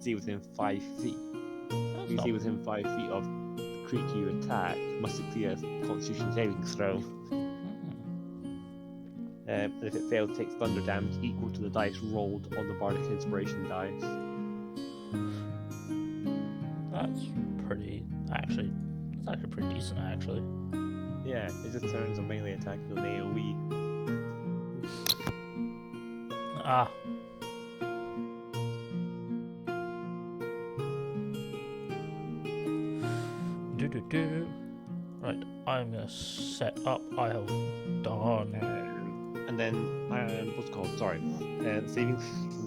see within 5 feet. You see within 5 feet of the creature you attack must succeed a Constitution saving throw. And if it fails, it takes thunder damage equal to the dice rolled on the Bardic Inspiration dice. That's pretty. Actually, it's actually pretty decent. Actually. Yeah, it just turns a melee attack into an AoE. Ah. Right, I'm gonna set up. I have done. And then, what's it called? Sorry. Saving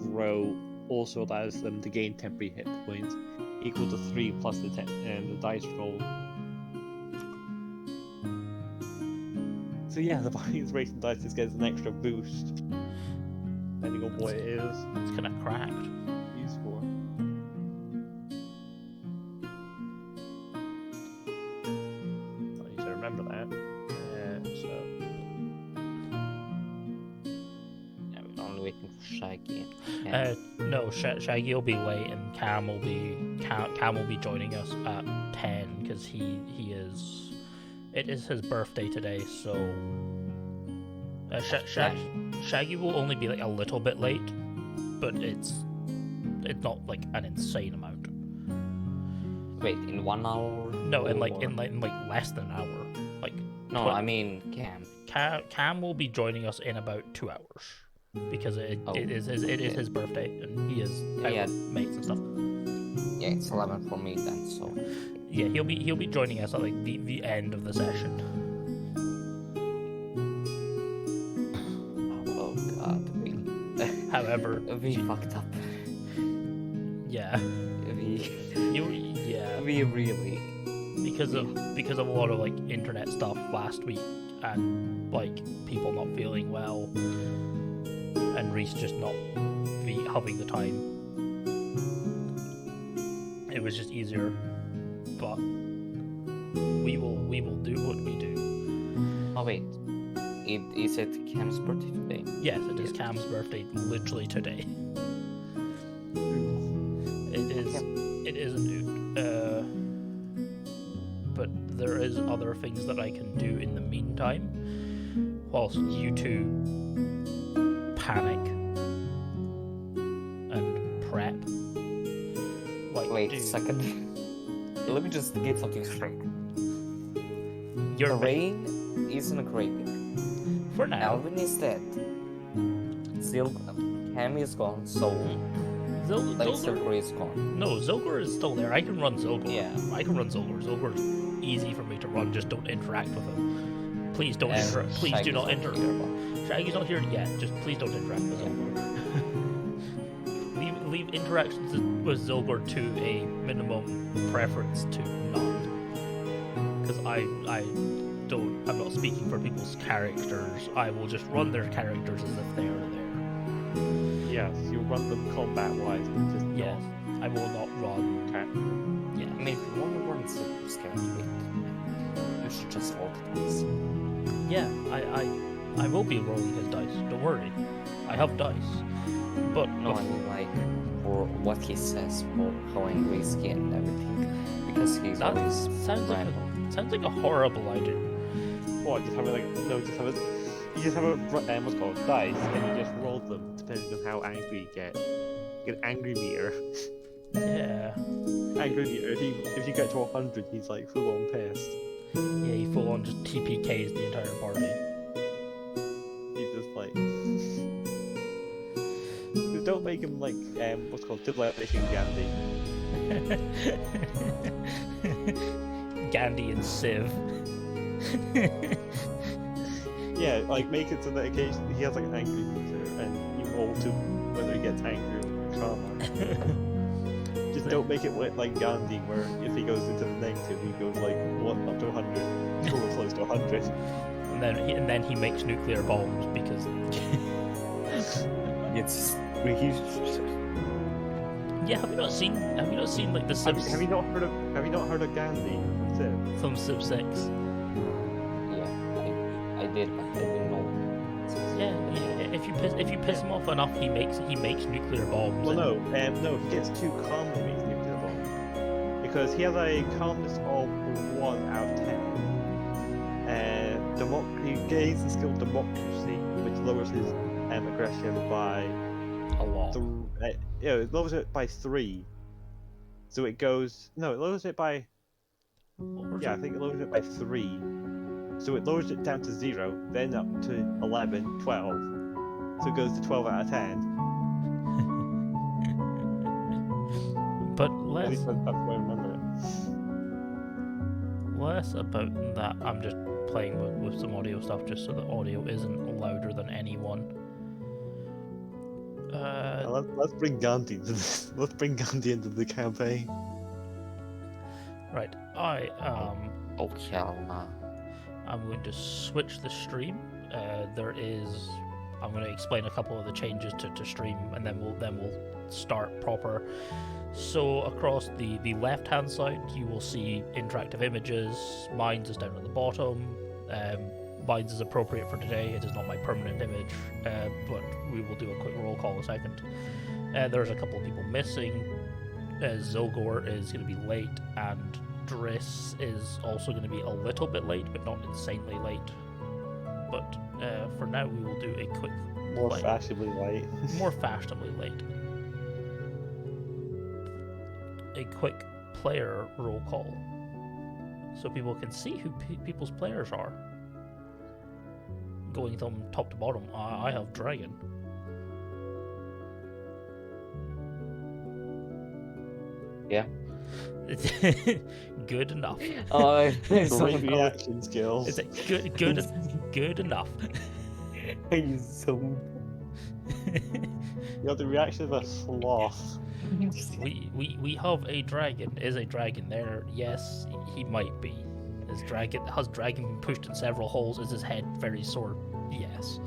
throw also allows them to gain temporary hit points equal to 3 plus the dice roll. So yeah, the Bardic Inspiration dice just gets an extra boost, depending on what it is. It's kind of cracked. Used for. I need to remember that. Only waiting for Shaggy. No, Shaggy will be late, and Cam will be joining us at 10 because he is. It is his birthday today, so Shaggy will only be like a little bit late, but it's not like an insane amount. Wait, in 1 hour? No, in like less than an hour. Like no, I mean Cam. Cam will be joining us in about 2 hours because it is his birthday and he is out with mates and stuff. Yeah, it's 11 for me then, so. Yeah, he'll be joining us at like the end of the session. Oh god, However, we fucked up. Yeah. We really because of a lot of like internet stuff last week and like people not feeling well and Ryce just not having the time. It was just easier. But we will do what we do. Oh wait, is it Cam's birthday today? Yes, it is Cam's birthday literally today. It is a nude. But there is other things that I can do in the meantime, whilst you two panic and prep. Like, wait a second. Let me just get something straight. Therein isn't a craving. For now. Alvin is dead. Cam is gone, so Zylgor is gone. No, Zylgor is still there. I can run Zylgor. Yeah. I can run Zylgor. Zylgor is easy for me to run. Just don't interact with him. Please don't interact. Please do not interact. Shaggy's not here yet. Just please don't interact with Zylgor. Leave interactions with Zylgor to a minimum, preference to none. Because I'm not speaking for people's characters. I will just run their characters as if they are there. Yes, you'll run them combat-wise, but just yes. I will not run. Okay. Yeah, I mean, if you want to run Zylgor's character, you should just roll the dice. Yeah, I will be rolling his dice. Don't worry, I have dice. But no, I mean like for what he says, for how angry he's getting and everything, because he's always random. Sounds like a horrible idea. What? Just have you just have a what's called dice, and you just roll them depending on how angry you get. You get an angry meter. Yeah. Angry meter. If you get to 100, he's like full on pissed. Yeah, he full on just TPKs the entire party. He's just like. Don't make him like what's called Civilization Gandhi. Gandhi and Civ. Yeah, like make it so that occasionally he has like an angry meter, and you roll to whether he gets angry or calm. Just don't make it like Gandhi, where if he goes into the negative, he goes like up to 100, or close to 100. And then he makes nuclear bombs because it's. Yeah, have you not seen like the Civ? Have you not heard of Gandhi from Civ? From Civ 6. Yeah, I did, but I didn't know. Yeah, if you if you piss him off enough, he makes nuclear bombs. Well, no, he gets too calm when he makes nuclear bomb. Because he has a calmness of 1 out of 10. And he gains the skill Democracy, which lowers his aggression by a lot. It lowers it by 3. So it goes. No, it lowers it by. I think it lowers it by 3. So it lowers it down to 0, then up to 11, 12. So it goes to 12 out of 10. But At least that's the way I remember it. less about that. I'm just playing with some audio stuff just so the audio isn't louder than anyone. Let's bring Gandhi into this. Let's bring Gandhi into the campaign. Right, Okay, I'm going to switch the stream. I'm going to explain a couple of the changes to stream, and then we'll start proper. So across the left-hand side, you will see interactive images. Mine's is down at the bottom. Mine's is appropriate for today. It is not my permanent image, but we will do a quick roll call in a second. There's a couple of people missing. Zylgor is going to be late, and Daeris is also going to be a little bit late, but not insanely late. But for now, we will do a quick More fashionably late. More fashionably late. A quick player roll call, so people can see who people's players are. Going from top to bottom, I have Dragin. Yeah. Good enough. Great reaction skills. Is it good enough? You so. You have the reaction of a sloth. We have a dragon. Is a dragon there? Yes, he might be. Has dragon been pushed in several holes? Is his head very sore? Yes.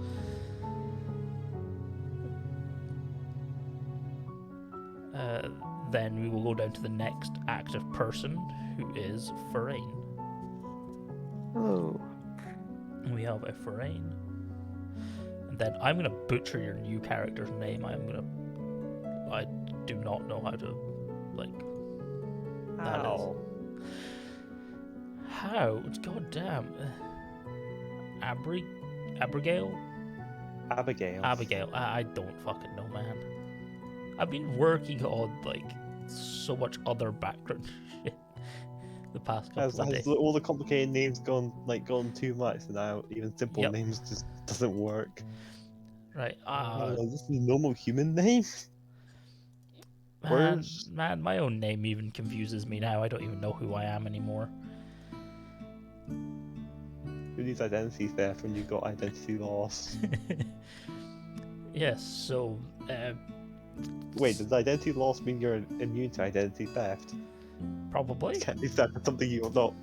Then we will go down to the next active person, who is Therein. Hello. We have a Therein. And then I'm gonna butcher your new character's name. I do not know how to, How? How? God damn. Abigail? Abigail. I don't fucking know, man. I've been working on, so much other background shit the past couple of days. Has all the complicated names gone too much, and now even simple names just doesn't work. Right, is this a normal human name? Man, my own name even confuses me now. I don't even know who I am anymore. Who needs identity theft when you got identity loss? Yes, so... Wait, does identity loss mean you're immune to identity theft? Probably. You can't be theft of something you've not.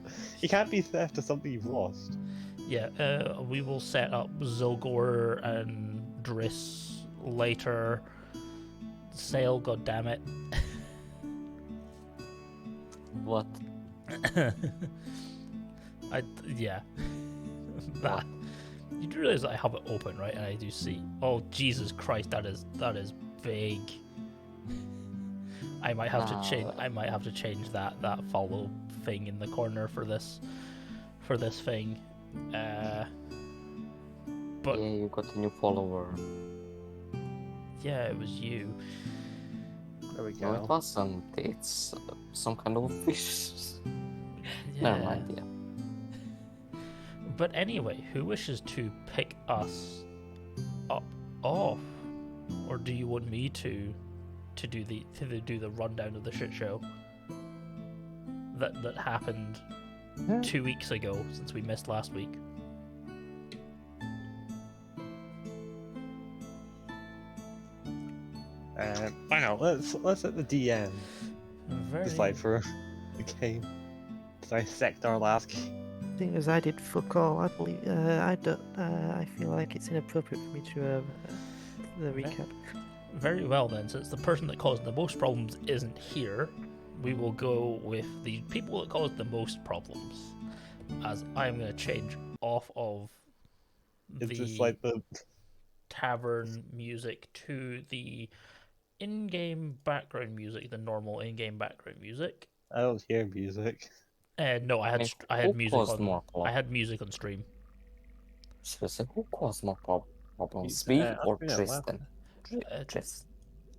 You can't be theft of something you've lost. Yeah, we will set up Zylgor and Daeris later. Sail, goddammit. What? Yeah. That. You do realize that I have it open, right? And I do see. Oh Jesus Christ, that is big. I might have to change. I might have to change that follow thing in the corner for this thing. But yeah, you got a new follower. Yeah, it was you. There we go. No, it wasn't. It's some kind of fish. Yeah. Never mind. Yeah. But anyway, who wishes to pick us up off, or do you want me to do the rundown of the shit show that happened 2 weeks ago, since we missed last week? I know. Let's let the DM decide for the game. Dissect our last game. Thing is, I did fuck all. I believe. I don't. I feel like it's inappropriate for me to the recap. Very well then, since the person that caused the most problems isn't here, we will go with the people that caused the most problems. As I'm going to change off of It's the just like the tavern music to the in-game background music, the normal in-game background music. I don't hear music. No, I mean, had who music caused on. more I problems? had music on stream. Seriously, who caused more problems? It's, Me I or think I laughed. Tristan?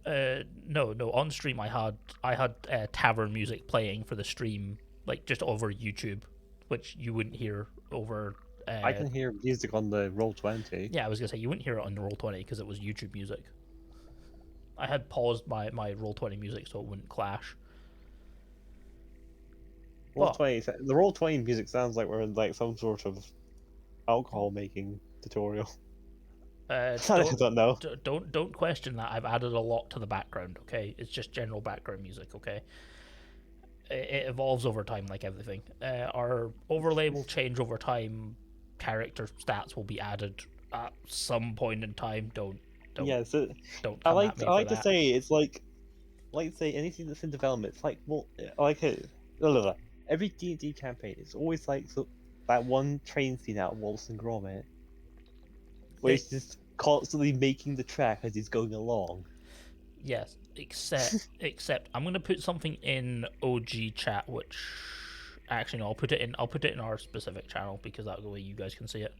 Tristan. No. On stream, I had tavern music playing for the stream, like just over YouTube, which you wouldn't hear over. I can hear music on the Roll20. Yeah, I was gonna say you wouldn't hear it on Roll20 because it was YouTube music. I had paused my Roll20 music so it wouldn't clash. Roll20. The Roll20 music sounds like we're in like some sort of alcohol making tutorial. I don't know. Don't question that. I've added a lot to the background. Okay, it's just general background music. Okay, it evolves over time like everything. Our overlay will change over time. Character stats will be added at some point in time. Don't Yeah, so don't I come like at me I like for to that. say it's like to say anything that's in development. It's like I like it. Every D&D campaign, it's always like that one train scene out of Wallace and Gromit, where he's just constantly making the track as he's going along. Yes, except I'm gonna put something in OG chat, which actually no, I'll put it in our specific channel because that way you guys can see it.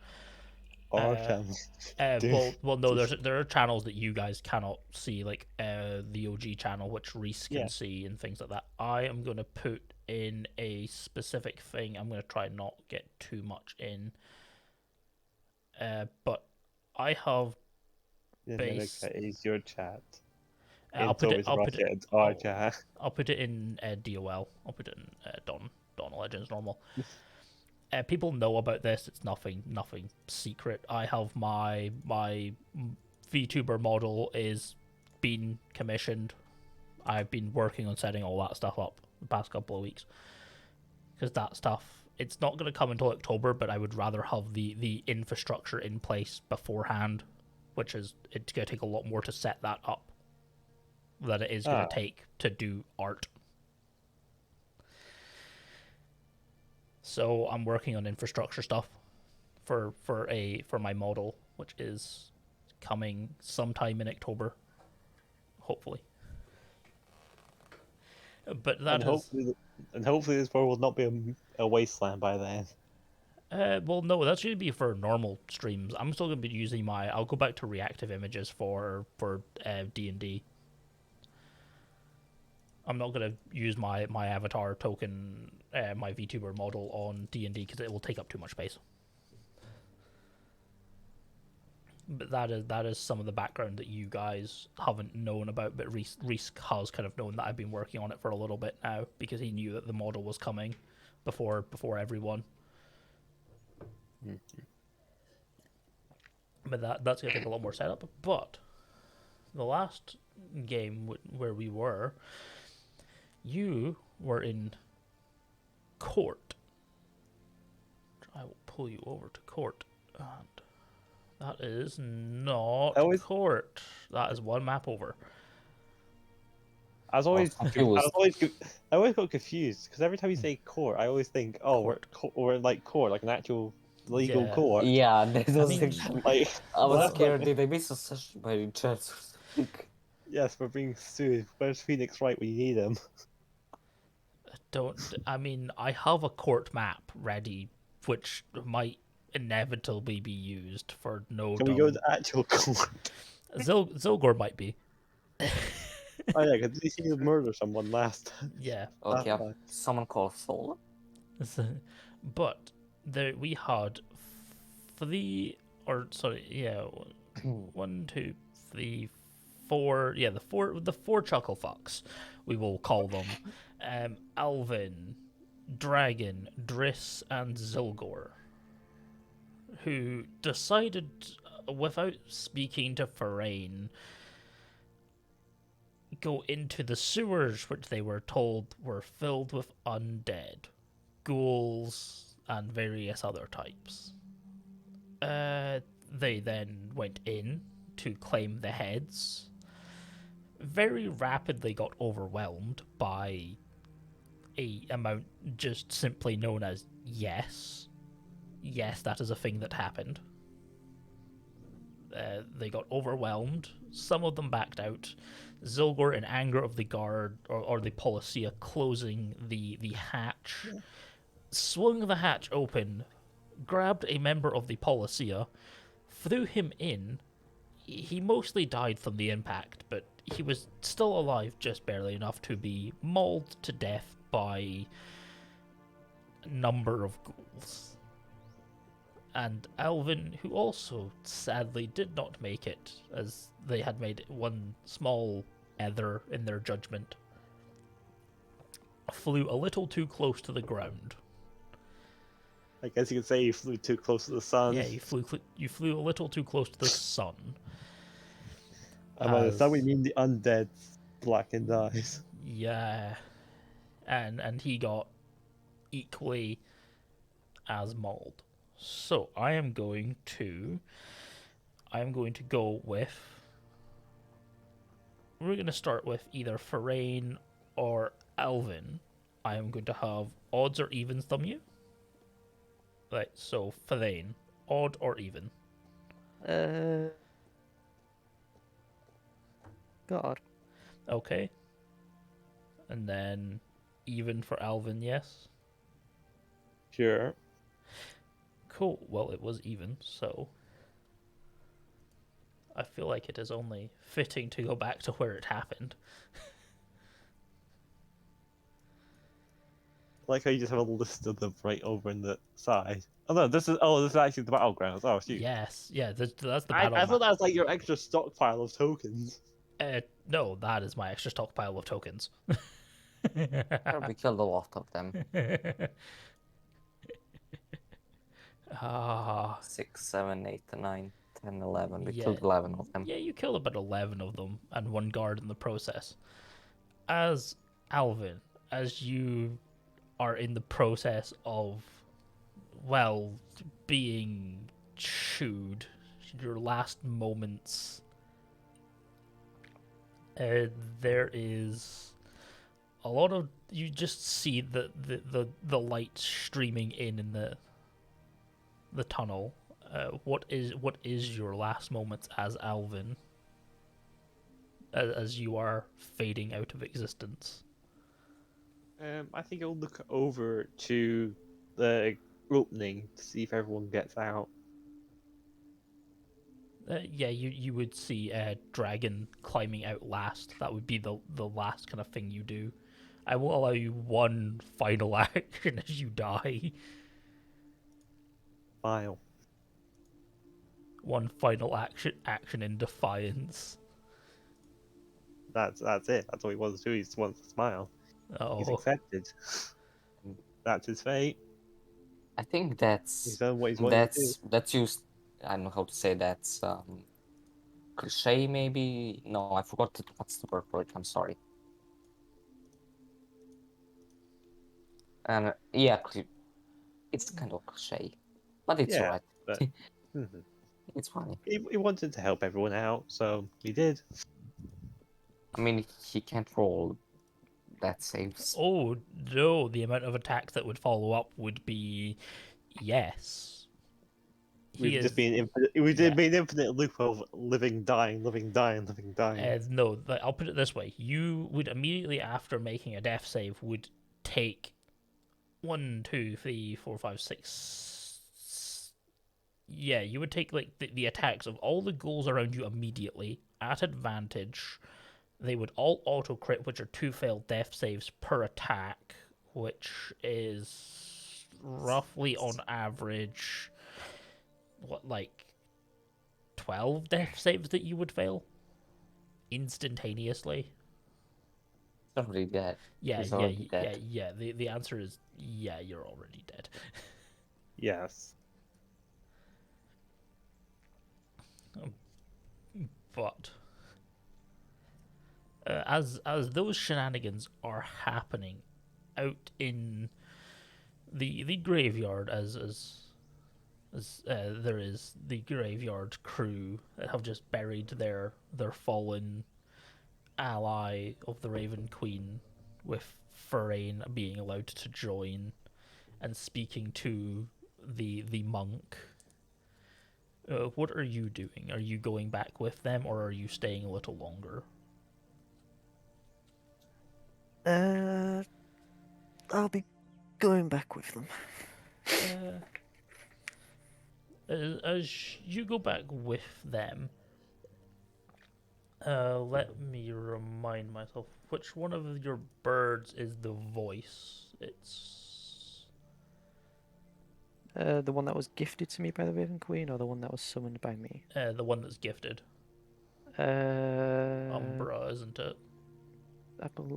Our channel. Well, no, there are channels that you guys cannot see, like the OG channel, which Ryce can see and things like that. I am gonna put in a specific thing. I'm gonna try not get too much in. But I have base. Is your chat. I'll put it in our chat. I'll put it in DOL. I'll put it in Dawn Legends normal. People know about this. It's nothing secret. I have my VTuber model is being commissioned. I've been working on setting all that stuff up the past couple of weeks because that stuff it's not going to come until October. But I would rather have the infrastructure in place beforehand, which is it's going to take a lot more to set that up than it is going to take to do art. So I'm working on infrastructure stuff for my model, which is coming sometime in October, hopefully. But hopefully this world will not be a wasteland by then. Well, no, that's going to be for normal streams. I'm still going to be using I'll go back to reactive images for D&D. I'm not going to use my avatar token, my VTuber model on D&D because it will take up too much space. But that is some of the background that you guys haven't known about, but Ryce has kind of known that I've been working on it for a little bit now because he knew that the model was coming before everyone. Mm-hmm. But that's going to take a lot more setup. But the last game where we were, you were in court. I will pull you over to court. And that is not court. That is one map over. I always got confused because every time you say court, I always think, court, like an actual legal court. Yeah, that was like I was scared. Did I miss a session by any chance? Yes, we're being sued. Where's Phoenix right when you need him? I have a court map ready, which might inevitably be used for no. Can we go to actual court? Zylgor might be. Oh yeah, because he seemed to murder someone last. Yeah. Okay, someone called Soul. But we had one, two, three, four. Yeah, the four chuckle fucks, we will call them. Alvin, Dragin, Driss, and Zylgor, who decided, without speaking to Therein, go into the sewers, which they were told were filled with undead, ghouls, and various other types. They then went in to claim the heads. Very rapidly got overwhelmed by a amount just simply known as yes. Yes, that is a thing that happened. they got overwhelmed. Some of them backed out. Zylgor, in anger of the guard or the policia closing the hatch, swung the hatch open, grabbed a member of the policia, threw him in. He mostly died from the impact, but he was still alive just barely enough to be mauled to death by a number of ghouls. And Alvin, who also sadly did not make it, as they had made one small error in their judgment, flew a little too close to the ground. I guess you could say you flew too close to the sun. Yeah, you flew a little too close to the sun. And by the sun we mean the undead blackened eyes. Yeah, and he got equally as mauled. So I am going to go with. We're going to start with either Therein or Alvin. I am going to have odds or evens from you. Right, so Therein, odd or even? God. Okay. And then even for Alvin, yes? Sure. Cool. Well, it was even, so I feel like it is only fitting to go back to where it happened. I like how you just have a list of them right over in the side. Oh no, this is actually the battlegrounds. Oh shoot. Yes, yeah, that's the I battle. thought that was like your extra stockpile of tokens. No, that is my extra stockpile of tokens. We killed a lot of them. 6, 7, 8, 9, 10, 11. We killed 11 of them. Yeah, you killed about 11 of them and one guard in the process. As Alvin, as you are in the process of, well, being chewed, your last moments, there is a lot of, you just see the light streaming in the tunnel. What is your last moments as Alvin, as you are fading out of existence? I think I'll look over to the opening to see if everyone gets out. Yeah, you would see Dragin climbing out last. That would be the last kind of thing you do. I will allow you one final action as you die. File. One final action in defiance. That's it. That's all he wants to do. He just wants to smile. Oh. He's accepted. That's his fate. I think He's that's done what he's wanted to do. that's used. I don't know how to say that's cliche maybe. No, I forgot what's the word for it. I'm sorry. And yeah, it's kind of cliche, but it's Yeah, alright. but It's funny. he wanted to help everyone out, so he did. I mean, he can't roll that saves. Oh no, the amount of attacks that would follow up would be yes. We'd just be an infinite loop of living, dying, living, dying, living, dying. No, I'll put it this way: you would immediately after making a death save would take 1, 2, 3, 4, 5, 6. Yeah, you would take like the attacks of all the ghouls around you immediately at advantage. They would all auto crit, which are 2 failed death saves per attack, which is roughly on average, what, like 12 death saves that you would fail instantaneously. It's already dead. Yeah, He's yeah, already yeah, dead. yeah. The answer is yeah, you're already dead. Yes. But as those shenanigans are happening out in the graveyard, as there is the graveyard crew that have just buried their fallen ally of the Raven Queen, with Therein being allowed to join and speaking to the monk. What are you doing? Are you going back with them, or are you staying a little longer? I'll be going back with them. As you go back with them, let me remind myself, which one of your birds is the voice? It's The one that was gifted to me by the Raven Queen, or the one that was summoned by me? the one that's gifted. Uh, Umbra, isn't it?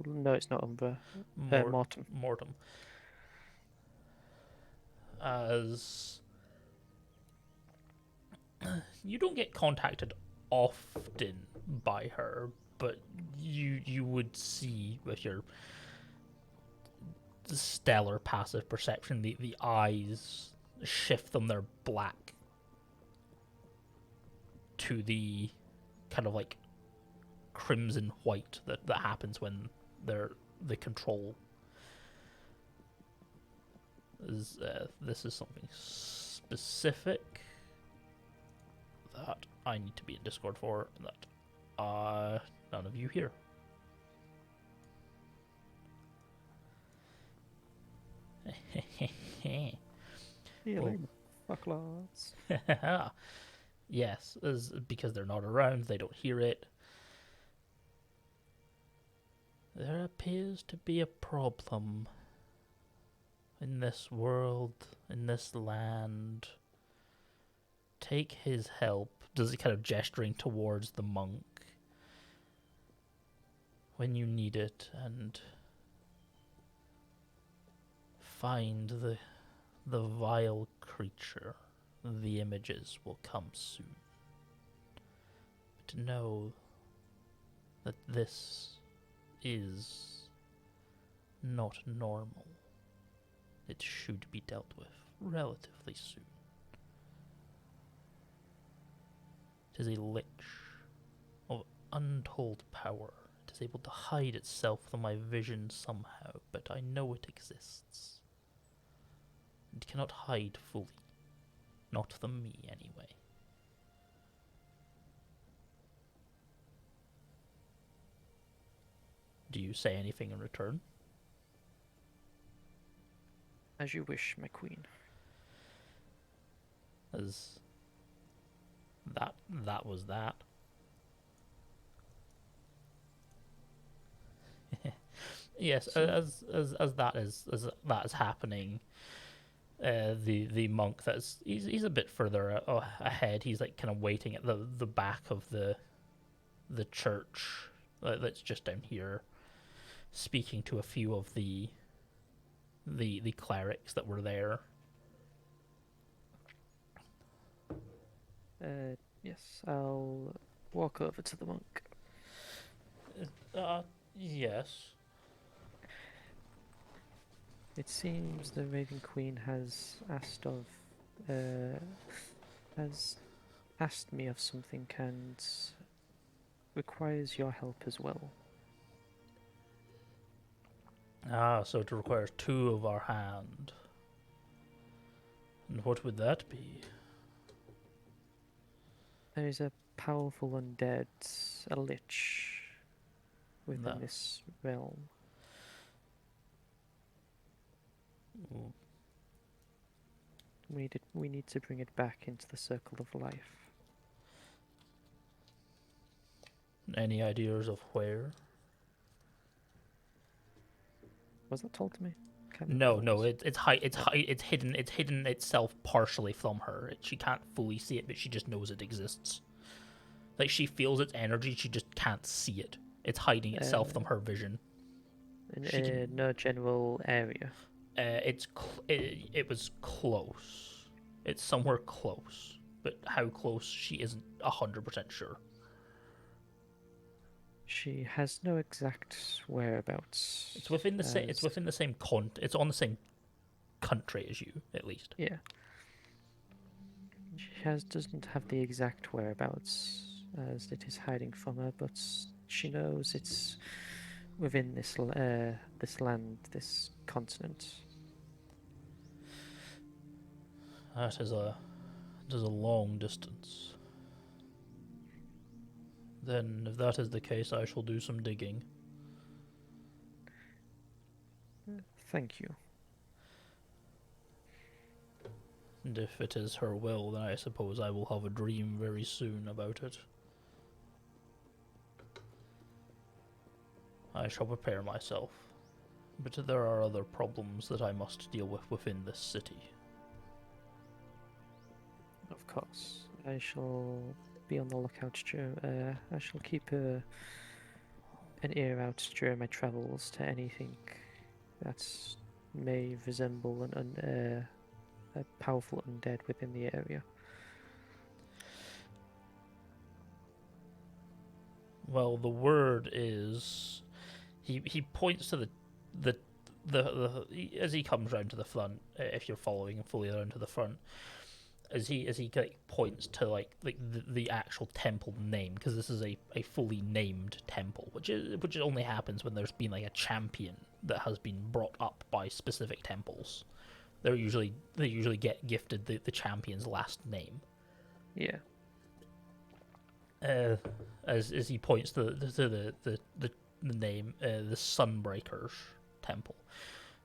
no, it's not Umbra. Mortem. Mortem. As you don't get contacted often by her, but you would see with your stellar passive perception the eyes shift from their black to the kind of like crimson white that happens when the control is this is something specific that I need to be in Discord for, that none of you hear. Healing. Fucklords. Yes, because they're not around, they don't hear it. There appears to be a problem in this world, in this land. Take his help. Does it kind of gesturing towards the monk when you need it, and find the vile creature. The images will come soon. But know that this is not normal. It should be dealt with relatively soon. It is a lich of untold power. It is able to hide itself from my vision somehow, but I know it exists. It cannot hide fully. Not from me, anyway. Do you say anything in return? As you wish, my queen. As that was that. Yes, as that is happening, the monk he's a bit further ahead. He's like kind of waiting at the back of the church that's just down here, speaking to a few of the clerics that were there. Yes, I'll walk over to the monk. Yes. It seems the Raven Queen has asked me of something and requires your help as well. So it requires two of our hand. And what would that be? There is a powerful undead, a lich, within this realm. Ooh. We need to bring it back into the circle of life. Any ideas of where? Was that told to me? No. It's hidden itself partially from her. She can't fully see it, but she just knows it exists. Like, she feels its energy, she just can't see it. It's hiding itself from her vision. No general area. It was close. It's somewhere close, but how close she isn't 100% sure. She has no exact whereabouts. It's within the same. It's within the same It's on the same country as you, at least. Yeah. She doesn't have the exact whereabouts as it is hiding from her, but she knows it's within this land, this continent. That is a It is a long distance. Then, if that is the case, I shall do some digging. Thank you. And if it is her will, then I suppose I will have a dream very soon about it. I shall prepare myself. But there are other problems that I must deal with within this city. Of course. I shall be on the lookout. I shall keep an ear out during my travels to anything that may resemble a powerful undead within the area. Well, the word is... He points to the as he comes round to the front, if you're following fully around to the front, as he like, points to like the actual temple name, because this is a fully named temple, which only happens when there's been like a champion that has been brought up by specific temples. They usually get gifted the champion's last name. Yeah. As he points to the name, the Sunbreakers Temple.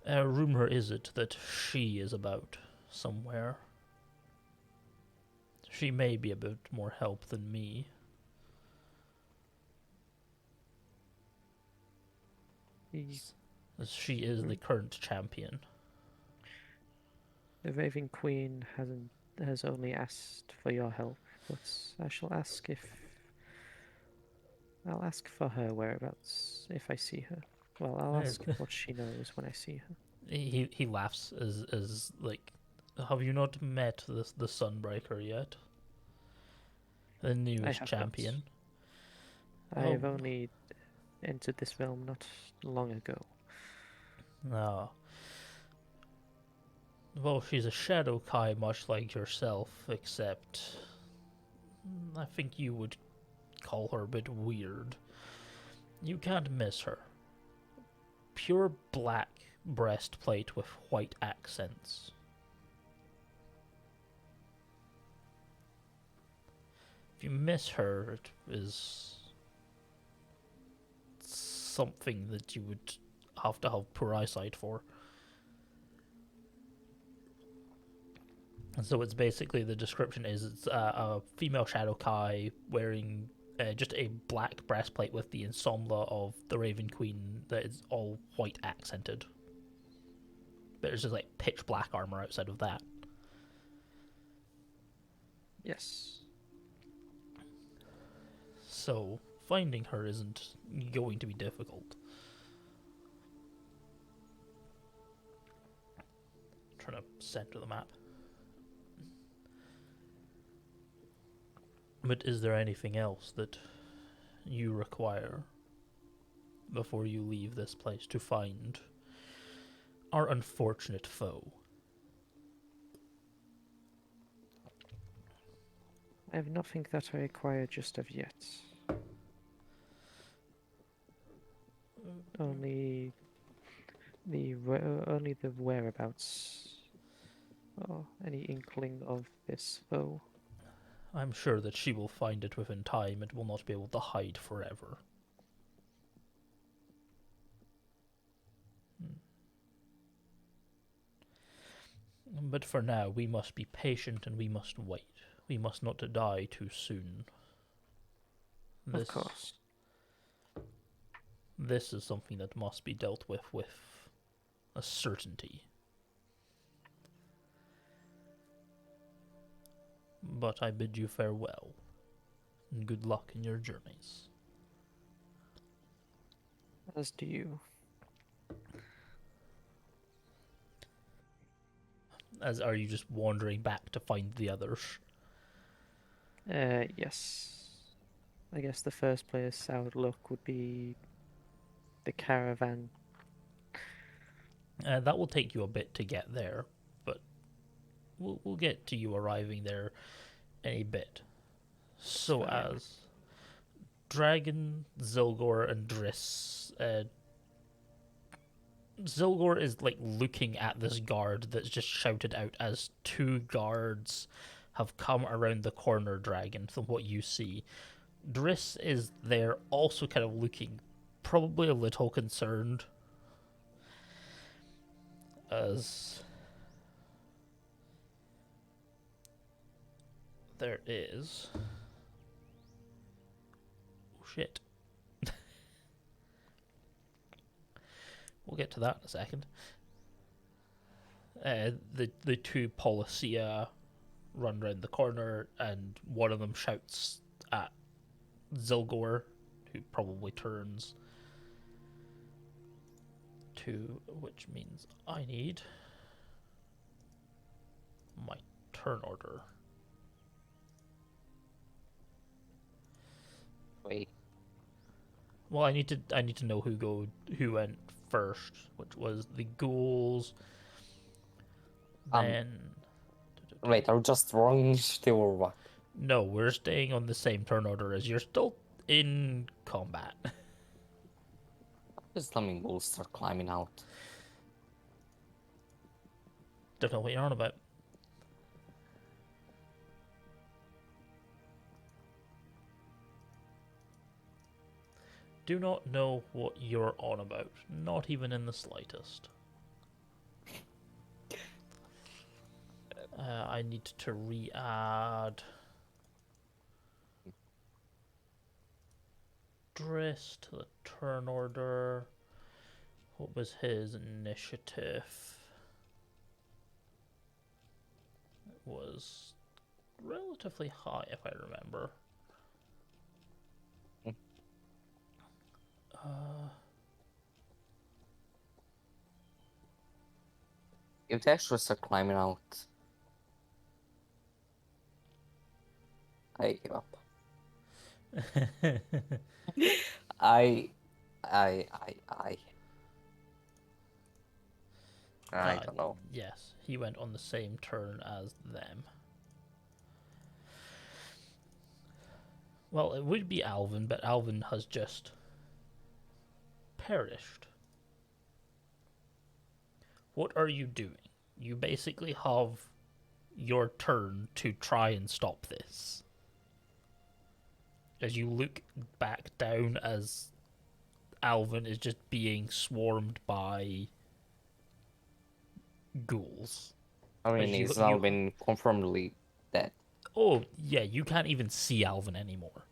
Rumor is it that she is about somewhere. She may be a bit more help than me. As she is the current champion. The Raven Queen has only asked for your help, but I shall ask I'll ask for her whereabouts if I see her. Well, I'll ask what she knows when I see her. He laughs as like, have you not met the Sunbreaker yet? The newest champion. I have only entered this realm not long ago. No. Well, she's a Shadow Kai much like yourself, except I think you would call her a bit weird. You can't miss her. Pure black breastplate with white accents. If you miss her, it is something that you would have to have poor eyesight for. And so it's basically, the description is it's a female Shadow Kai wearing just a black breastplate with the ensemble of the Raven Queen that is all white accented. But there's just like pitch black armor outside of that. Yes. So finding her isn't going to be difficult. I'm trying to center the map. But is there anything else that you require before you leave this place to find our unfortunate foe? I have nothing that I require just of yet. Only the whereabouts or any inkling of this foe. I'm sure that she will find it within time. It will not be able to hide forever. But for now, we must be patient and we must wait. We must not die too soon. Of course. This is something that must be dealt with a certainty. But I bid you farewell, and good luck in your journeys. As do you. As are you just wandering back to find the others? Yes. I guess the first place I would look would be the caravan. That will take you a bit to get there, but we'll get to you arriving there in a bit. So as Dragin, Zylgor, and Driss, Zylgor is like looking at this guard that's just shouted out as two guards have come around the corner, Dragin, from what you see. Driss is there, also kind of looking probably a little concerned, as there is... Oh, shit. We'll get to that in a second. The two Policia run round the corner, and one of them shouts at Zylgor, who probably turns to, which means I need my turn order. Wait. Well, I need to know who went first, which was the ghouls. Then Wait, are we just wrong initiative or what? no, we're staying on the same turn order as you're still in combat. Just let me go start climbing out. Don't know what you're on about. Do not know what you're on about, not even in the slightest. I need to re-add Driss to the turn order. What was his initiative? It was relatively high, if I remember. If they actually start climbing out, I give up. I don't know. Yes, he went on the same turn as them. Well, it would be Alvin, but Alvin has just perished. What are you doing? You basically have your turn to try and stop this. As you look back down as Alvin is just being swarmed by ghouls. I mean, he's now been confirmedly dead. Oh, yeah, you can't even see Alvin anymore.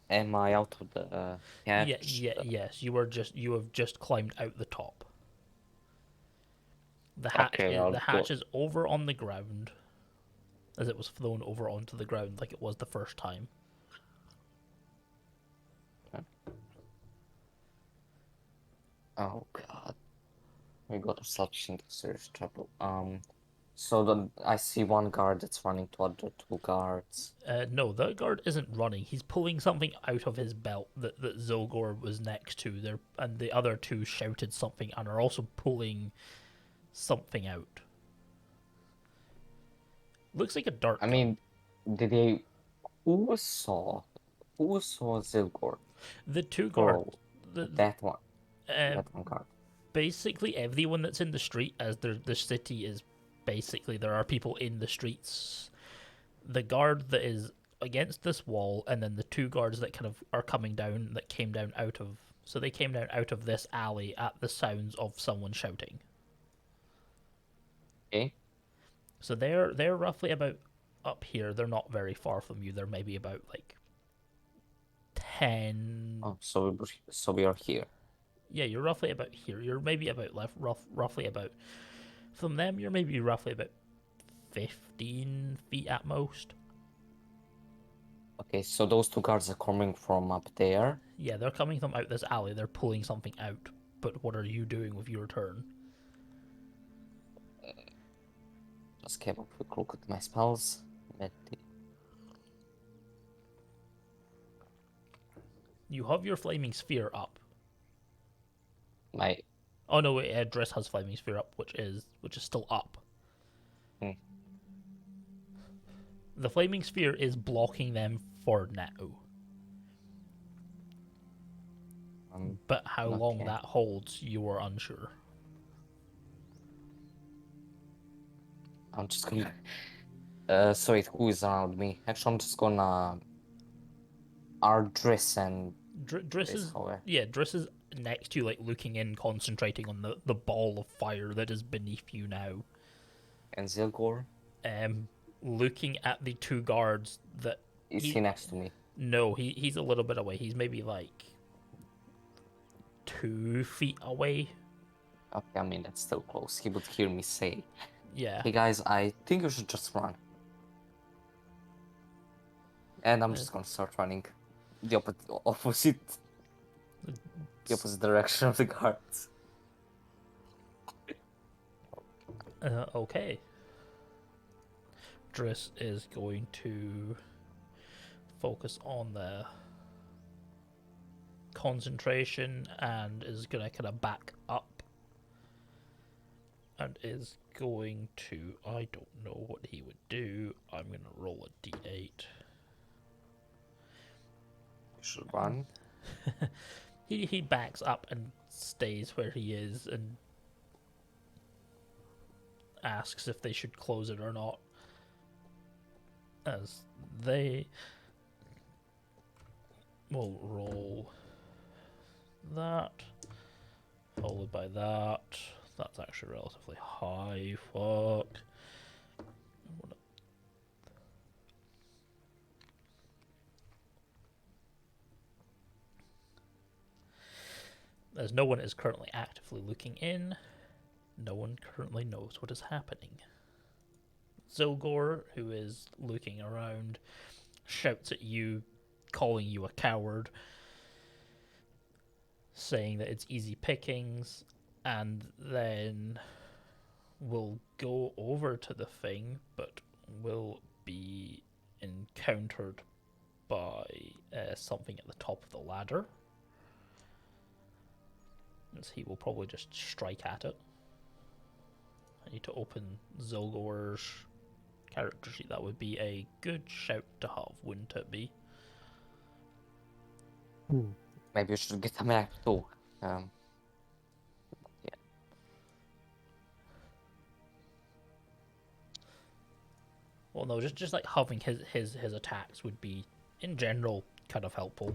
Am I out of the hatch? Yes, you have just climbed out the top. The hatch is over on the ground, as it was thrown over onto the ground like it was the first time. Okay. Oh god, we got ourselves into serious trouble. So I see one guard that's running toward the two guards. No, the guard isn't running. He's pulling something out of his belt that Zylgor was next to there, and the other two shouted something and are also pulling something out. Looks like a dart gun. I mean, who saw Zylgor? The two guards. That one. That one guard. Basically, everyone that's in the street, as the city is. Basically, there are people in the streets. The guard that is against this wall, and then the two guards that kind of are coming down, that came down out of... So they came down out of this alley at the sounds of someone shouting. Okay. So they're roughly about up here. They're not very far from you. They're maybe about, like, 10... Oh, so we are here. Yeah, you're roughly about here. You're maybe about roughly about... From them, you're maybe roughly about 15 feet at most. Okay, so those two guards are coming from up there. Yeah, they're coming from out this alley. They're pulling something out. But what are you doing with your turn? Just have a quick look at my spells. You have your flaming sphere up. My... Oh no, wait, Driss has flaming sphere up, which is still up. The flaming sphere is blocking them for now. But how long that holds, you are unsure. I'm just gonna. So wait, who is around me? Actually, I'm just gonna. Driss and Driss is Howe. Driss is next to you, like looking in, concentrating on the ball of fire that is beneath you now. And Zylgor? Looking at the two guards that Is he next to me? No, he's a little bit away. He's maybe like 2 feet away. Okay, I mean that's still close. He would hear me say, Yeah. "Hey guys, I think you should just run." And I'm just gonna start running the opposite direction of the guards. Okay. Driss is going to focus on the concentration and is gonna kind of back up and is going to, I don't know what he would do. I'm gonna roll a d8. You should run. He backs up and stays where he is and asks if they should close it or not, as they will roll that, followed by that. That's actually relatively high. Fuck. As no one is currently actively looking in, no one currently knows what is happening. Zylgor, who is looking around, shouts at you, calling you a coward, saying that it's easy pickings, and then will go over to the thing, but will be encountered by something at the top of the ladder. As he will probably just strike at it. I need to open Zylgor's character sheet. That would be a good shout to have, wouldn't it be? Maybe you should get a map too. Yeah. Well, no, just like having his attacks would be, in general, kind of helpful.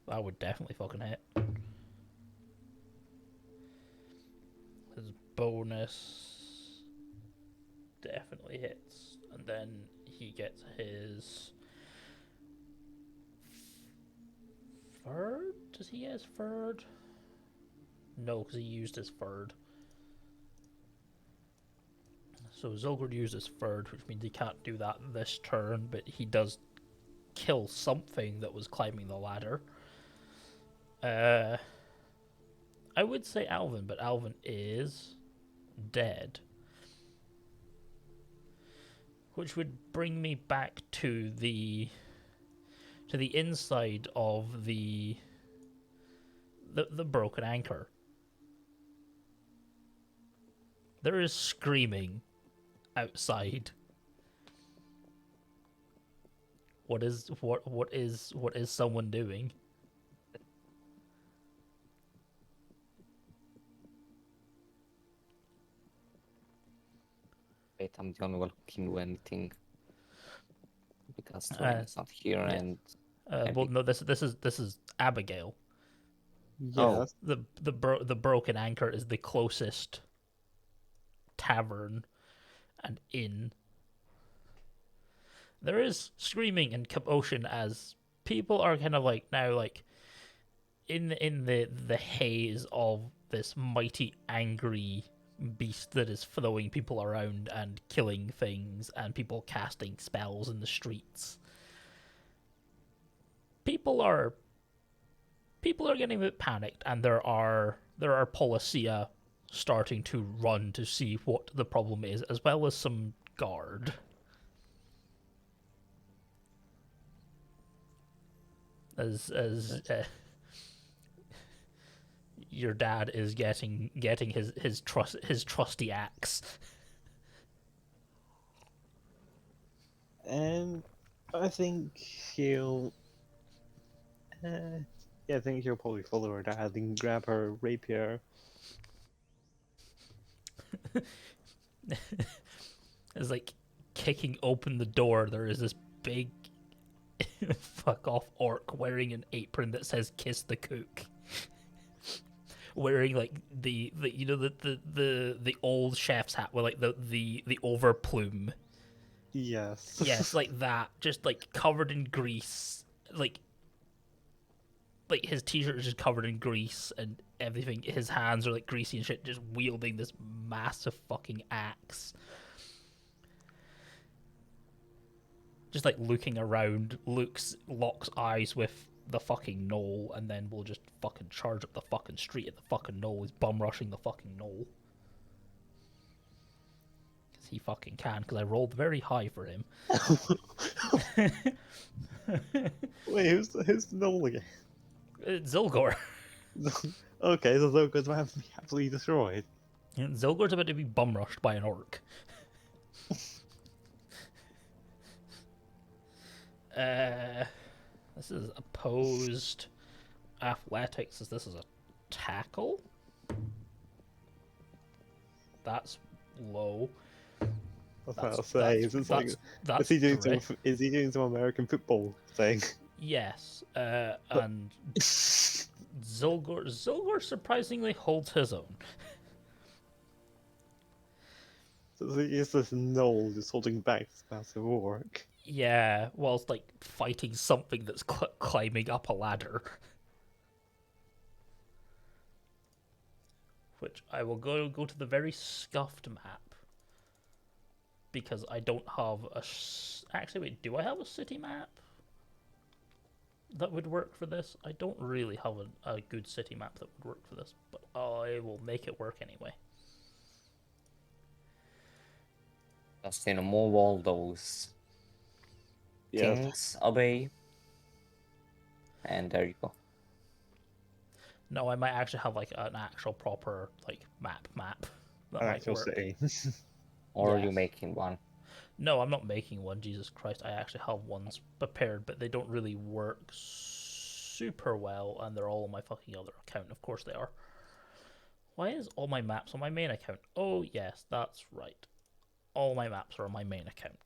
That would definitely fucking hit. His bonus definitely hits, and then he gets his third. Does he get his third? No, because he used his third. So Zylgor used his third, which means he can't do that this turn, but he does kill something that was climbing the ladder. I would say Alvin, but Alvin is dead. Which would bring me back to the inside of the broken anchor. There is screaming outside. What is someone doing? Wait, I'm the only one who can do anything because Therein is not here, yeah. and Well, no, this is Abigail. Yeah. The broken anchor is the closest tavern and inn. There is screaming and commotion as people are kind of like now like in the haze of this mighty angry beast that is throwing people around and killing things and people casting spells in the streets. People are getting a bit panicked, and there are policia starting to run to see what the problem is, as well as some guard. As your dad is getting his trusty axe. I think he'll. I think he'll probably follow her dad and grab her rapier. It's like kicking open the door. There is this big fuck off orc wearing an apron that says "Kiss the Cook." Wearing like the you know the old chef's hat with like the over plume. Yes. Yes, like that, just like covered in grease, like his t-shirt is just covered in grease and everything. His hands are like greasy and shit, just wielding this massive fucking axe. Just like looking around, locks eyes with the fucking knoll, and then we'll just fucking charge up the fucking street at the fucking knoll. He's bum rushing the fucking knoll. Because he fucking can, because I rolled very high for him. Wait, who's the Noel again? Zylgor. Okay, so Zylgor's about to be absolutely destroyed. And Zylgor's about to be bum rushed by an orc. This is opposed athletics. This is a tackle. That's low. That's what I'll say. That's Is he doing some American football thing? Yes, and Zylgor surprisingly holds his own. So it's this Noel just holding back this massive orc. Yeah, whilst like fighting something that's climbing up a ladder. Which I will go to the very scuffed map. Because I don't have a... Actually, wait, do I have a city map that would work for this? I don't really have a good city map that would work for this, but I will make it work anyway. Just move all those things away. And there you go. No, I might actually have like an actual proper like map. That An might actual work. city. Or are Yes. you making one? No, I'm not making one. Jesus Christ, I actually have ones prepared, but they don't really work super well, and they're all on my fucking other account. Of course they are. Why is all my maps on my main account? Oh yes, that's right. All my maps are on my main account.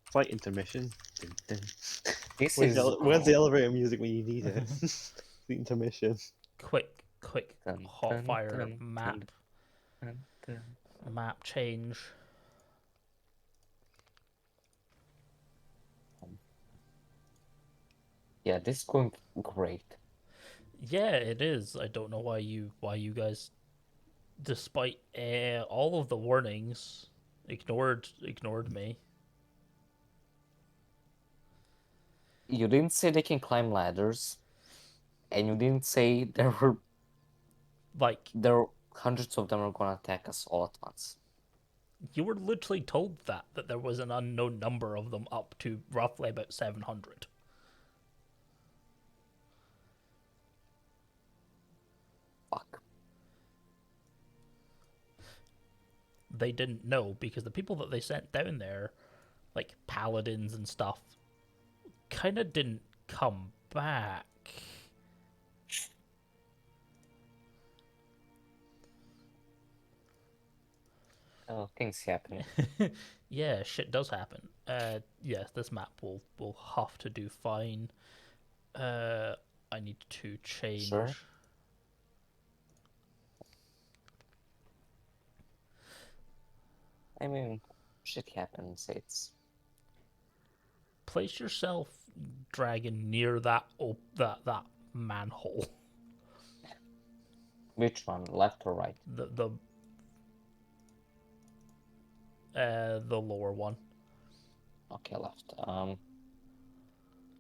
It's like intermission. Dun, dun. This Where's is where's the elevator music when you need it? The intermission. Quick, Dun, hot dun, fire dun, map. dun, dun. Map change. Yeah, this is going great. Yeah, it is. I don't know why you guys, despite all of the warnings, ignored me. You didn't say they can climb ladders, and you didn't say there were Like, hundreds of them are gonna attack us all at once. you were literally told that there was an unknown number of them, up to roughly about 700. Fuck. They didn't know because the people that they sent down there, like paladins and stuff, kind of didn't come back. Oh, things happen. Yeah, shit does happen. Yes, this map will have to do fine. I need to change. Sure. I mean, shit happens. It's Place yourself, Dragon, near that that manhole. which one, left or right? The lower one. Okay, left.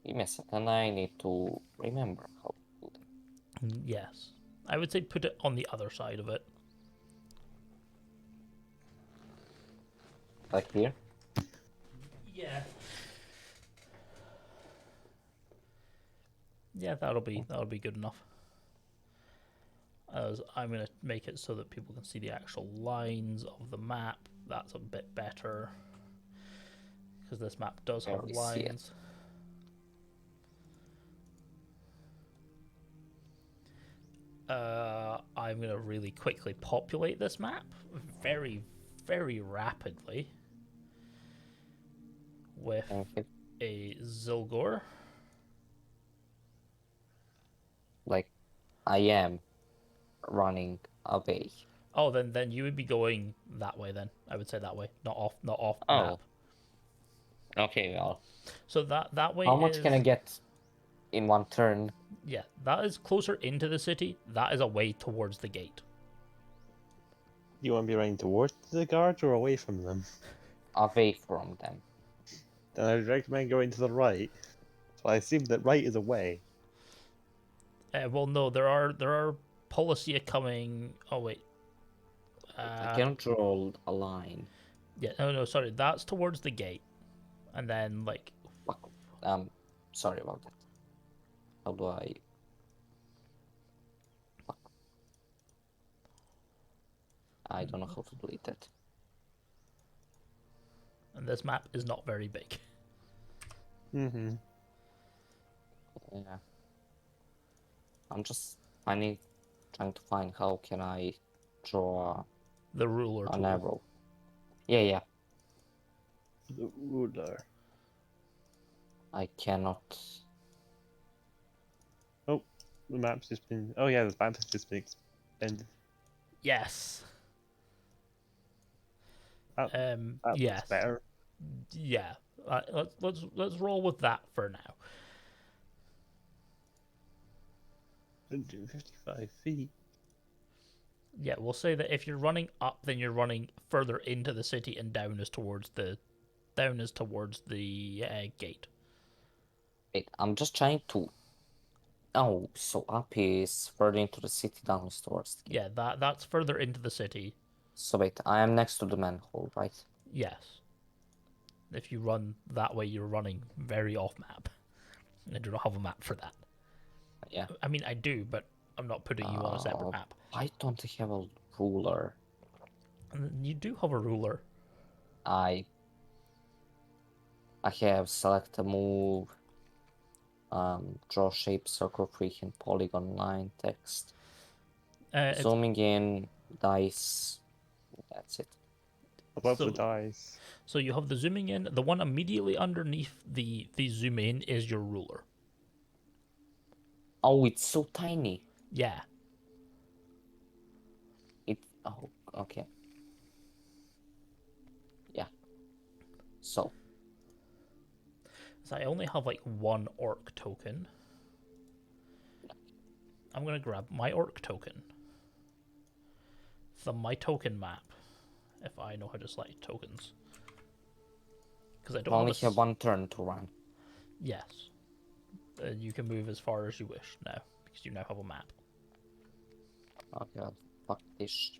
Give me a second. I need to remember how to do that. Yes, I would say put it on the other side of it. Like here. Yeah. Yeah, that'll be good enough. As I'm gonna make it so that people can see the actual lines of the map. That's a bit better because this map does have Barely see it. lines. I'm gonna really quickly populate this map, very, very rapidly, with Okay. a Zylgor. Like, I am running away. Oh, then you would be going that way. Then I would say that way, not off Oh. map. Okay, well. So that way How much is, can I get in one turn? yeah, that is closer into the city. That is away towards the gate. You want to be running towards the guards or away from them? Away from them. Then I'd recommend going to the right. So I assume that right is away. Well, no, there are policia coming. Oh wait. I cannot draw a line. Yeah, no, sorry, that's towards the gate, and then like, Fuck. Sorry about that. How do I? Fuck. I don't know how to delete that. and this map is not very big. Mm-hmm. Yeah. I'm just trying to find how can I draw The ruler an tool. arrow. Yeah. The ruler. I cannot. Oh, the map's just been. Oh yeah, the map has just been expanded. Yes. That Yes. looks better. Yeah. Let's roll with that for now. 155 feet. Yeah, we'll say that if you're running up, then you're running further into the city, and down is towards the gate. Wait, I'm just trying to. Oh, so up is further into the city, down is towards the gate. Yeah, that's further into the city. So wait, I am next to the manhole, right? Yes. If you run that way, you're running very off map. I do not have a map for that. Yeah. I mean, I do, but I'm not putting you on a separate map. Why don't I have a ruler? And you do have a ruler. I have select a move, draw shape, circle, freehand, polygon, line, text, zooming in, dice. That's it. Above So- the dice. So you have the zooming in. The one immediately underneath the zoom in is your ruler. Oh, it's so tiny. Yeah. Oh, okay. Yeah. So. So I only have like one orc token. I'm gonna grab my orc token from my token map, if I know how to select tokens. Because I don't Only have have one turn to run. Yes. You can move as far as you wish now, because you now have a map. Okay, fuck this.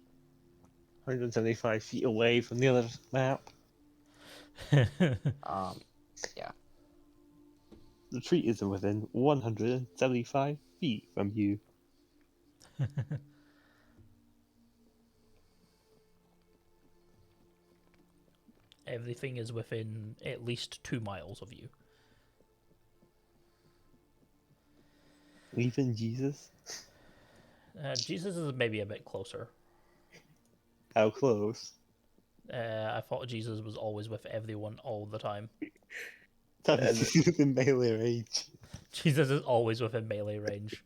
175 feet away from the other map. Yeah. The tree is within 175 feet from you. Everything is within at least 2 miles of you. Even Jesus? Jesus is maybe a bit closer. How close? I thought Jesus was always with everyone all the time. That is within melee range. Jesus is always within melee range.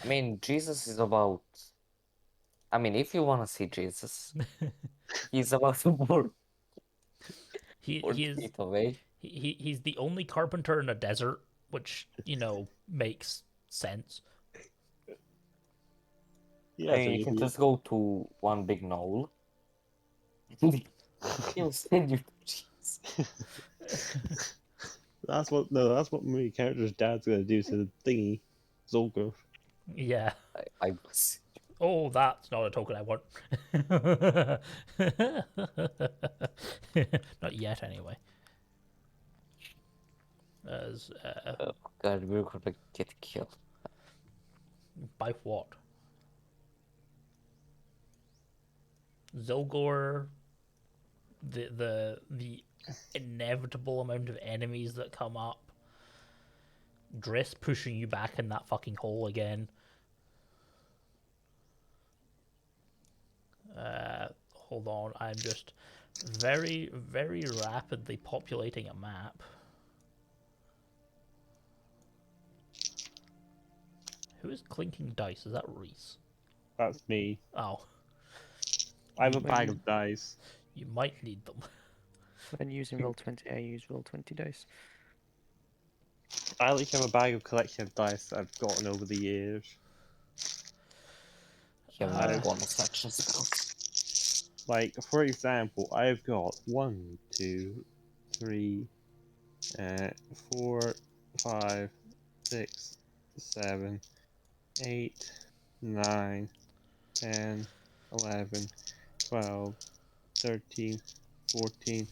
I mean, Jesus is about. I mean, if you want to see Jesus, he's about 4 He is feet away. he's the only carpenter in a desert, which, you know, makes sense. Yeah, I so mean, you can just go to one big knoll. He'll send you to Jesus. that's what my character's dad's gonna do to the thingy, Zylgor. Yeah. I was. Oh, that's not a token I want. Not yet, anyway. As Oh god, we're gonna get killed. by what? Zylgor, the inevitable amount of enemies that come up, Driss pushing you back in that fucking hole again. Hold on, I'm just very, very rapidly populating a map. Who is clinking dice? Is that Ryce? That's me. Oh, I have a When bag you- of dice. you might need them. When using Roll20, I use Roll20 dice. I like have a bag of collection of dice that I've gotten over the years. Here we Uh, have bonus action spells. Like, for example, I've got 1, 2, 3, 4, 5, 6, 7, 8, 9, 10, 11, 12, 13, 14,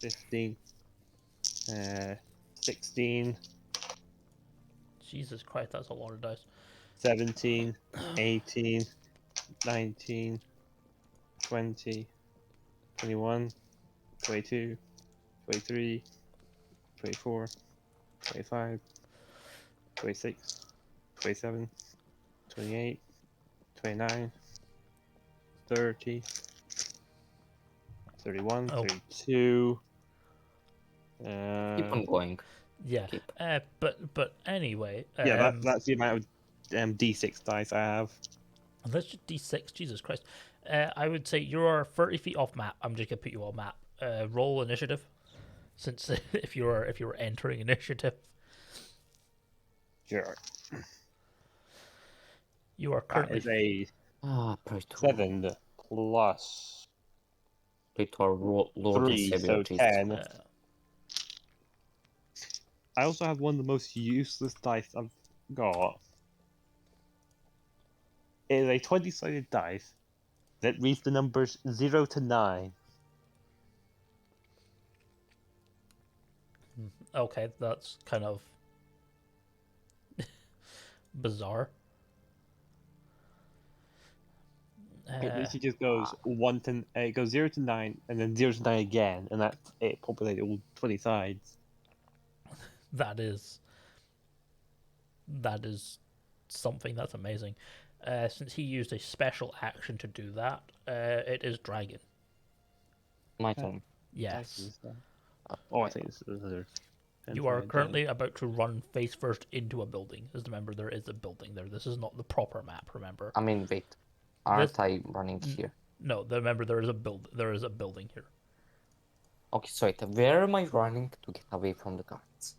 15, 16, Jesus Christ, that's a lot of dice. 17, 18, 19, 20, 21, 22, 23, 24, 25, 26, 27, 28, 29, 30, 31, Oh. 32. Keep on going. Yeah. Keep. But anyway. Yeah, that's the amount of d6 dice I have. Let's just D6. Jesus Christ. I would say you're 30 feet off map. I'm just gonna put you on map. Roll initiative. Since if you're entering initiative, Sure. you are That currently is a Praetor. 7 plus Praetor, Lord and 3, Savior so Jesus 10. Christ. I also have one of the most useless dice I've got. It is a 20-sided dice that reads the numbers 0 to 9. okay. That's kind of bizarre. It literally just goes it goes 0 to 9 and then 0 to 9 again, and that's it populated all 20 sides. That is something that's amazing. Since he used a special action to do that, it is Dragin. My turn. Yes. Oh, I think this is other. You are currently about to run face first into a building. As remember, there is a building there. This is not the proper map. Remember. I mean, wait. Aren't I running here? No, remember there is a There is a building here. Okay, so wait, where am I running to get away from the guards?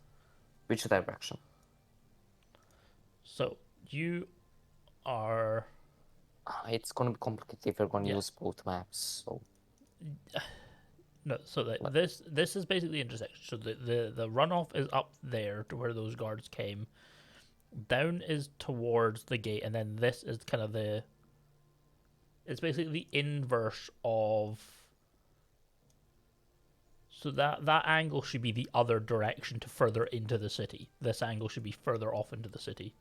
Which direction? So you are. It's gonna be complicated if we're gonna Yeah. use both maps, so... No, so this is basically the intersection. So the runoff is up there to where those guards came. Down is towards the gate, and then this is kind of the. It's basically the inverse of. So that angle should be the other direction to further into the city. This angle should be further off into the city.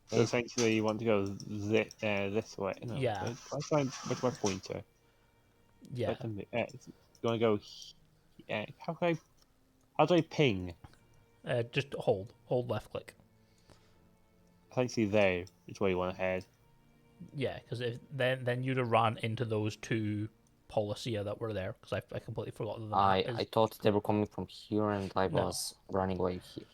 So essentially, you want to go this way. No, Yeah. what's my pointer? Yeah. You want to go? How do I ping? Just hold left click. Essentially, there is where you want to head. Yeah, because then you'd have run into those two Policia that were there. Because I completely forgot that the map is. I thought they were coming from here and I No. was running away here.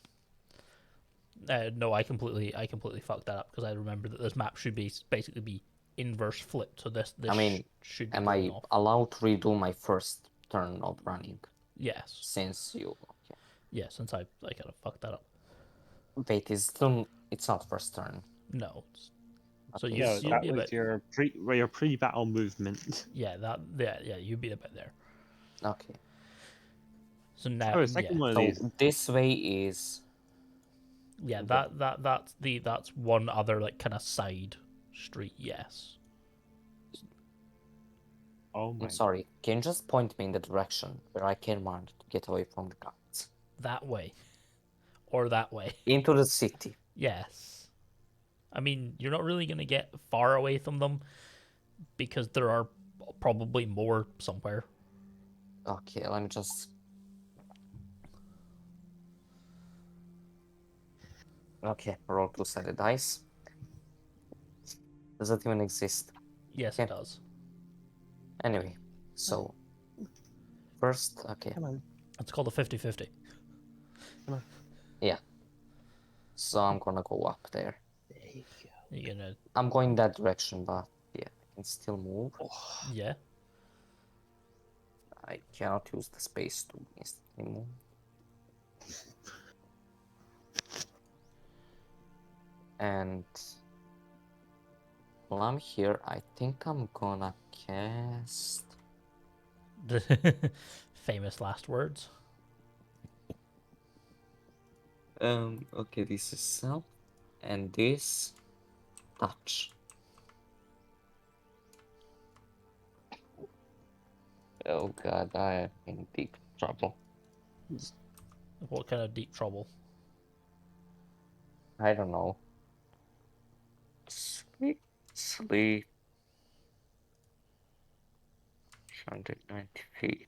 No, I completely fucked that up because I remember that this map should basically be inverse flipped. So this I mean, should be am going I off. allowed to redo my first turn of running? Yes. Since you... Okay. Yeah, since I kind of fucked that up. Wait, it's not first turn. No. So Okay, Yeah, you'd that be a was bit. your pre-battle movement. Yeah, you'd be a bit there. Okay. So now, Oh, the second one of So these. this way is... yeah, Okay. that's one other like kind of side street. Yes. Oh my! I'm sorry, can you just point me in the direction where I can run to get away from the guards? That way, or that way. Into the city. Yes. I mean, you're not really gonna get far away from them because there are probably more somewhere. Okay, let me just... Okay, roll two-sided dice. Does that even exist? Yes, Okay. it does. Anyway, so first, okay, Come on. It's called a 50-50. yeah. So I'm gonna go up there. There you go. You're gonna, I'm going that direction, but yeah, I can still move. yeah. I cannot use the space to instantly move. And while I'm here, I think I'm gonna cast. The famous last words. Okay, this is self, and this touch. Oh god, I am in deep trouble. What kind of deep trouble? I don't know. Sleep. 190 feet.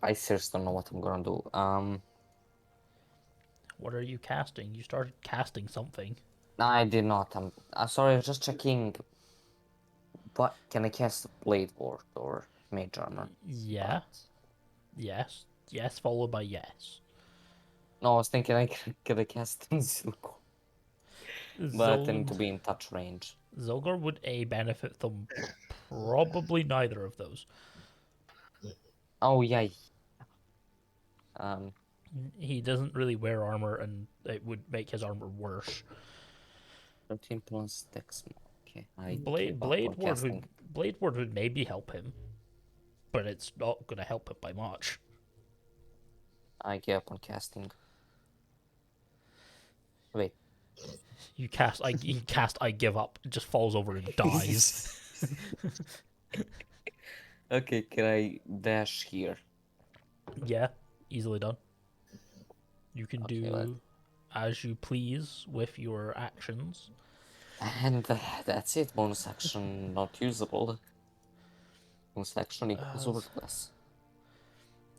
I seriously don't know what I'm gonna do. What are you casting? You started casting something. No, I did not. I'm sorry, I was just checking. What can I cast? Blade Ward or Mage Armor? Yeah. But- Yes. Yes, followed by yes. No, I was thinking can I cast Zylgor, but I need to be in touch range. Zylgor would A, benefit them. Probably neither of those. Oh yeah. He doesn't really wear armor, and it would make his armor worse. 13 plus Dex. Okay, I Blade give up on Ward casting. would maybe help him, but it's not gonna help him by much. I give up on casting. Wait. You cast I give up. It just falls over and dies. Okay, can I dash here? Yeah, easily done. You can Okay, do as you please with your actions. And that's it. Bonus action not usable. Bonus action equals worthless.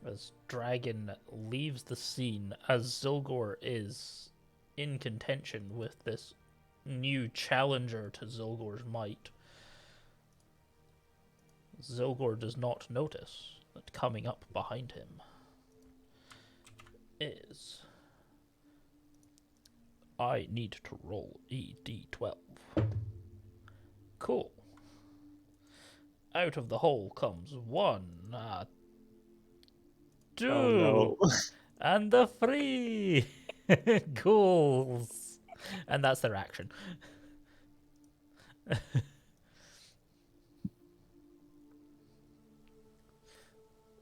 As Dragin leaves the scene, as Zylgor is in contention with this new challenger to Zylgor's might, Zylgor does not notice that coming up behind him is... I need to roll a d12. Cool. Out of the hole comes 1, 2, Oh no. and the 3 ghouls. And that's their action.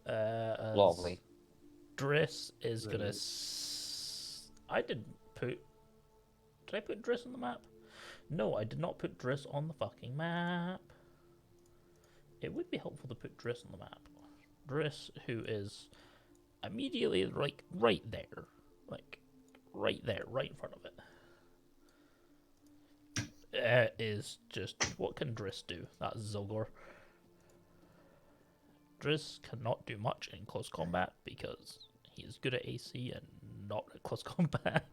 Lovely. Driss is gonna. Right. I didn't put. Did I put Driss on the map? No, I did not put Driss on the fucking map. It would be helpful to put Driss on the map. Driss, who is immediately right there, like right there, right in front of it. Is just what can Driss do? That's Zylgor. Driss cannot do much in close combat because he is good at AC and not at close combat.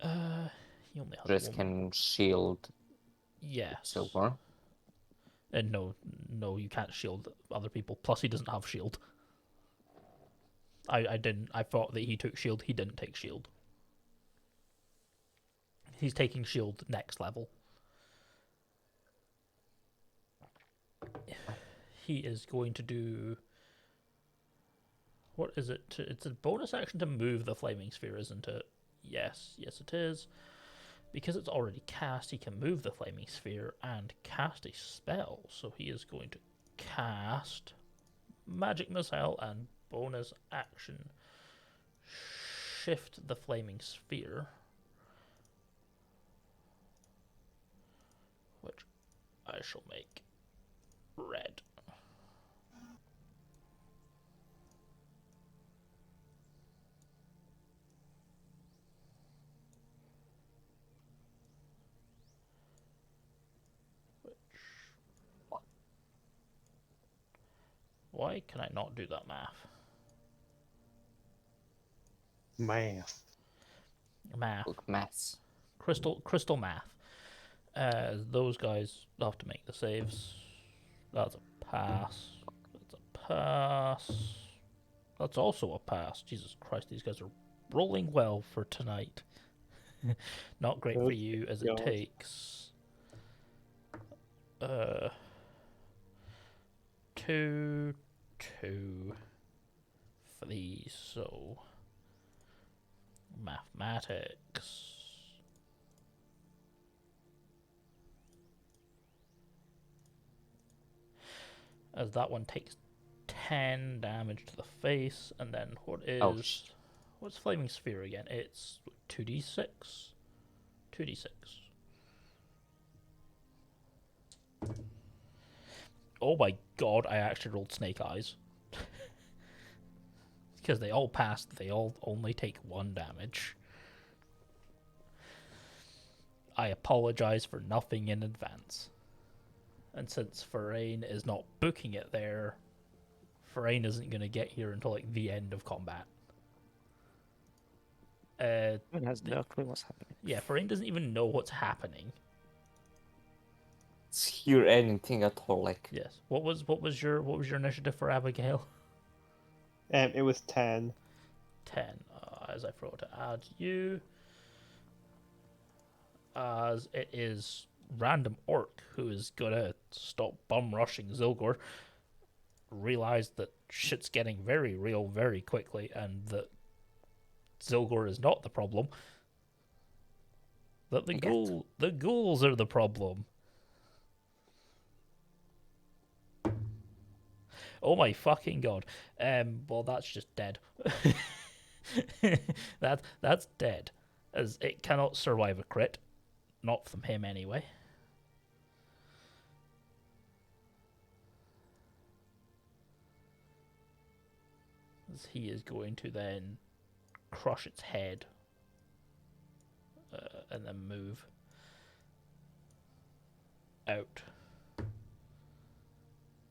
He only has Driss one. can shield Yes. Zylgor. And no, you can't shield other people. Plus, he doesn't have shield. I thought that he took shield. He didn't take shield. He's taking shield next level. He is going to do... What is it? It's a bonus action to move the flaming sphere, isn't it? Yes, it is. Because it's already cast, he can move the flaming sphere and cast a spell. So he is going to cast Magic Missile and bonus action shift the flaming sphere, which I shall make red. Why can I not do that math? Math. Math. Look, maths. Crystal math. Those guys have to make the saves. That's a pass. That's a pass. That's also a pass. Jesus Christ, these guys are rolling well for tonight. Not great for you, as it God. takes 2, 2 for these, so mathematics. As that one takes 10 damage to the face, and then Ouch. what's Flaming Sphere again? It's 2d6. 2d6. Oh my god, I actually rolled Snake Eyes. Because they all passed, they all only take 1 damage. I apologize for nothing in advance. And since Therein is not booking it there, Therein isn't going to get here until like the end of combat. It has no clue what's happening. Yeah, Therein doesn't even know what's happening. Hear anything at all? Like Yes. What was your initiative for Abigail? It was 10. 10. As I forgot to add you, as it is random orc who is gonna stop bum rushing Zylgor, realize that shit's getting very real very quickly, and that Zylgor is not the problem. That the ghouls are the problem. Oh my fucking god. Well, that's just dead. That's dead, as it cannot survive a crit, not from him anyway. As he is going to then crush its head, and then move out.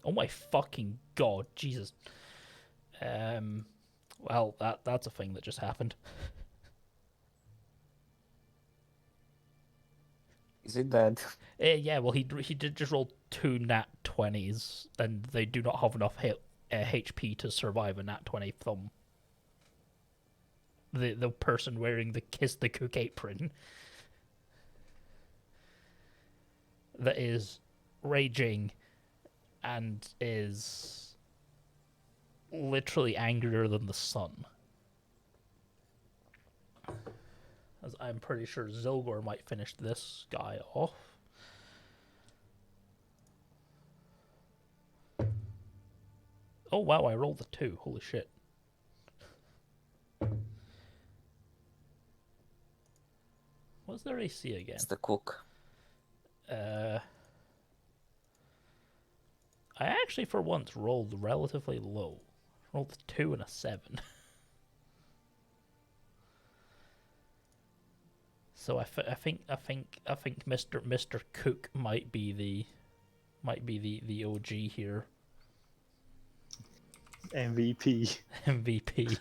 Oh my fucking god, Jesus. Well, that's a thing that just happened. is it dead? Yeah, well, he did just roll 2 nat 20s, and they do not have enough HP to survive a nat 20 from the person wearing the Kiss the Cook apron that is raging and is literally angrier than the sun. As I'm pretty sure Zylgor might finish this guy off. Oh wow, I rolled a 2. Holy shit. What's their AC again? It's the cook. I actually, for once, rolled relatively low. Rolled a 2 and a 7. So I think Mr. Cook might be the OG here. MVP. MVP.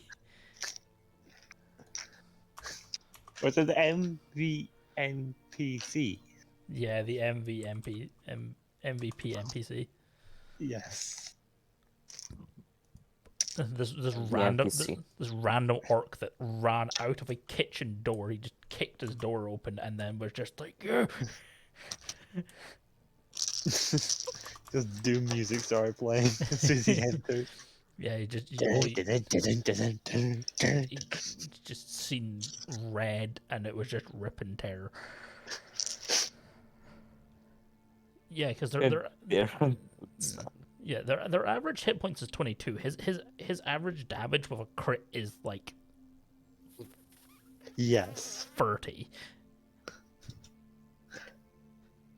Was it the NPC? Yeah, the MVP NPC. Yes. This NPC. this random orc that ran out of a kitchen door. He just kicked his door open and then was just like, yeah. Just Doom music started playing as soon as he entered. Yeah, he just seen red and it was just rip and tear. Yeah, because their average hit points is 22. His average damage with a crit is like Yes. 30.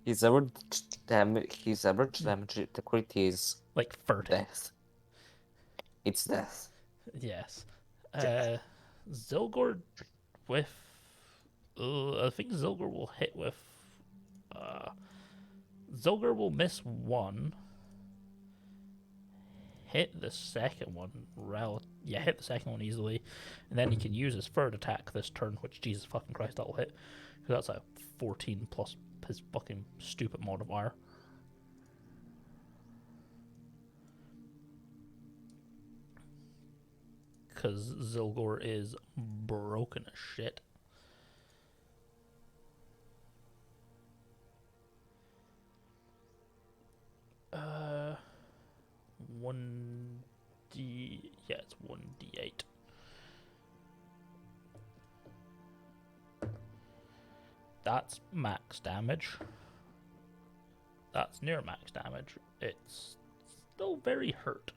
His average damage the crit is Like 30. death. It's death. Yes. Zylgor with I think Zylgor will hit with Zylgor will miss 1. Hit the second one hit the second one easily, and then he can use his third attack this turn, which Jesus fucking Christ that'll hit. Because that's a 14 plus his fucking stupid modifier. Because Zylgor is broken as shit. Uh, 1d... Yeah, it's 1d8. That's max damage. That's near max damage. It's still very hurt,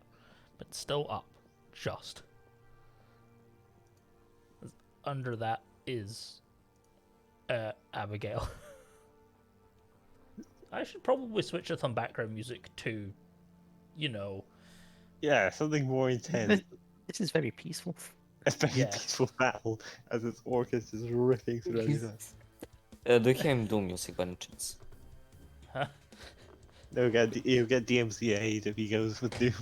but still up. Just. Under that is Abigail. I should probably switch to some background music to, you know... Yeah, something more intense. This is very peaceful. A very Yeah. peaceful battle as its orchestra is ripping through everything. Do you hear him do music by any chance? Huh? He'll get DMCA'd if he goes with Doom.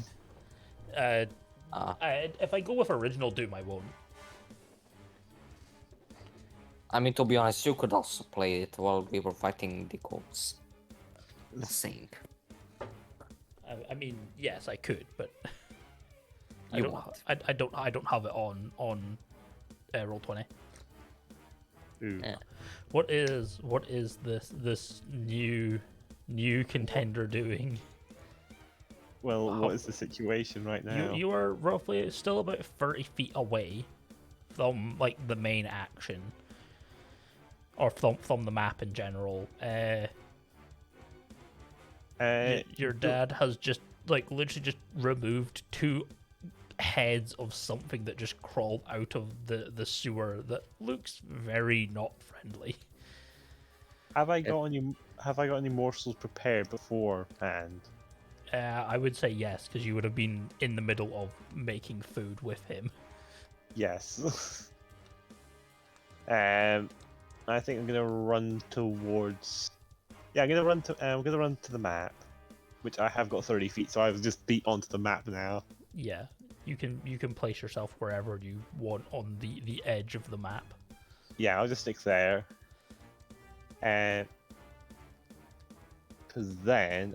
If I go with original Doom, I won't. I mean, to be honest, you could also play it while we were fighting the goats. Just saying. I mean, yes, I could, but You won't. I don't have it on Roll20. Ooh. Yeah. What is this new contender doing? Well, what is the situation right now? You are roughly still about 30 feet away from like the main action, or from the map in general. Your dad has just like literally just removed 2 heads of something that just crawled out of the sewer that looks very not friendly. Have I got any morsels prepared beforehand? I would say yes, because you would have been in the middle of making food with him. Yes. I think I'm gonna run towards. Yeah, I'm gonna run to the map, which I have got 30 feet, so I've just beat onto the map now. Yeah, you can place yourself wherever you want on the edge of the map. Yeah, I'll just stick there. Because then,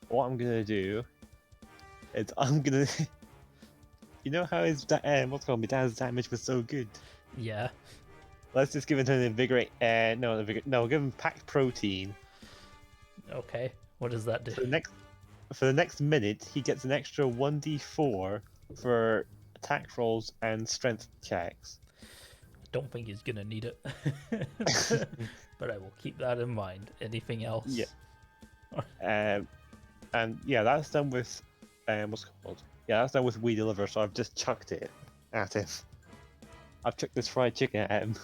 what I'm gonna do is I'm gonna. You know how his my dad's damage was so good. Yeah. Let's just give him an invigorate. No, give him packed protein. Okay. What does that do? For the next minute, he gets an extra 1d4 for attack rolls and strength checks. Don't think he's gonna need it, but I will keep that in mind. Anything else? Yeah. And yeah, that's done with what's it called? Yeah, that's done with We Deliver. So I've just chucked it at him. I've chucked this fried chicken at him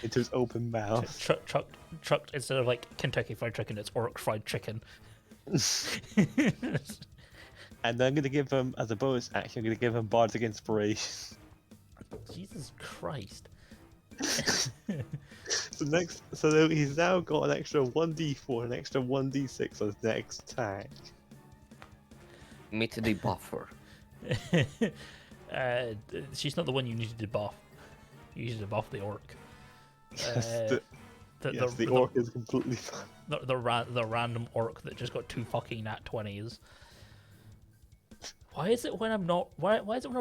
into his open mouth. Trucked instead of like Kentucky Fried Chicken, it's Orc Fried Chicken. And then I'm gonna give him, as a bonus action, I'm gonna give him Bardic Inspiration. Jesus Christ. So he's now got an extra 1d4, an extra 1d6 on his next attack. Meet the buffer. She's not the one you need to debuff. You need to debuff the orc. Yes, the orc is completely fine. The random orc that just got 2 fucking nat 20s. Why is it when I'm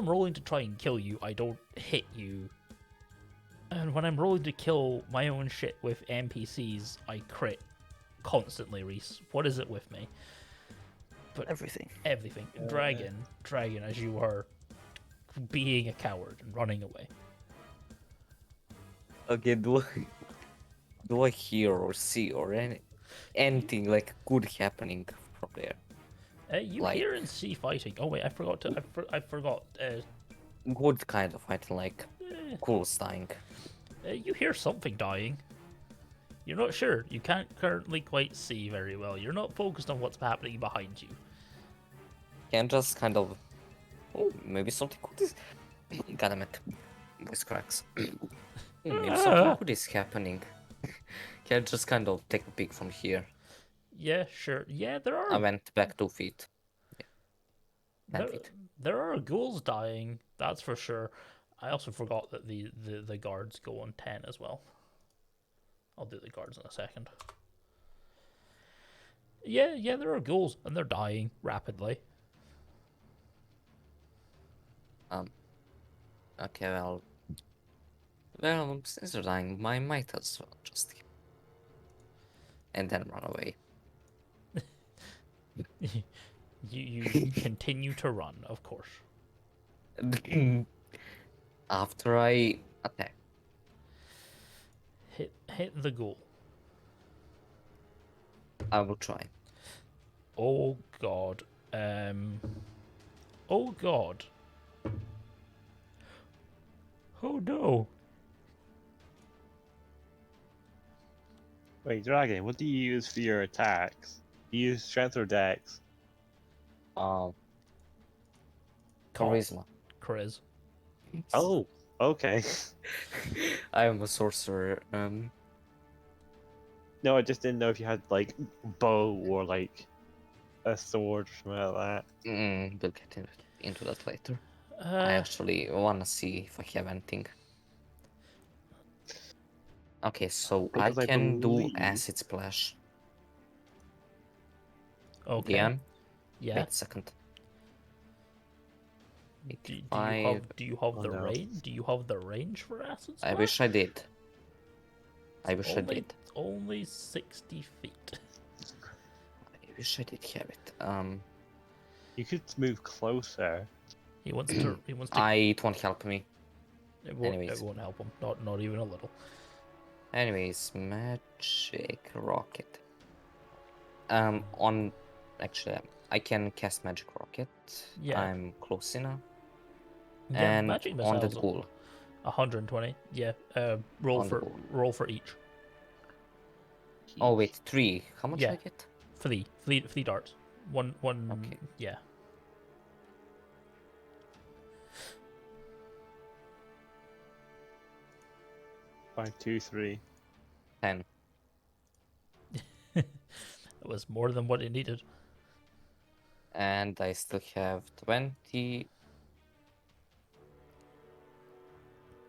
rolling to try and kill you, I don't hit you? And when I'm rolling to kill my own shit with NPCs, I crit constantly, Ryce. What is it with me? But Everything. Dragin, as you are being a coward and running away. Okay, do I hear or see or anything like good happening from there? You Like- hear and see fighting. Oh wait, I forgot to. I forgot. Good kind of fighting, like cool dying. You hear something dying. You're not sure. You can't currently quite see very well. You're not focused on what's happening behind you. Can just kind of. Oh, maybe something good is. God damn it. Voice cracks. Maybe something good is happening. Can just kind of take a peek from here. Yeah, sure. Yeah, there are. I went back 2 feet. Yeah. 10 There, feet. there are ghouls dying. That's for sure. I also forgot that the guards go on 10 as well. I'll do the guards in a second. Yeah, there are ghouls, and they're dying rapidly. Okay, well, since they're dying, I might as well just kill and then run away. You continue to run, of course. After I attack. Hit the ghoul. I will try. Oh god. Oh god. Oh no. Wait, Dragin, what do you use for your attacks? Do you use strength or dex? Charisma. Chris. Oh, okay. I am a sorcerer. No, I just didn't know if you had like bow or like a sword or something like that. We'll get into that later. I Uh, actually wanna see if I have anything. Okay, so I Because I can do believe- acid splash. okay. DM? Yeah. Wait a second. Do you 85. have Oh, the no. range? Do you have the range for acid I splash? wish I did. I wish I only, did. Only 60 feet. I wish I did have it. You could move closer. He wants to. He wants to. It won't help me. It won't. It anyways. won't help him. Not even a little. Anyways, magic rocket. Actually, I can cast magic rocket. Yeah. I'm close enough. Yeah. And Magic on the missiles. ghoul. 120. Yeah. Roll On the ball. for each. Oh wait, 3. How much Yeah. I get? Three darts. One. Okay. Yeah. Five, two, 3. 10. It was more than what it needed. And I still have 20.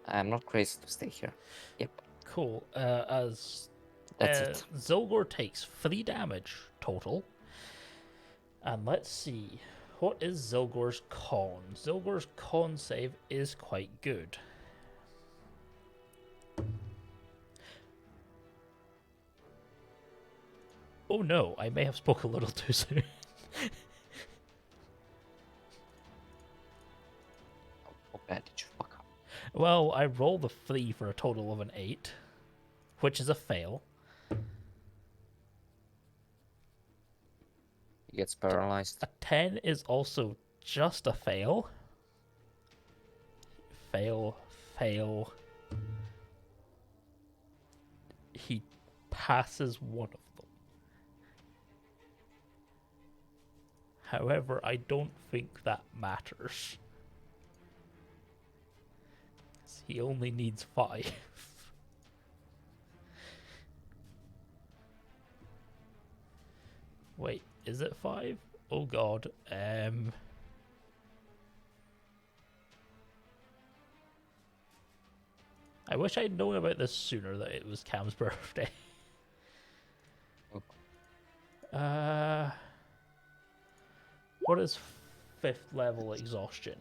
I'm not crazy to stay here. Yep, Cool. As that's it. Zylgor takes 3 damage total. And let's see. What is Zylgor's con? Zylgor's con save is quite good. Oh no, I may have spoke a little too soon. How bad did you fuck up? Well, I rolled a 3 for a total of an 8, which is a fail. He gets paralyzed. A 10 is also just a fail. Fail. He passes one of them. However, I don't think that matters. He only needs 5. Wait, is it 5? Oh god. I wish I'd known about this sooner, that it was Cam's birthday. What is 5th level exhaustion?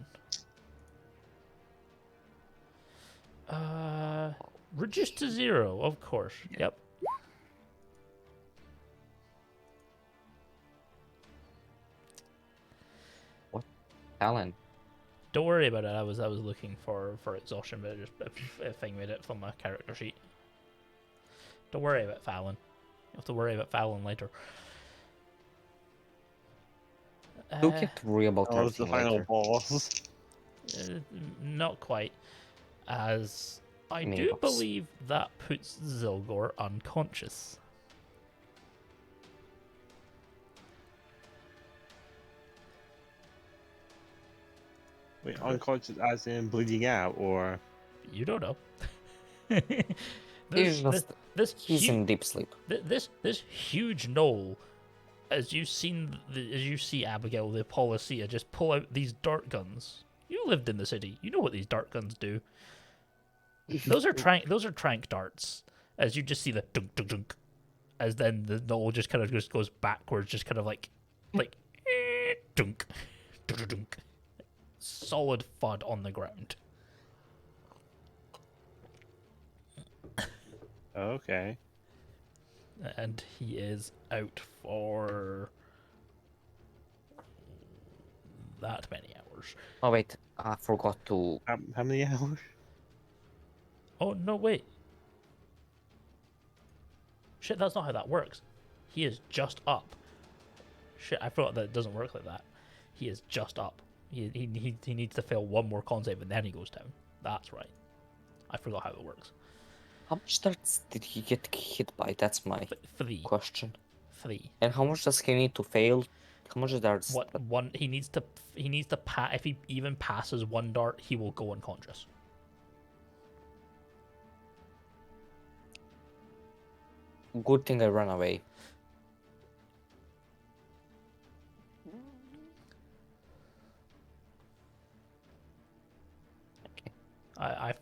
Reduced to 0, of course. Yep. Alan. Don't worry about it. I was looking for exhaustion, but it just a thing made it from my character sheet. Don't worry about Fallon. You have to worry about Fallon later. Don't get worry about Oh, it's the everything final later. boss. Not quite, as I do Maybe. believe that puts Zylgor unconscious. Wait, unconscious as in bleeding out, or You don't know. He's This in deep sleep. this huge knoll, as you see Abigail the Policia just pull out these dart guns. You lived in the city. You know what these dart guns do. Those are trank darts. as you just see the dunk dunk dunk, as then the knoll just kind of just goes backwards, just kind of like dunk dunk dunk dunk, solid thud on the ground. Okay. And he is out for that many hours. Oh wait, I forgot to. How many hours? Oh no, wait. Shit, that's not how that works. He is just up. Shit, I forgot that it doesn't work like that. He is just up. He needs to fail one more con save and then he goes down. That's right. I forgot how it works. How much darts did he get hit by? That's my 3. question. 3. And how much does he need to fail? How much darts? What one? He needs to pass. If he even passes one dart, he will go unconscious. Good thing I ran away. I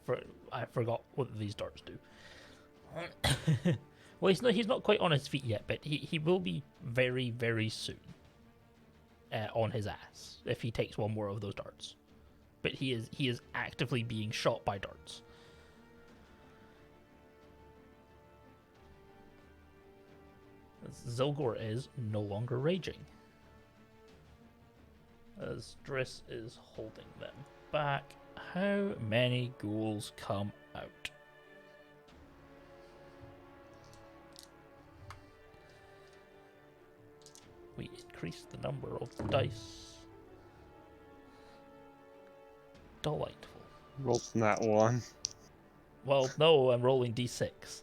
forgot what these darts do. Well, he's not quite on his feet yet, but he will be very, very soon. On his ass if he takes one more of those darts. But he is actively being shot by darts. Zylgor is no longer raging, as Driss is holding them back. How many ghouls come out? We increase the number of dice. Delightful. Rolled that one. Well, no, I'm rolling d6.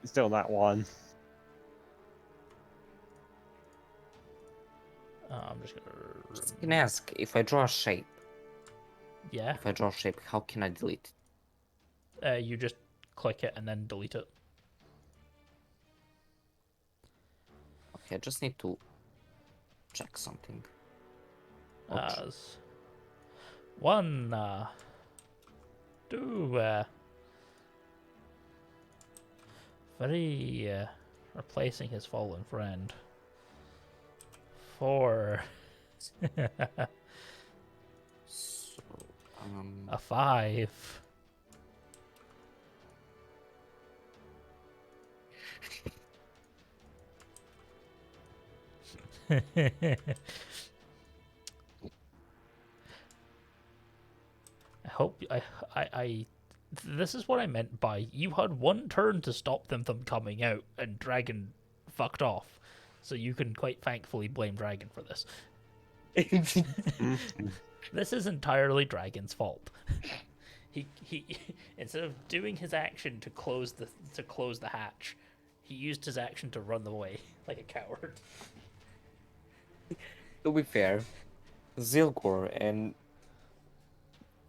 Still that one. I'm just gonna. I can ask if I draw a shape. Yeah. If I draw a shape, how can I delete it? You just click it and then delete it. Okay, I just need to check something. As 1, 2, 3, replacing his fallen friend. 4, So, a 5. I hope I this is what I meant by you had one turn to stop them from coming out and Dragin fucked off. So you can quite thankfully blame Dragin for this. This is entirely Dragon's fault. He instead of doing his action to close the hatch, he used his action to run away like a coward. to be fair, Zylgor and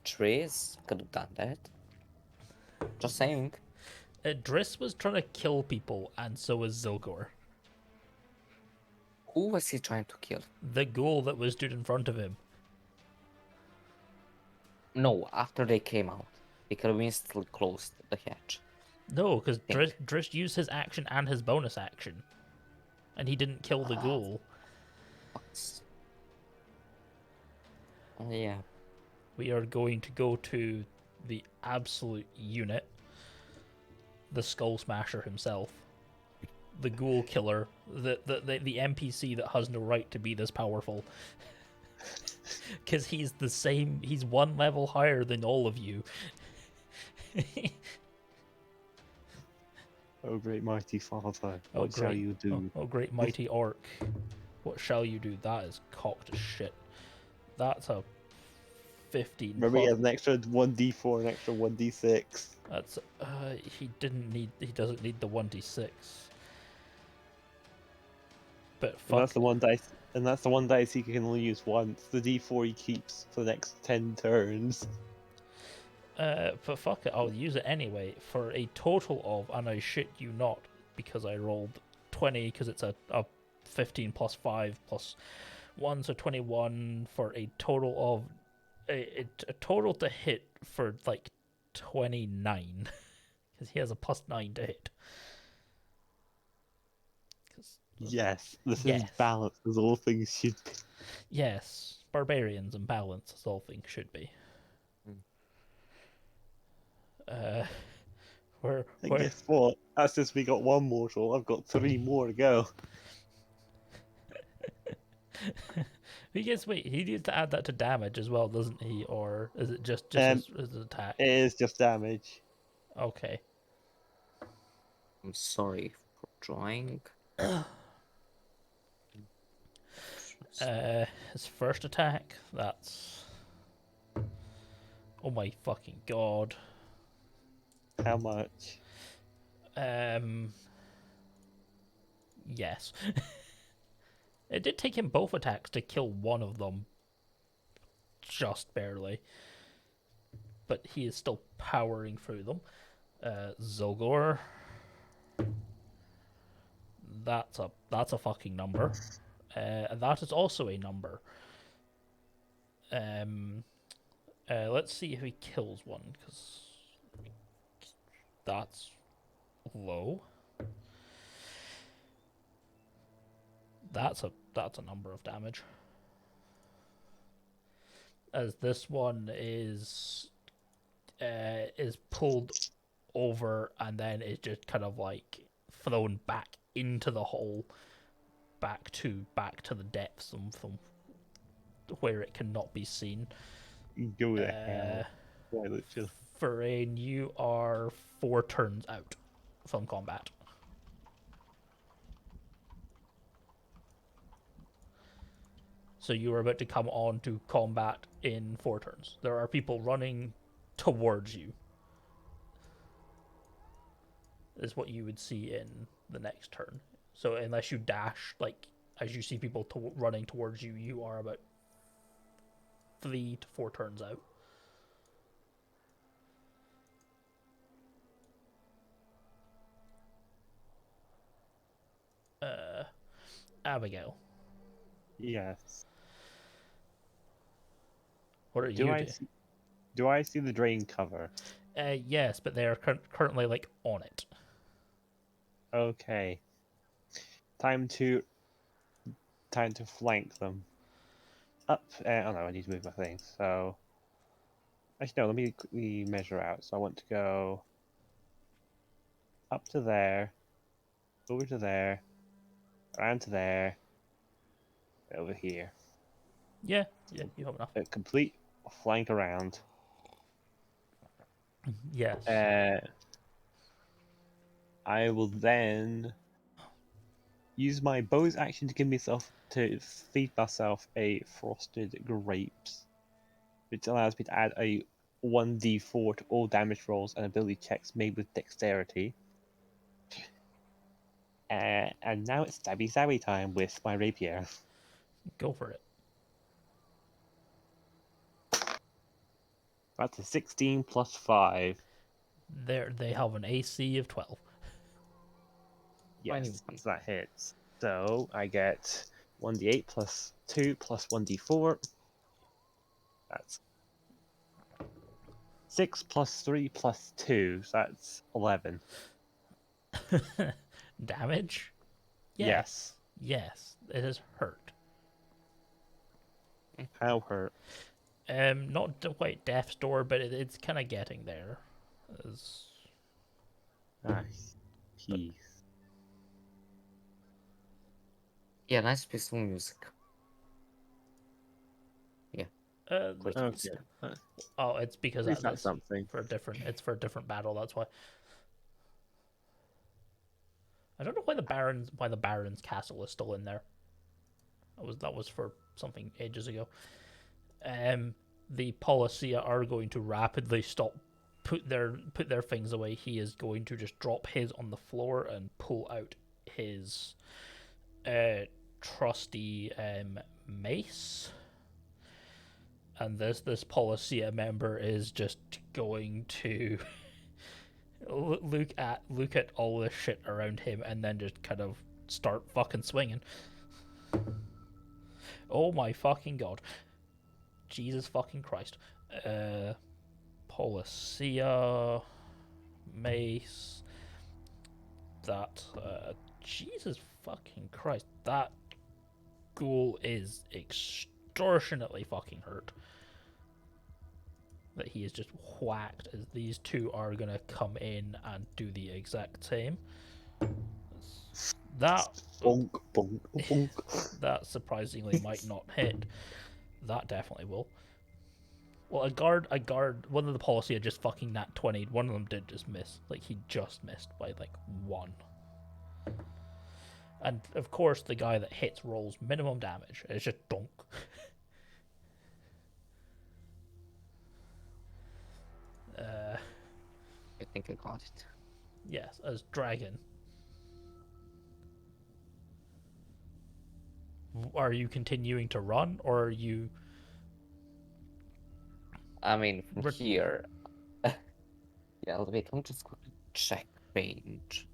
Trace could have done that. Just saying. Driss was trying to kill people, and so was Zylgor. Who was he trying to kill? The ghoul that was stood in front of him. No, after they came out. He could have instantly closed the hatch. No, because Driss used his action and his bonus action. And he didn't kill the ghoul. Yeah. We are going to go to the absolute unit. The Skull Smasher himself. The ghoul killer. The NPC that has no right to be this powerful. Because he's one level higher than all of you. Oh, great mighty father, Oh, what shall you do? Oh, great mighty orc. What shall you do? That is cocked as shit. That's a 15. Remember, he has an extra 1d4 and extra 1d6. That's he doesn't need the 1d6. But And fuck. that's the one dice. And that's the one dice he can only use once. The d4 he keeps for the next 10 turns. But fuck it, I'll use it anyway for a total of, and I shit you not, because I rolled 20, because it's a 15 plus 5 plus 1, so 21 for a total of a total to hit for like 29. because he has a +9 to hit. Yes, this Yes. is balanced as all things should be. Yes, barbarians and balance as all things should be. Where And guess what? That's just we got one mortal. I've got 3 more to go. he gets wait, he needs to add that to damage as well, doesn't he? Or is it just as attack? It is just damage. Okay. I'm sorry for trying. His first attack, that's oh my fucking god. How much? Yes. It did take him both attacks to kill one of them. Just barely. But he is still powering through them. Zylgor. That's a fucking number. And that is also a number. Let's see if he kills one, because that's low. That's a number of damage. As this one is pulled over and then is just kind of like thrown back into the hole, back to the depths from where it cannot be seen. Go to hell. Why, literally. Therein, you are 4 turns out from combat. So you are about to come on to combat in 4 turns. There are people running towards you. Is what you would see in the next turn. So unless you dash, like, as you see people running towards you, you are about 3 to 4 turns out. Abigail. Yes. What are you doing? Do I see the drain cover? Yes, but they are currently like on it. Okay. Time to flank them. Up. Oh no, I need to move my thing. So. Actually, no. Let me quickly measure out. So I want to go up to there, over to there, around to there, over here. Yeah, you have enough. A complete flank around. Yes. I will then use my bonus action to feed myself a frosted grapes, which allows me to add a 1d4 to all damage rolls and ability checks made with dexterity. And now it's stabby time with my rapier. Go for it. That's a 16 plus 5. They have an AC of 12. Yes, so that hits. So I get 1d8 plus 2 plus 1d4. That's 6 plus 3 plus 2, so that's 11. Damage? Yes. Yes, it is hurt. How hurt? Not quite death's door, but it's kind of getting there. Nice. Peace. Yeah, nice peaceful music. Yeah. Okay. Oh, it's because At least that's something. It's for a different battle. That's why. I don't know why the Baron's castle is still in there. That was for something ages ago. The Policia are going to rapidly put their things away. He is going to just drop his on the floor and pull out his trusty mace. And this Policia member is just going to look at all this shit around him and then just kind of start fucking swinging. Oh my fucking god. Jesus fucking Christ. Policia mace. That Jesus fucking Christ, that ghoul is extortionately fucking hurt. That he is just whacked, as these two are gonna come in and do the exact same. That Bonk, bonk, bonk. that surprisingly might not hit. That definitely will. Well, a guard, one of the policy had just fucking nat 20'd. One of them did just miss. Like, he just missed by, like, 1. And, of course, the guy that hits rolls minimum damage. It's just donk. I think I got it. Yes, as Dragin. Are you continuing to run, or are you... I mean, from here. Yeah, wait, I'm just going to check range.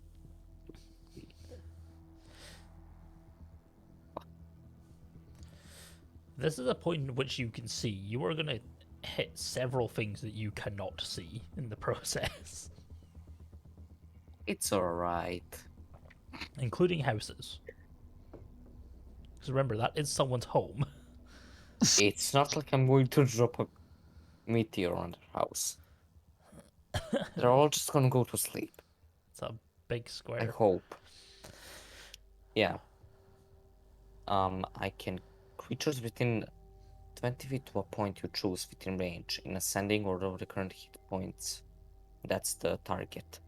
This is a point in which you can see. You are going to hit several things that you cannot see in the process. It's alright. Including houses. Because remember, that is someone's home. It's not like I'm going to drop a meteor on their house. They're all just gonna go to sleep. It's a big I square. hope. Yeah. I can creatures within 20 feet to a point you choose within range in ascending order of the current hit points. That's the target.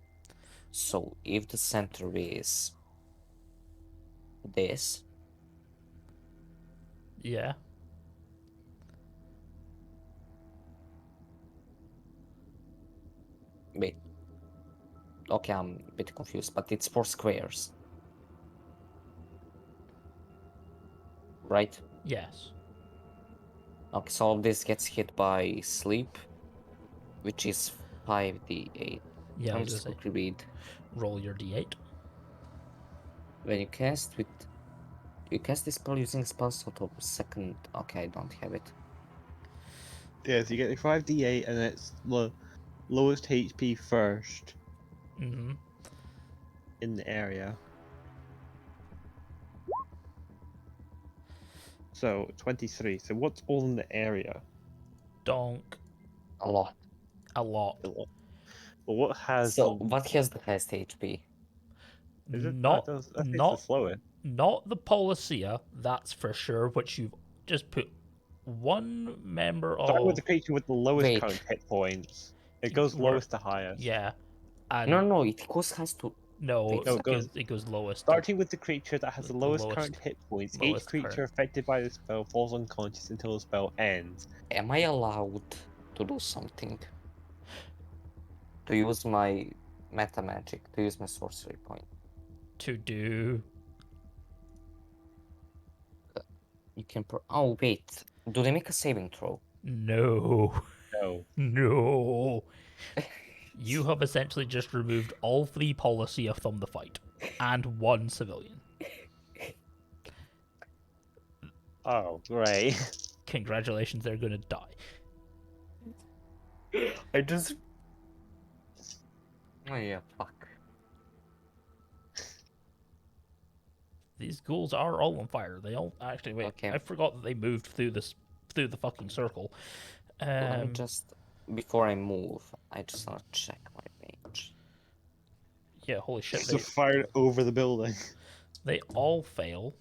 So if the center is this, Yeah. wait. Okay, I'm a bit confused, but it's 4 squares. Right? Yes. Okay, so all this gets hit by sleep, which is 5d8. Yeah, I I'm was just gonna going say, to read. roll your d8. When you cast this spell using spell slot of second. Okay, I don't have it. Yeah, so you get the 5d8 and it's the lowest HP first Mm-hmm. in the area. So 23. So what's all in the area? Donk. A lot. A lot. Well, what has So the... what has the highest HP? Is it? Not, I think it's the not, slowest. not the Policia, that's for sure, which you've just put one member Start with of... the creature with the lowest Wait. current hit points. It goes We're- lowest to highest. Yeah. And No, it goes has to. no, Wait, no, it goes lowest. Starting with the creature that has the The lowest lowest- current hit points, each lowest creature current. affected by the spell falls unconscious until the spell ends. Am I allowed to do something? To use my meta magic, to use my sorcery point. To do... You can. Oh wait, do they make a saving throw? No. No. No. You have essentially just removed all 3 Policia from the fight. And 1 civilian. Oh, great. Congratulations, they're gonna die. I just. Oh yeah, fuck. These ghouls are all on fire. They all actually wait. Okay. I forgot that they moved through the fucking circle. Let me just. Before I move, I just want to check my range. Yeah, holy shit. So fired over the building. They all fail.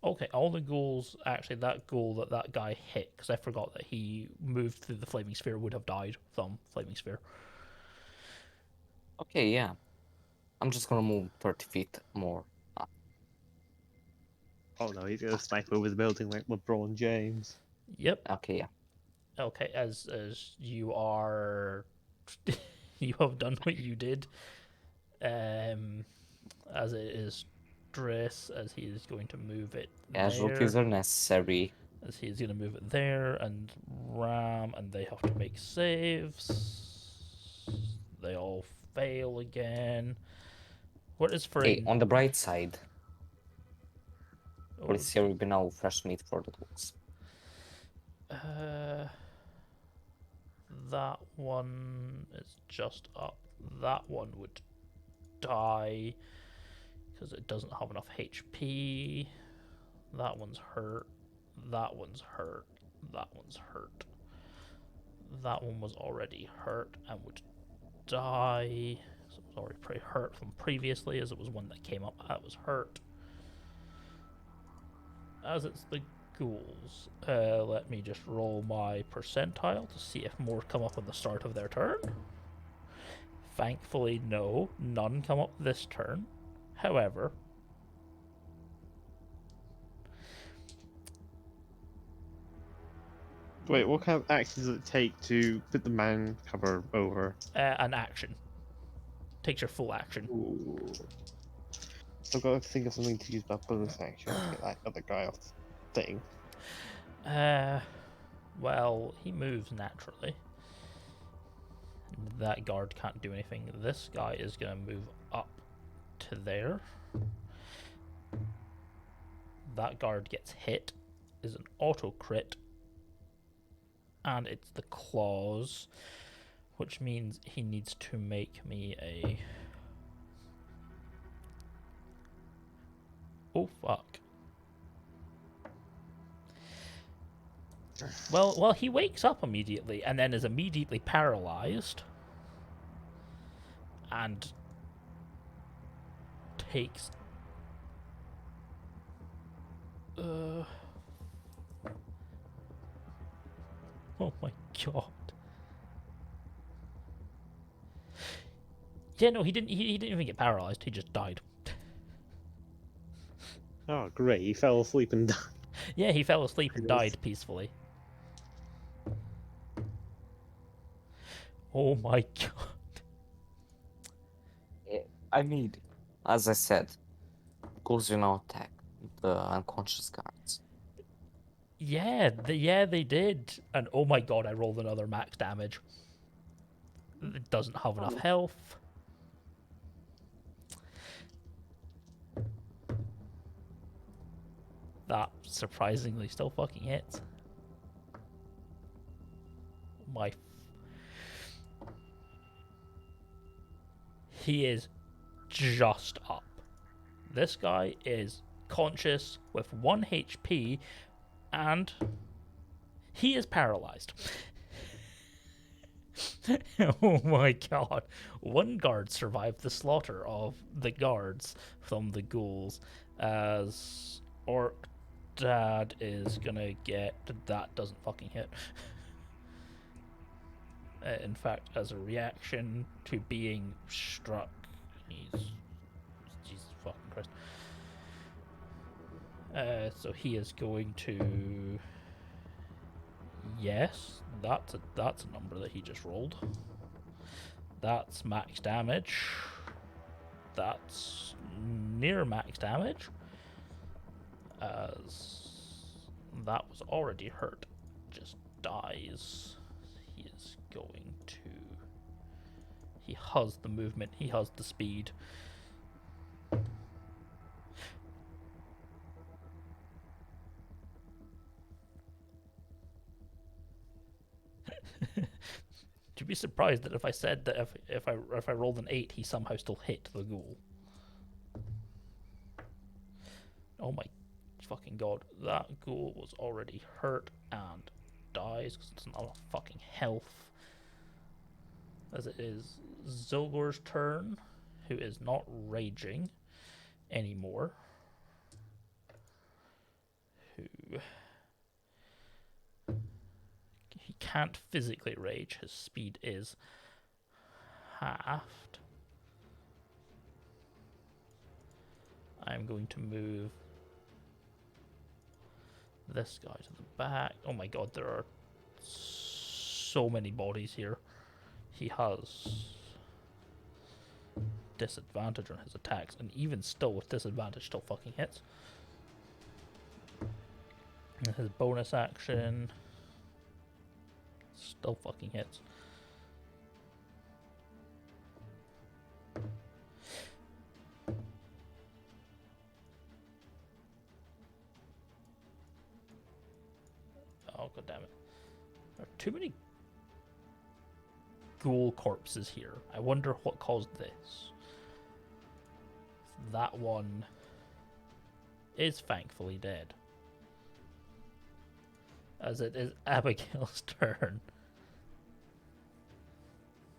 Okay, all the ghouls, actually, that ghoul that guy hit, because I forgot that he moved through the flaming sphere, would have died from flaming sphere. Okay, yeah. I'm just gonna move 30 feet more. Oh no, he's gonna snipe over the building like LeBron James. Yep. Okay, yeah. Okay, as you are, you have done what you did. As it is Dress, as he is going to move it Casualties there, are necessary. as he is going to move it there, and Ram, and they have to make saves. They all fail again. What is for Hey, on the bright side, Oh, let's see be now fresh meat for the dogs. that one is just up That one would die because it doesn't have enough HP. That one's hurt. That one's hurt. That one's hurt. That one was already hurt and would die. So it was already pretty hurt from previously, as it was one that came up that was hurt. As it's the ghouls, let me just roll my percentile to see if more come up at the start of their turn. Thankfully, no, none come up this turn. However, Wait, what kind of action does it take to put the man cover over? an action takes your full action. Ooh. I've got to think of something to use my bonus action to get that other guy off the thing. Well, he moves naturally. That guard can't do anything. This guy is going to move up to there. That guard gets hit, is an auto crit, and it's the claws, which means he needs to make me a... Oh, fuck. Well, he wakes up immediately and then is immediately paralyzed and takes oh my god. Yeah, no, he didn't even get paralyzed. He just died. Oh, great! He fell asleep and died. Yeah, he fell asleep and died peacefully. Oh my god. I mean, as I said, ghouls do not attack the unconscious guards. Yeah, they did. And oh my god, I rolled another max damage. It doesn't have enough health. That surprisingly still fucking hits. He is just up. This guy is conscious with 1 HP and he is paralyzed. Oh my god. One guard survived the slaughter of the guards from the ghouls, as Orc Dad is gonna get... That doesn't fucking hit. In fact, as a reaction to being struck, Jesus fucking Christ. So he is going to... Yes, that's a number that he just rolled. That's max damage. That's near max damage. As that was already hurt, just dies. He is going to... He has the movement, he has the speed. You'd be surprised that if I said that if I rolled an 8, he somehow still hit the ghoul. Oh my fucking god, that ghoul was already hurt and dies because it's not enough fucking health. As it is Zylgor's turn, who is not raging anymore. Who... He can't physically rage, his speed is halved. I'm going to move this guy to the back. Oh my god, there are so many bodies here. He has disadvantage on his attacks, and even still with disadvantage still fucking hits. And his bonus action still fucking hits. Oh god damn it. There are too many. ghoul corpses here. I wonder what caused this. That one is thankfully dead. As it is Abigail's turn.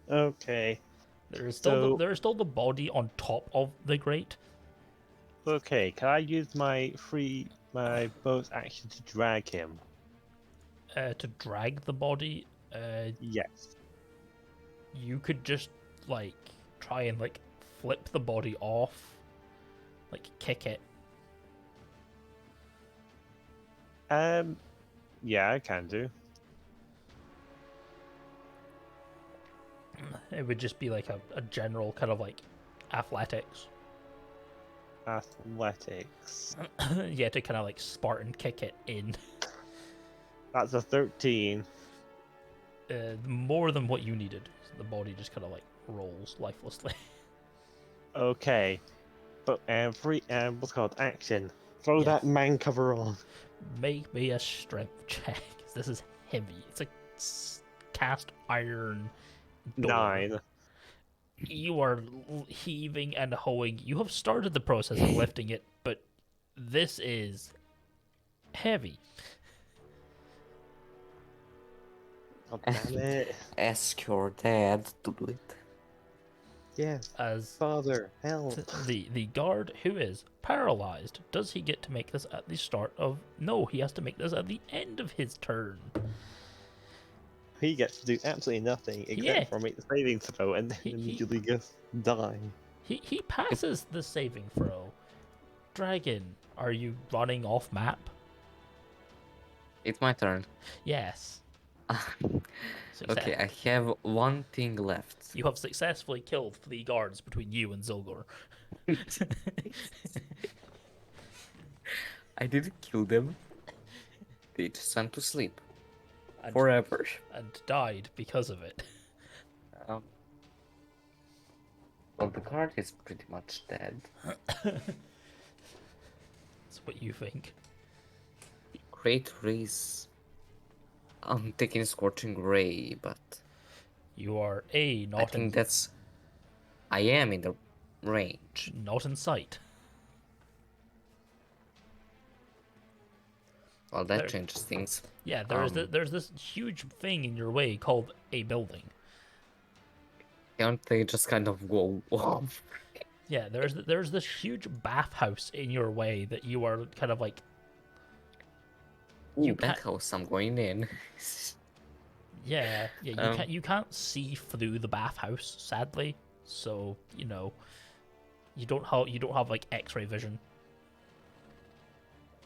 Okay. There's still So- there's still the body on top of the grate. Okay, can I use my bonus action to drag him? To drag the body, Yes. you could just like try and like flip the body off, like kick it. Yeah, I can do. It would just be like a general kind of like athletics. Athletics. Yeah, to kind of like Spartan kick it in. That's a 13. More than what you needed. The body just kind of like rolls lifelessly. Okay. But what's it called action. Throw Yes. that man cover on. Make me a strength check. This is heavy. It's a cast iron door. 9. You are heaving and hoeing. You have started the process of lifting it, but this is heavy. God damn it. Ask your dad to do it. Yes. As Father, help. the guard who is paralyzed, does he get to make this at the start of? No, he has to make this at the end of his turn. He gets to do absolutely nothing except Yeah. for make the saving throw and then He- immediately just die. He passes the saving throw. Dragon, are you running off map? It's my turn. Yes. Okay, I have one thing left. You have successfully killed 3 guards between you and Zylgor. I didn't kill them. They just went to sleep And, forever. and died because of it. Um, well, the guard is pretty much dead. That's what you think. Great Ryce. I'm taking Scorching Ray, but You are I not think that's... I am in the range. not in sight. Well, that There- changes things. Yeah, there's this huge thing in your way called a building. Can't they just kind of go off? Yeah, there's this huge bathhouse in your way that you are kind of like. Ooh, can't- that house I'm going in. Yeah, you Um, can't see through the bathhouse, sadly. So you don't have like X-ray vision.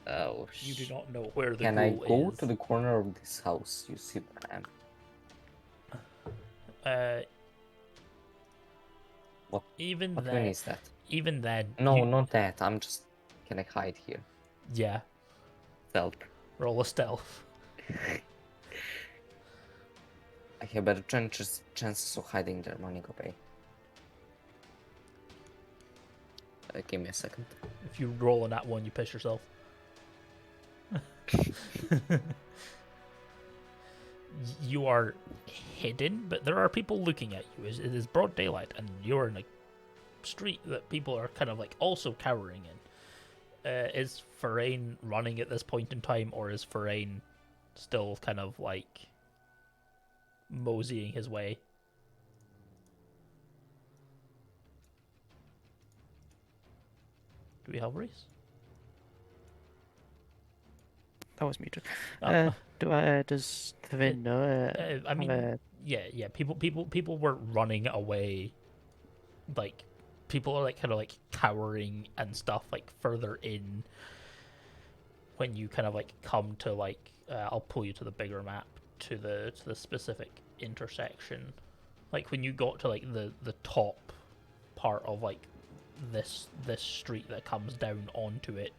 Oh, You do not know where the Can I ghoul go is. to the corner of this house? You see where I am. What- Even What then, one is that? even then, No, you- not that. I'm just... Can I hide here? yeah, Stealth. roll a stealth. I have better chances of hiding there, running away. Give me a second. If you roll on that one, you piss yourself. You are hidden, but there are people looking at you. It is broad daylight, and you're in a street that people are kind of like also cowering in. Is Therein running at this point in time, or is Therein still kind of like moseying his way? Do we have Ryce? That was muted. Oh. Does Therein know? I have mean, a- yeah. People were running away. Like, people are like kind of like cowering and stuff like further in. When you kind of like come to like, I'll pull you to the bigger map to the specific intersection. Like when you got to like the top part of like this street that comes down onto it,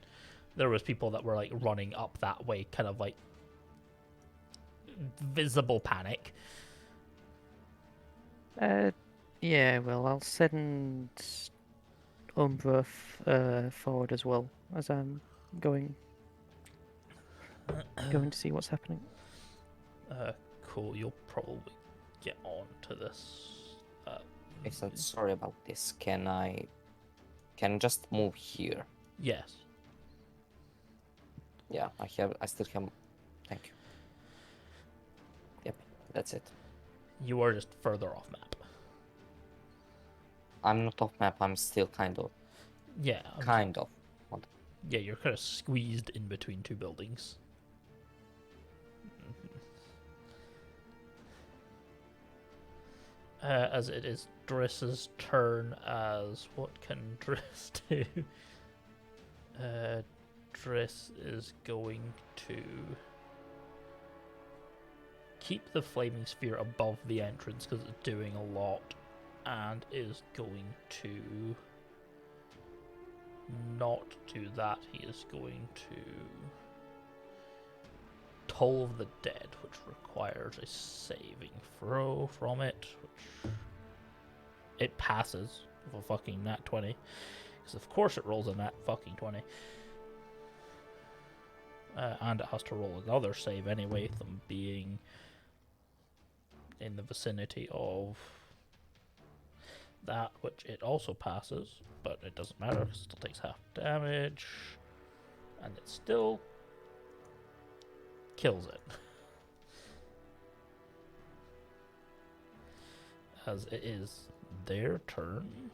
there was people that were like running up that way, kind of like visible panic. Yeah, well, I'll send Umbra forward as well as I'm going to see what's happening. Cool. You'll probably get on to this. I said sorry about this. Can I just move here? Yes. Yeah, I still have. Thank you. Yep, that's it. You are just further off map. I'm not off map. I'm still kind of. Yeah. Kind of. Yeah, you're kind of squeezed in between two buildings. As it is Driss's turn, as what can Driss do? Driss is going to keep the flaming sphere above the entrance because it's doing a lot, and is going to not do that. He is going to Toll of the Dead, which requires a saving throw from it, which it passes with a fucking nat 20, because of course it rolls a nat fucking 20. And it has to roll another save anyway, them being in the vicinity of that, which it also passes, but it doesn't matter because it still takes half damage, and it still kills it. As it is their turn,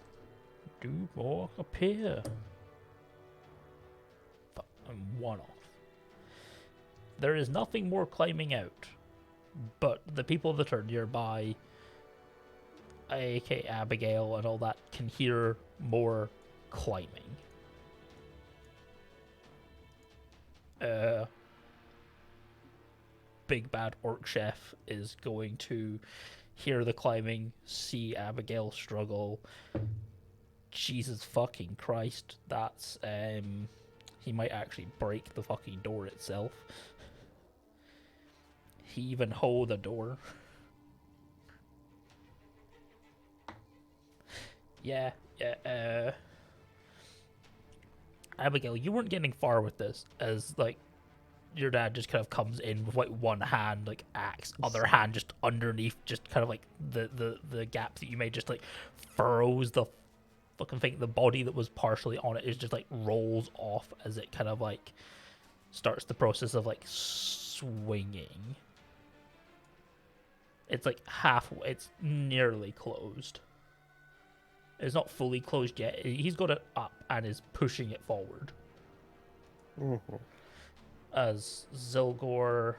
do more appear. And one off. There is nothing more climbing out, but the people that are nearby, aka Abigail and all that, can hear more climbing. Big bad orc chef is going to hear the climbing, see Abigail struggle. Jesus fucking Christ, that's he might actually break the fucking door itself. He even hold the door. Yeah. Abigail, you weren't getting far with this, as like your dad just kind of comes in with like one hand like axe, other hand just underneath, just kind of like the gap that you made, just like furrows the fucking thing. The body that was partially on it is just like rolls off as it kind of like starts the process of like swinging. It's like halfway, it's nearly closed. It's not fully closed yet. He's got it up and is pushing it forward. Mm-hmm. As Zylgor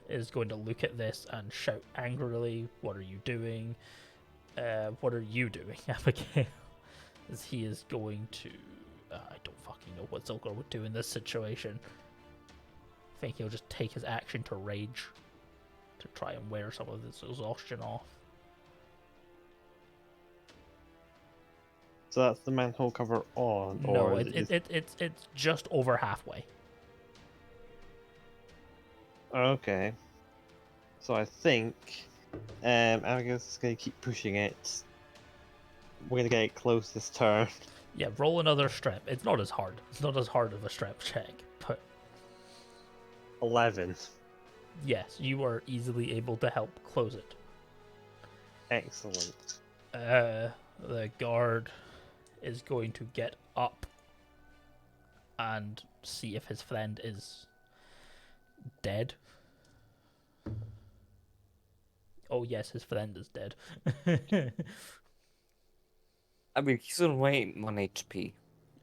is going to look at this and shout angrily, "What are you doing? What are you doing, Abigail?" As he is going to... I don't fucking know what Zylgor would do in this situation. I think he'll just take his action to rage to try and wear some of this exhaustion off. So that's the manhole cover on, No, or it's just over halfway. Okay. So I think Abigail's just gonna keep pushing it. We're gonna get it close this turn. Yeah, roll another strength. It's not as hard. It's not as hard of a strength check, but 11. yes, you are easily able to help close it. Excellent. The guard is going to get up and see if his friend is dead. Oh yes, his friend is dead. I mean, he's on 1 HP.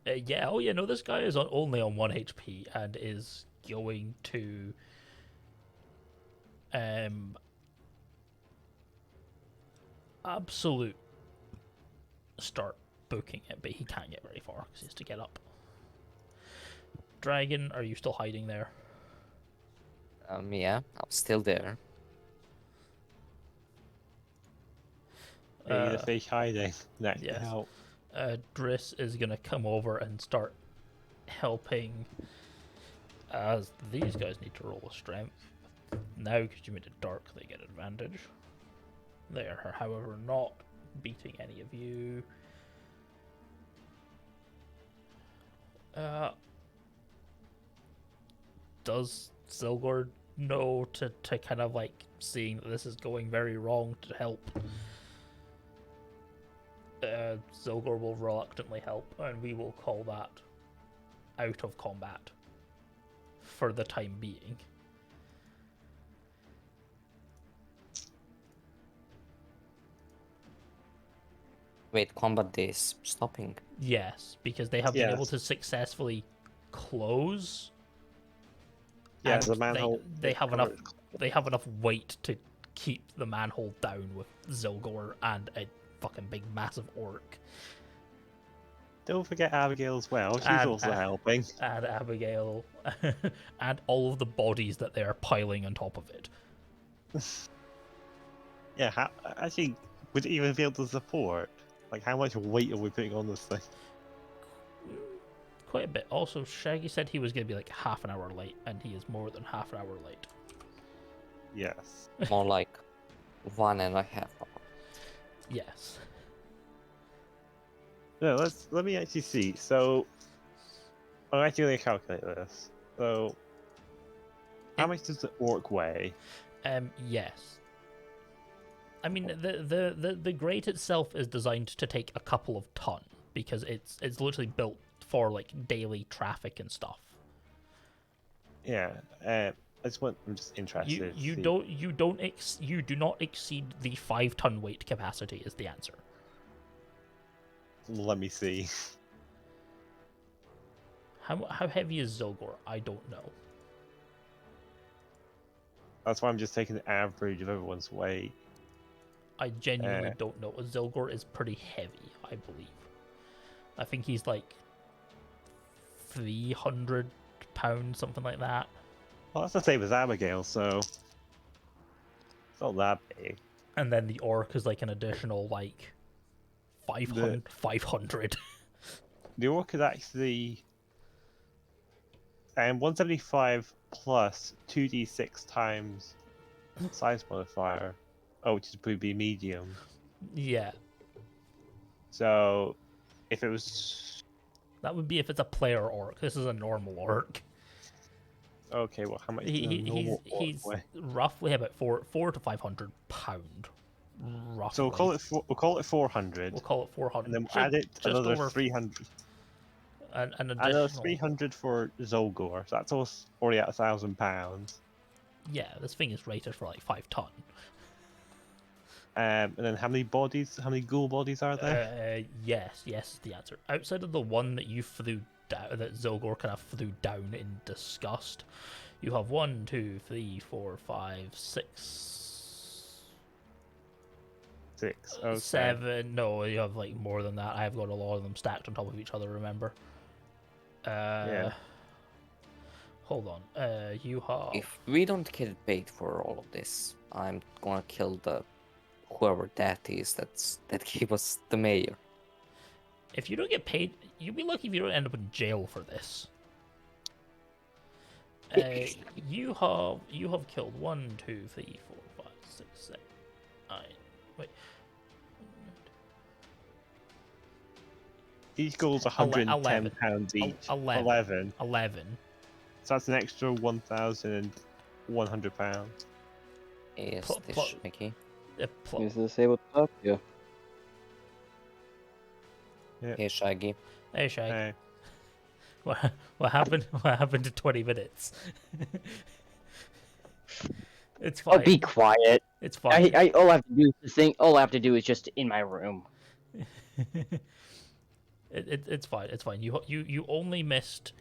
Yeah, oh yeah, no, this guy is only on 1 HP and is going to absolute start booking it, but he can't get very far because he has to get up. Dragin, are you still hiding there? Yeah, I'm still there. Yeah, the fake hiding. That yes. can help. Driss is gonna come over and start helping, as these guys need to roll a strength. Now, because you made it dark, they get advantage. They are, however, not beating any of you. Does Zylgor know to kind of like seeing that this is going very wrong to help. Zylgor will reluctantly help, and we will call that out of combat for the time being. Wait, combat is stopping. Yes, because they have been able Yes. to successfully close. Yeah, and the manhole. They have enough. They have enough weight to keep the manhole down with Zylgor and a fucking big massive orc. Don't forget Abigail as well. She's And, also helping. And Abigail, and all of the bodies that they are piling on top of it. Yeah, actually, would it even be able to support? Like, how much weight are we putting on this thing? Quite a bit. Also, Shaggy said he was going to be like half an hour late, and he is more than half an hour late. Yes. More like 1.5 hours. Yes. No, let me actually see. So, I'm actually going to calculate this. So, how much does the orc weigh? Yes. I mean, the grate itself is designed to take a couple of ton because it's literally built for like daily traffic and stuff. Yeah. I'm just interested. You to see. do not exceed the 5-ton weight capacity is the answer. Let me see. How heavy is Zylgor? I don't know. That's why I'm just taking the average of everyone's weight. I genuinely don't know. Zylgor is pretty heavy, I believe. I think he's like 300 pounds, something like that. Well, that's the same as Abigail, so it's not that big. And then the orc is like an additional like 500. The orc is actually 175 plus 2d6 times size modifier. Oh, which would be medium. Yeah, So, if it was that would be if it's a player orc. This is a normal orc. okay, well, how much does a normal orc He's weigh? roughly about 400 to 500 pound. Roughly. So we'll call it 400. We'll call it 400. And then we'll So add it just another over 300. an Another additional. 300 for Zylgor. So that's already at £1,000. Yeah, this thing is rated for like 5 ton. And then how many ghoul bodies are there? Yes is the answer. Outside of the one that you threw down, that Zylgor kind of threw down in disgust, you have 1, 2, 3, 4, 5, 6, 6. Okay. 7. No, you have like more than that. I've got a lot of them stacked on top of each other. Remember? Yeah. Hold on. You have. If we don't get paid for all of this, I'm gonna kill the whoever that is that gave us the mayor. If you don't get paid, you'll be lucky if you don't end up in jail for this. You have killed 1, 2, 3, 4, 5, 6, 7, 9. Wait. Each ghoul's £110 each. 11. 11. So that's an extra £1,100. Is Pl- this pl- Mickey? Is this able to talk? Yeah. Hey, Shaggy. Hey, Shag. Hey. What happened? What happened to 20 minutes? It's fine. Oh, be quiet. It's fine. I all I have to do is the thing. All I have to do is just in my room. It's fine. It's fine. You only missed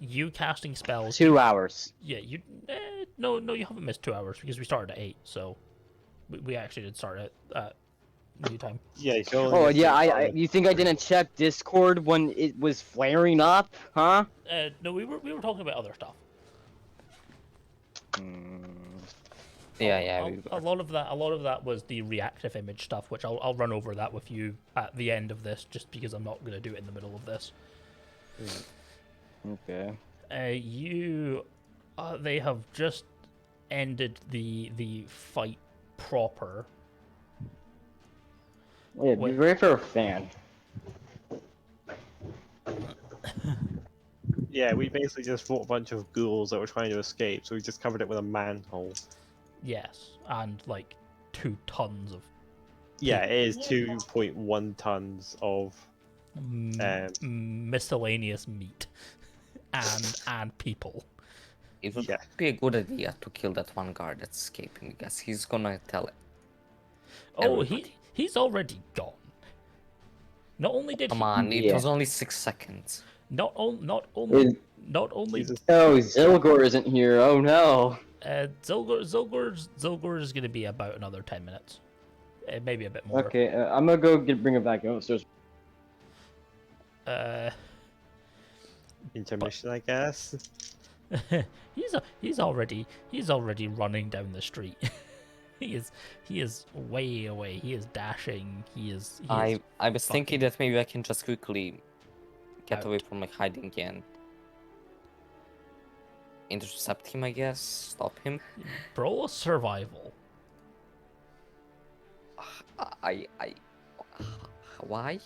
you casting spells. 2 hours. Yeah. No. You haven't missed 2 hours because we started at 8. So we actually did start at new time. Yeah, you can Oh yeah, you think I didn't check Discord when it was flaring up, huh? No, we were talking about other stuff. Yeah. A lot of that was the reactive image stuff, which I'll run over that with you at the end of this, just because I'm not gonna do it in the middle of this. Okay. They have just ended the fight proper. Yeah, be ready for a fan. Yeah, we basically just fought a bunch of ghouls that were trying to escape, so we just covered it with a manhole. Yes, and like 2 tons of Yeah, it is 2.1 tons of miscellaneous meat and people. It would Yeah. be a good idea to kill that one guard that's escaping, because he's gonna tell Oh, everybody. he's already gone. Not only did Come he, on, it Yeah. was only 6 seconds. not Is- only Jesus. Oh, Zylgor isn't here. Oh no. Zylgor is gonna be about another 10 minutes, maybe a bit more. Okay, I'm gonna go bring it back upstairs. Intermission, I guess. he's already running down the street. he is way away. He is dashing. I was thinking fucking that maybe I can just quickly get out. away from like hiding and intercept him, I guess. Stop him. Roll a survival. Why?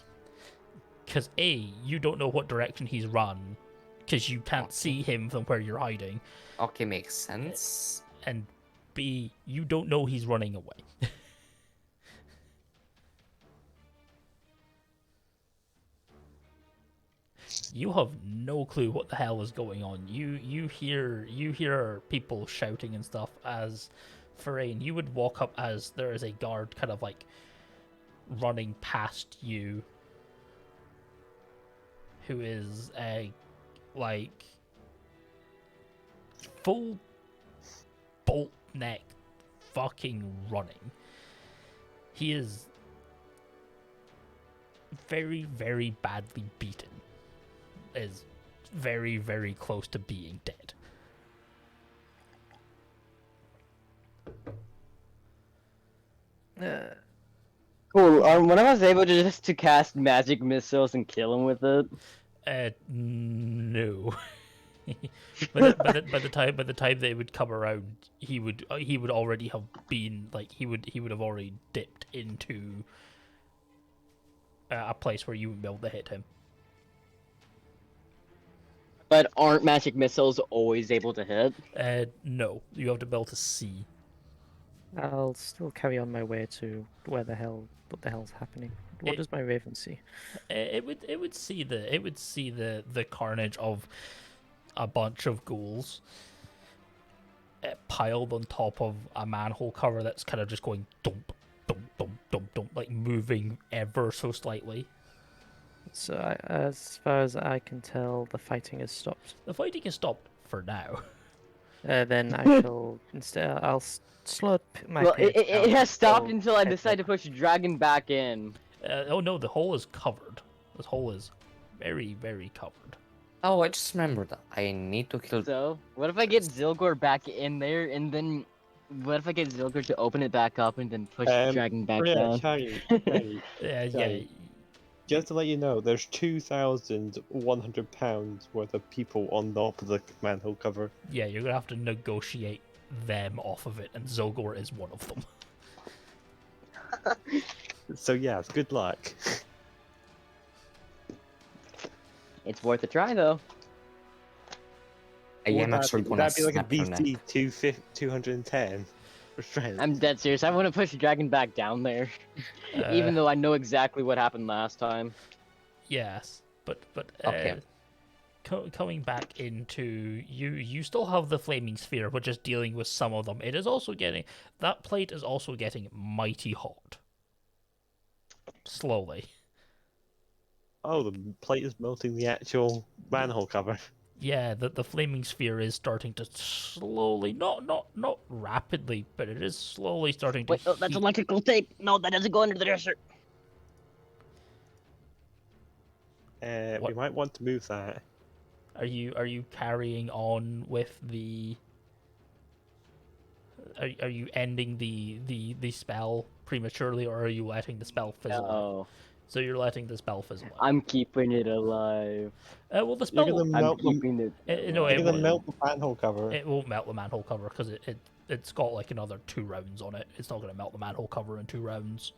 Because A, you don't know what direction he's run, because you can't see him from where you're hiding, Okay, makes sense. and B, you don't know he's running away. You have no clue what the hell is going on. You hear people shouting and stuff as Therein. You would walk up as there is a guard kind of like running past you, who is like full bolt neck fucking running. He is very, very badly beaten. Is very, very close to being dead. Cool. When I was able to just to cast magic missiles and kill him with it. No. by the time they would come around, he would already have been like he would have already dipped into a place where you would be able to hit him. But aren't magic missiles always able to hit? No, you have to be able to see. I'll still carry on my way to what the hell's happening. What It- does my raven see? It would see the carnage of a bunch of ghouls piled on top of a manhole cover that's kind of just going dump, dump, dump, dump, dump, like moving ever so slightly. So, as far as I can tell, the fighting has stopped. The fighting has stopped for now. Then I shall instead. I'll slow my Well, pace it down has stopped until until I head decide to push Dragin back in. Oh no, the hole is covered. This hole is very, very covered. Oh, I just remembered that I need to kill. So, what if I get Zylgor back in there, and then what if I get Zylgor to open it back up and then push the Dragon back Yeah, down? Shaggy, Yeah. Sorry. Just to let you know, there's 2,100 pounds worth of people on top of the manhole cover. Yeah, you're gonna have to negotiate them off of it, and Zylgor is one of them. So yeah, good luck. It's worth a try, though. I am actually gonna That'd be like a snap your neck. BC 210 for strength. I'm dead serious. I want to push Dragon back down there, even though I know exactly what happened last time. Yes, but Okay. coming back into you still have the flaming sphere, which is dealing with some of them. It is also getting that plate is also getting mighty hot. Slowly. Oh, the plate is melting the actual manhole cover. Yeah, the flaming sphere is starting to slowly, not rapidly, but it is slowly starting to Wait, oh, that's heat. electrical tape. No, that doesn't go under the dresser. We What? might want to move that. Are you carrying on with the? Are you ending the spell prematurely, or are you letting the spell fizzle out? No, So you're letting the spell fizzle out. I'm keeping it alive. Well, the You're spell gonna I'm melt the, keeping it. no, you're it gonna won't. melt the manhole cover. It won't melt the manhole cover because it's got like another 2 rounds on it. It's not going to melt the manhole cover in 2 rounds.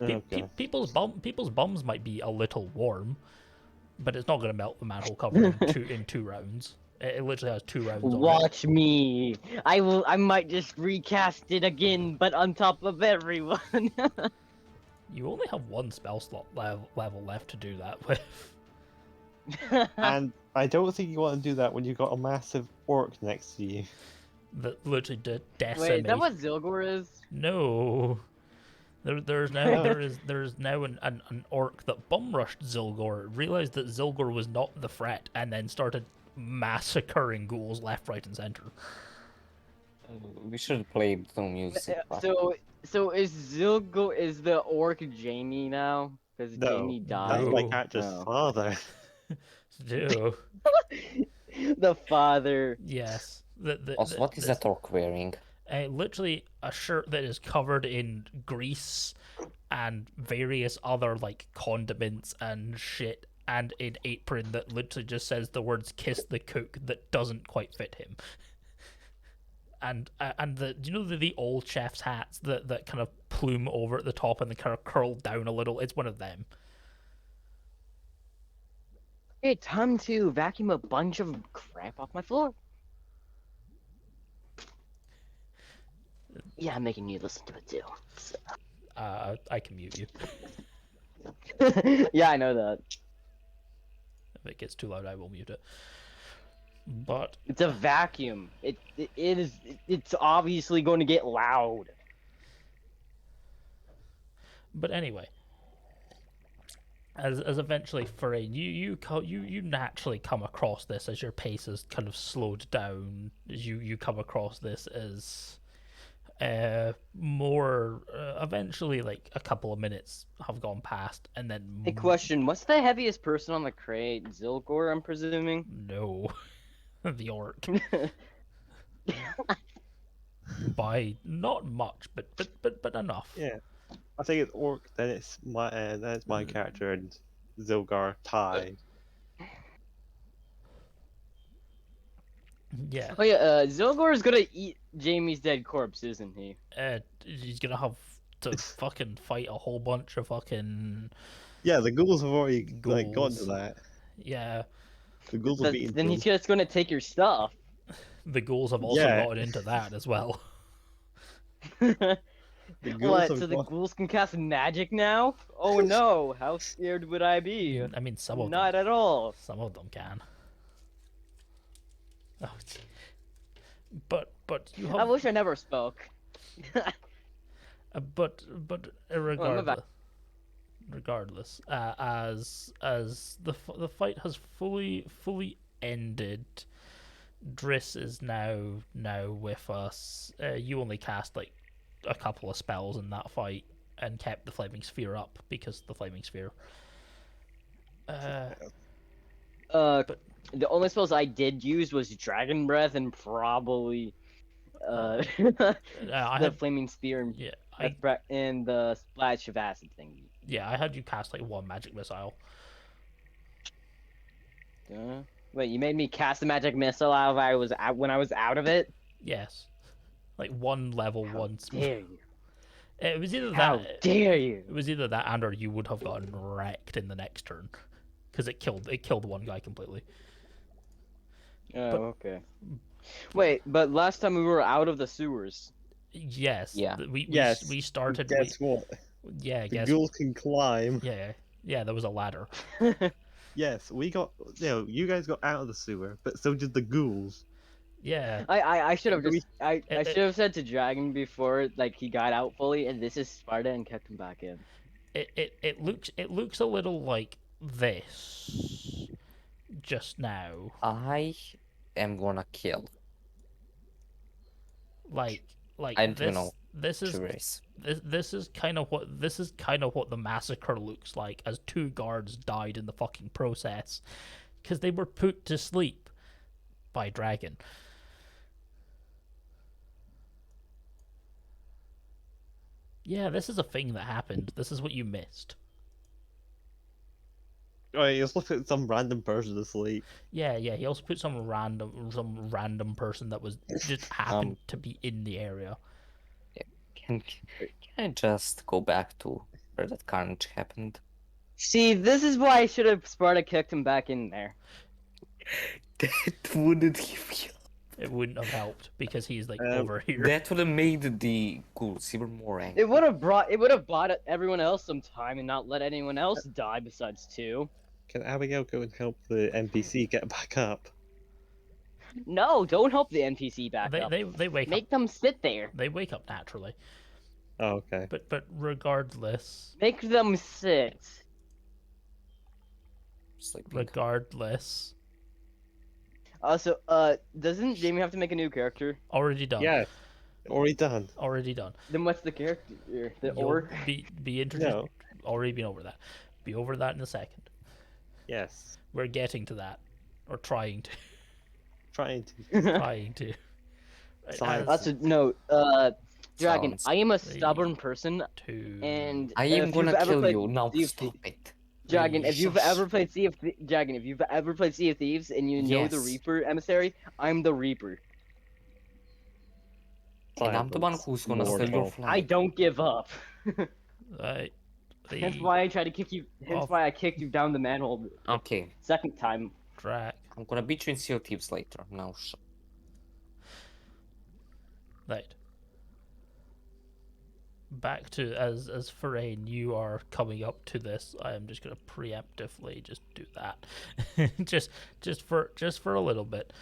Okay. People's bums might be a little warm, but it's not going to melt the manhole cover in two rounds. It literally has 2 rounds on it. Watch me. I might just recast it again, but on top of everyone. You only have 1 spell slot level left to do that with. And I don't think you want to do that when you've got a massive orc next to you. That literally did decimate. Wait, is that what Zylgor is? No. There's now an orc that bum rushed Zylgor, realized that Zylgor was not the threat, and then started massacring ghouls left, right, and center. We should play the music. but- So is Zylgor the orc Jamie now? Because No, Jamie died. that's my No. character's No. father. So, The father. yes. Also, what is that orc wearing? Literally a shirt that is covered in grease and various other like condiments and shit, and an apron that literally just says the words "kiss the cook" that doesn't quite fit him. And the do you know the old chef's hats that kind of plume over at the top and they kind of curl down a little? It's one of them. Hey, time to vacuum a bunch of crap off my floor. Yeah, I'm making you listen to it too. So. I can mute you. Yeah, I know that. If it gets too loud, I will mute it. But It's a vacuum. It's obviously going to get loud. anyway, as eventually Therein, you naturally come across this as your pace is kind of slowed down. As you come across this as more eventually, like a couple of minutes have gone past, and then Hey, question: what's the heaviest person on the crate? Zylgor, I'm presuming. no, the orc by not much, but enough. Yeah. I think it's orc, then it's my character, and Zylgor tied. Yeah. Oh yeah, Zylgor is gonna eat Jamie's dead corpse, isn't he? He's gonna have to fucking fight a whole bunch of fucking Yeah, the ghouls have already like gone to Ghouls. that. yeah. The ghouls have Then beaten he's them. just gonna take your stuff. The ghouls have also Yeah. gotten into that as well. The ghouls What? have So the gone- ghouls can cast magic now? Oh no! How scared would I be? I mean, some of Not them, at all. some of them can. Oh, but you I have, wish I never spoke. but I'm back. regardless, as the fight has fully ended. Driss is now with us. You only cast like a couple of spells in that fight and kept the flaming sphere up because the flaming sphere. The only spells I did use was Dragon Breath and probably I the had Flaming Spear and, yeah and the Splash of Acid thing. I had you cast like 1 magic missile. Wait, you made me cast a magic missile when I was out of it? Yes, like 1 level How 1. dare you? It was either How that. dare you? It was either that and or you would have gotten wrecked in the next turn, because it killed one guy completely. Oh, But- okay. Wait, but last time we were out of the sewers. Yes. Yeah. Yes, We started. Guess what? Yeah. The Guess. ghouls can climb. Yeah. There was a ladder. Yes, we got. You guys got out of the sewer, but so did the ghouls. Yeah. I should have We- just I should have said to Dragin before like he got out fully, and this is Sparta, and kept him back in. It looks a little like this just now. I am gonna kill Like I don't this. know. This is Race. this is kind of what the massacre looks like, as 2 guards died in the fucking process because they were put to sleep by Dragin. Yeah, this is a thing that happened. This is what you missed. Alright, let's look at some random person asleep. Yeah. He also put some random person that was just happened to be in the area. Can I just go back to where that carnage happened? See, this is why I should have Sparta kicked him back in there. That wouldn't give you. It wouldn't have helped because he's like Um, over here. That would have made the ghouls even more angry. It would have bought everyone else some time and not let anyone else die besides two. Can Abigail go and help the NPC get back up? No, don't help the NPC back up. They wake Make up. them sit there. They wake up naturally. Oh, okay. But regardless, Make them sit. Sleeping. regardless, Also, doesn't Jamie have to make a new character? already done. Yeah, already done. Already done. Then what's the character? The You'll orc? be introduced. No. Already been over that. Be over that in a second. Yes, We're getting to that, or trying to. trying to. Trying to. Science. That's a no. Dragon, Sounds I am a stubborn person, to and I am if gonna you've ever kill played you. Now Sea of stop it. Dragon, if you've Jesus. ever played Sea of Dragon, if you've ever played Sea of Thieves and you know the Yes. Reaper emissary, I'm the Reaper. And I'm the one Silence. who's gonna steal your Mortal. flag. I don't give up. Right. That's why I tried to kick you. Hence Off. why I kicked you down the manhole Okay, second time. Drac. I'm gonna beat you in Sea of Thieves later. Now, Right. Back to as Therein, you are coming up to this. I am just gonna preemptively just do that, just for a little bit.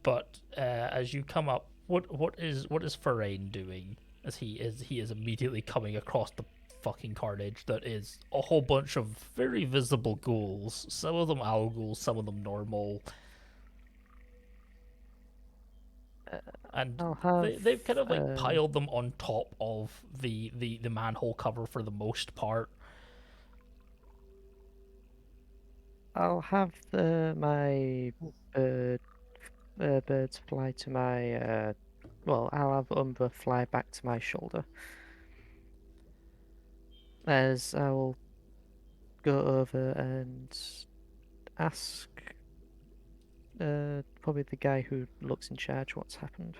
But as you come up, what is Therein doing? As he is immediately coming across the fucking carnage that is a whole bunch of very visible ghouls. Some of them owl ghouls, some of them normal. And I'll have. they've kind of like piled them on top of the manhole cover for the most part. I'll have my birds fly to my. Well, I'll have Umbra fly back to my shoulder. As I'll go over and ask probably the guy who looks in charge what's happened.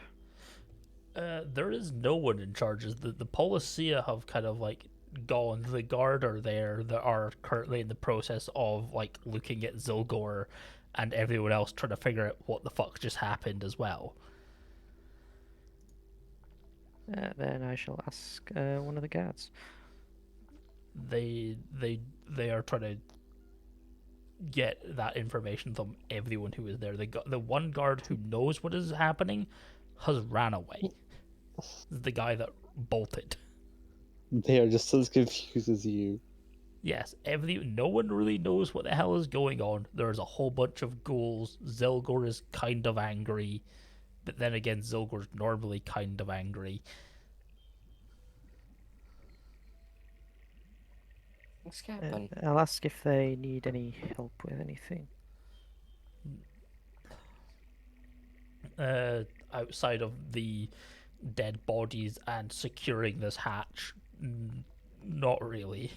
There is no one in charge. The Policia have kind of like gone. The guard are there that are currently in the process of like looking at Zylgor, and everyone else trying to figure out what the fuck just happened as well. Then I shall ask one of the guards. They are trying to get that information from everyone who is there. The one guard who knows what is happening has ran away. The guy that bolted. They are just as confused as you. Yes, no one really knows what the hell is going on. There's a whole bunch of ghouls. Zylgor is kind of angry, but then again, Zylgor's normally kind of angry. what's happened? I'll ask if they need any help with anything. Outside of the dead bodies and securing this hatch, not really.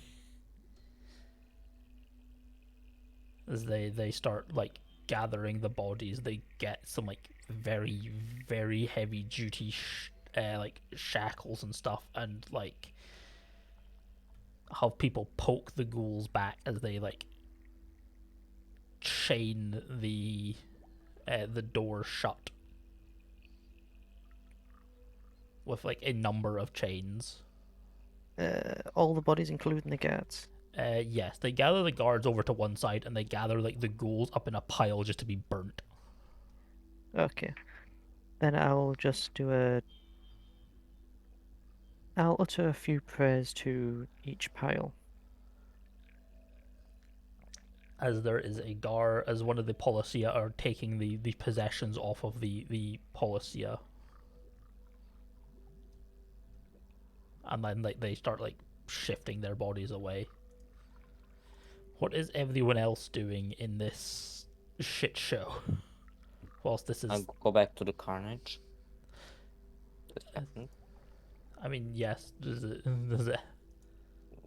As they start like gathering the bodies, they get some like very very heavy duty like shackles and stuff, and like have people poke the ghouls back as they like chain the door shut with like a number of chains. All the bodies, including the guards. Yes, they gather the guards over to one side and they gather like the ghouls up in a pile just to be burnt. Okay. Then I'll just I'll utter a few prayers to each pile. As there is a guard, as one of the Policia are taking the possessions off of the Policia. And then like they start like shifting their bodies away. What is everyone else doing in this shit show? Whilst this is, I'll go back to the carnage. I mean, yes, does it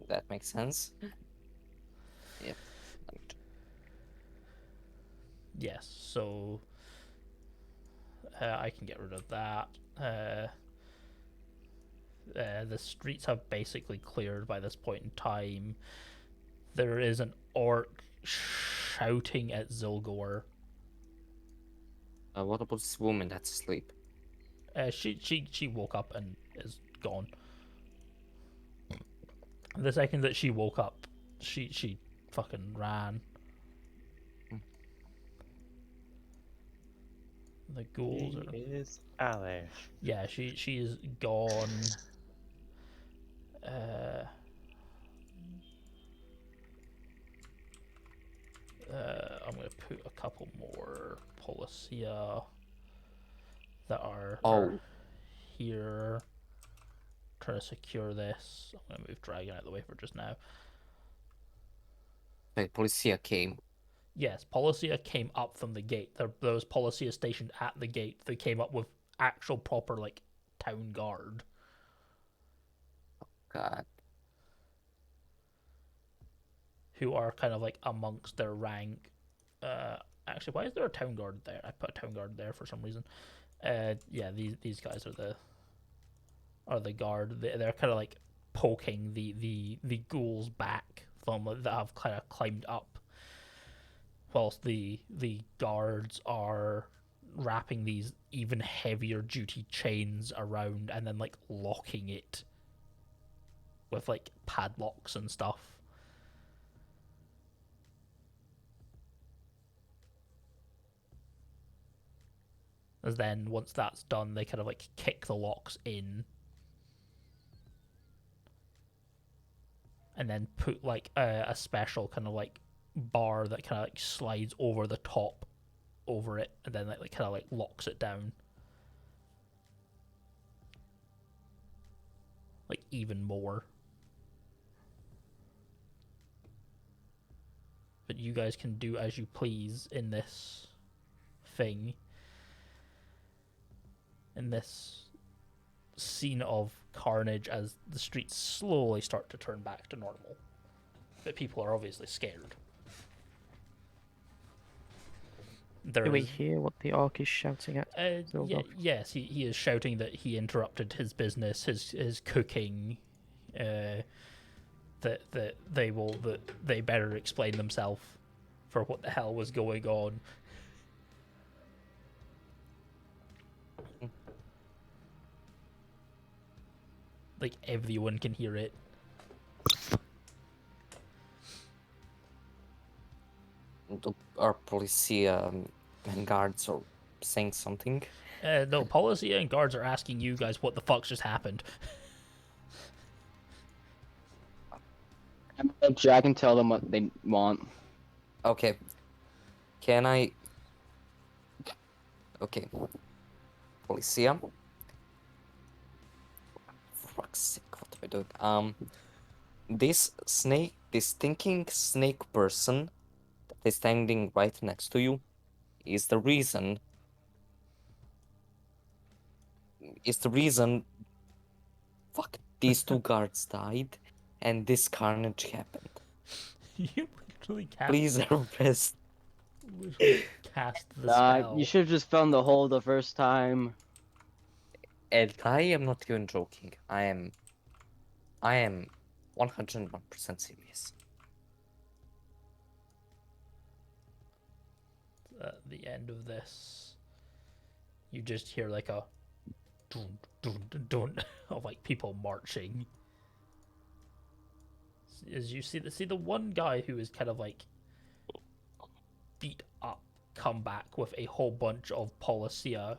That makes sense. Yep. yes, so I can get rid of that. The streets have basically cleared by this point in time. There is an orc shouting at Zylgor. What about this woman that's asleep? She woke up and is gone. The second that she woke up, she fucking ran. The ghouls are... is Alice. Yeah, she is gone. I'm gonna put a couple more Policia that are here. Trying to secure this. I'm gonna move Dragin out of the way for just now. Wait, Policia came. Yes, Policia came up from the gate. There was Policia stationed at the gate. They came up with actual proper like town guard. God. Who are kind of like amongst their rank. Actually, why is there a town guard there? I put a town guard there for some reason. Yeah, these guys are the guard. They're kind of like poking the ghouls back from that have kind of climbed up, whilst the guards are wrapping these even heavier duty chains around and then like locking it with like padlocks and stuff. As then once that's done, they kind of like kick the locks in and then put like a special kind of like bar that kind of like slides over the top over it and then like kind of like locks it down, like even more. But you guys can do as you please in this thing, in this scene of carnage as the streets slowly start to turn back to normal. But people are obviously scared. Do we hear what the orc is shouting at? Yes, he is shouting that he interrupted his business, his cooking, that they better explain themselves for what the hell was going on. Like everyone can hear it. Our Policia and guards are saying something. No, policy and guards are asking you guys what the fuck just happened. I'm gonna let Dragin tell them what they want. Okay. Can I... Okay. Policia. For fuck's sake, what am I doing? This thinking snake person that is standing right next to you is the reason fuck, these two guards died and this carnage happened. You literally cast. Please arrest. Literally cast the spell. You should have just found the hole the first time. And I am not even joking. I am 101% serious. At the end of this, you just hear like a dun dun dun dun of like people marching. As you see the one guy who is kind of like beat up come back with a whole bunch of Policia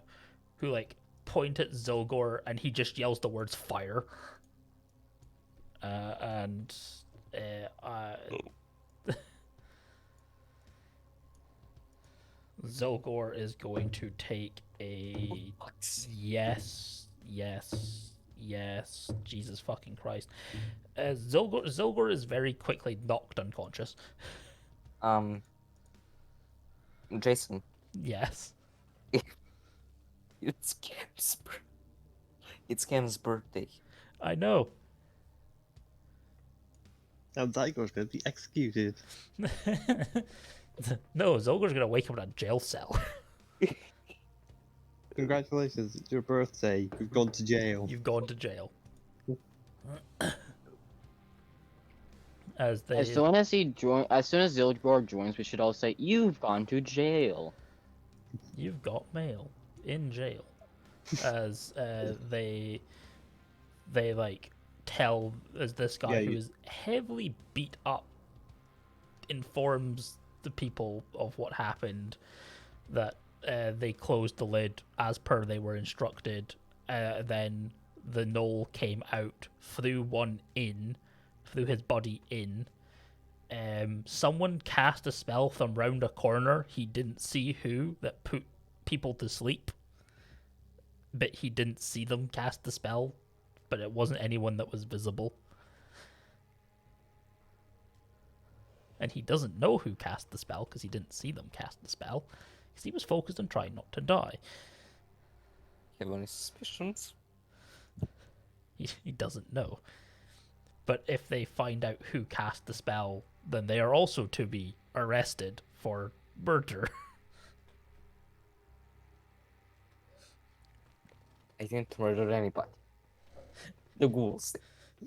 who like point at Zylgor and he just yells the words fire. Zylgor is going to take a yes, Jesus fucking Christ. Zylgor is very quickly knocked unconscious. Jason. Yes. It's Cam's birthday. I know. Now Zylgor's going to be executed. No, Zylgor's gonna wake up in a jail cell. Congratulations, it's your birthday. You've gone to jail. You've gone to jail. as they As soon as Zylgor joins, we should all say, "You've gone to jail." you've got mail in jail, as they like tell as this guy Yeah, who you- is heavily beat up informs the people of what happened, that they closed the lid as per they were instructed. Then the knoll came out, threw his body in. Someone cast a spell from round a corner. He didn't see who, that put people to sleep, but he didn't see them cast the spell. But it wasn't anyone that was visible. And he doesn't know who cast the spell because he didn't see them cast the spell, because he was focused on trying not to die. Have any suspicions? He doesn't know. But if they find out who cast the spell, then they are also to be arrested for murder. I didn't murder anybody. The ghouls.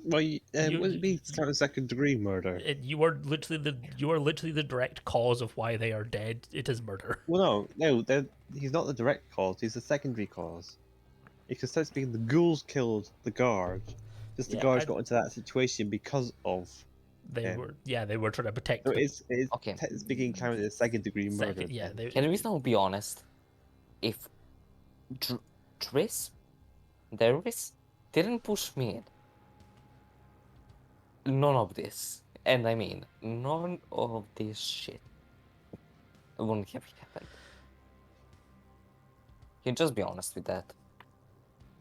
Well, would it be kind of second-degree murder? You are literally the direct cause of why they are dead. It is murder. Well, no, he's not the direct cause. He's the secondary cause. Because so speaking, the ghouls killed the guard. Just the Yeah, guards I- got into that situation because of. They were trying to protect. So the it's Okay. speaking kind of a second-degree murder. second, yeah, then. Can we now be honest? If Daeris didn't push me in, none of this, and I mean none of this shit, wouldn't have happened. Can you just be honest with that?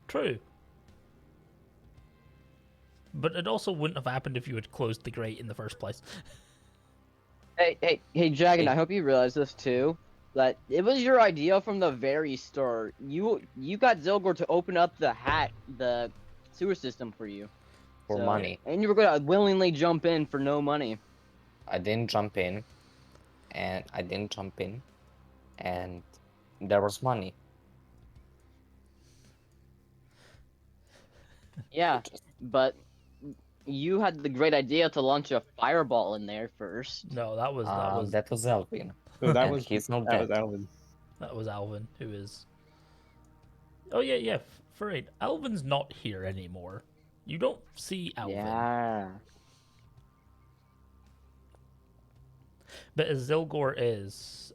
True. But it also wouldn't have happened if you had closed the grate in the first place. Hey, Dragin! Hey. I hope you realize this too. That it was your idea from the very start. You got Zylgor to open up the sewer system for you. For money. And you were gonna willingly jump in for no money. I didn't jump in, and there was money. Yeah, but you had the great idea to launch a fireball in there first. No, that was Alvin. No, that And was he's not that was dead. Alvin. Alvin, who is. Oh yeah. Right. Alvin's not here anymore. You don't see Alvin. Yeah. But as Zylgor is,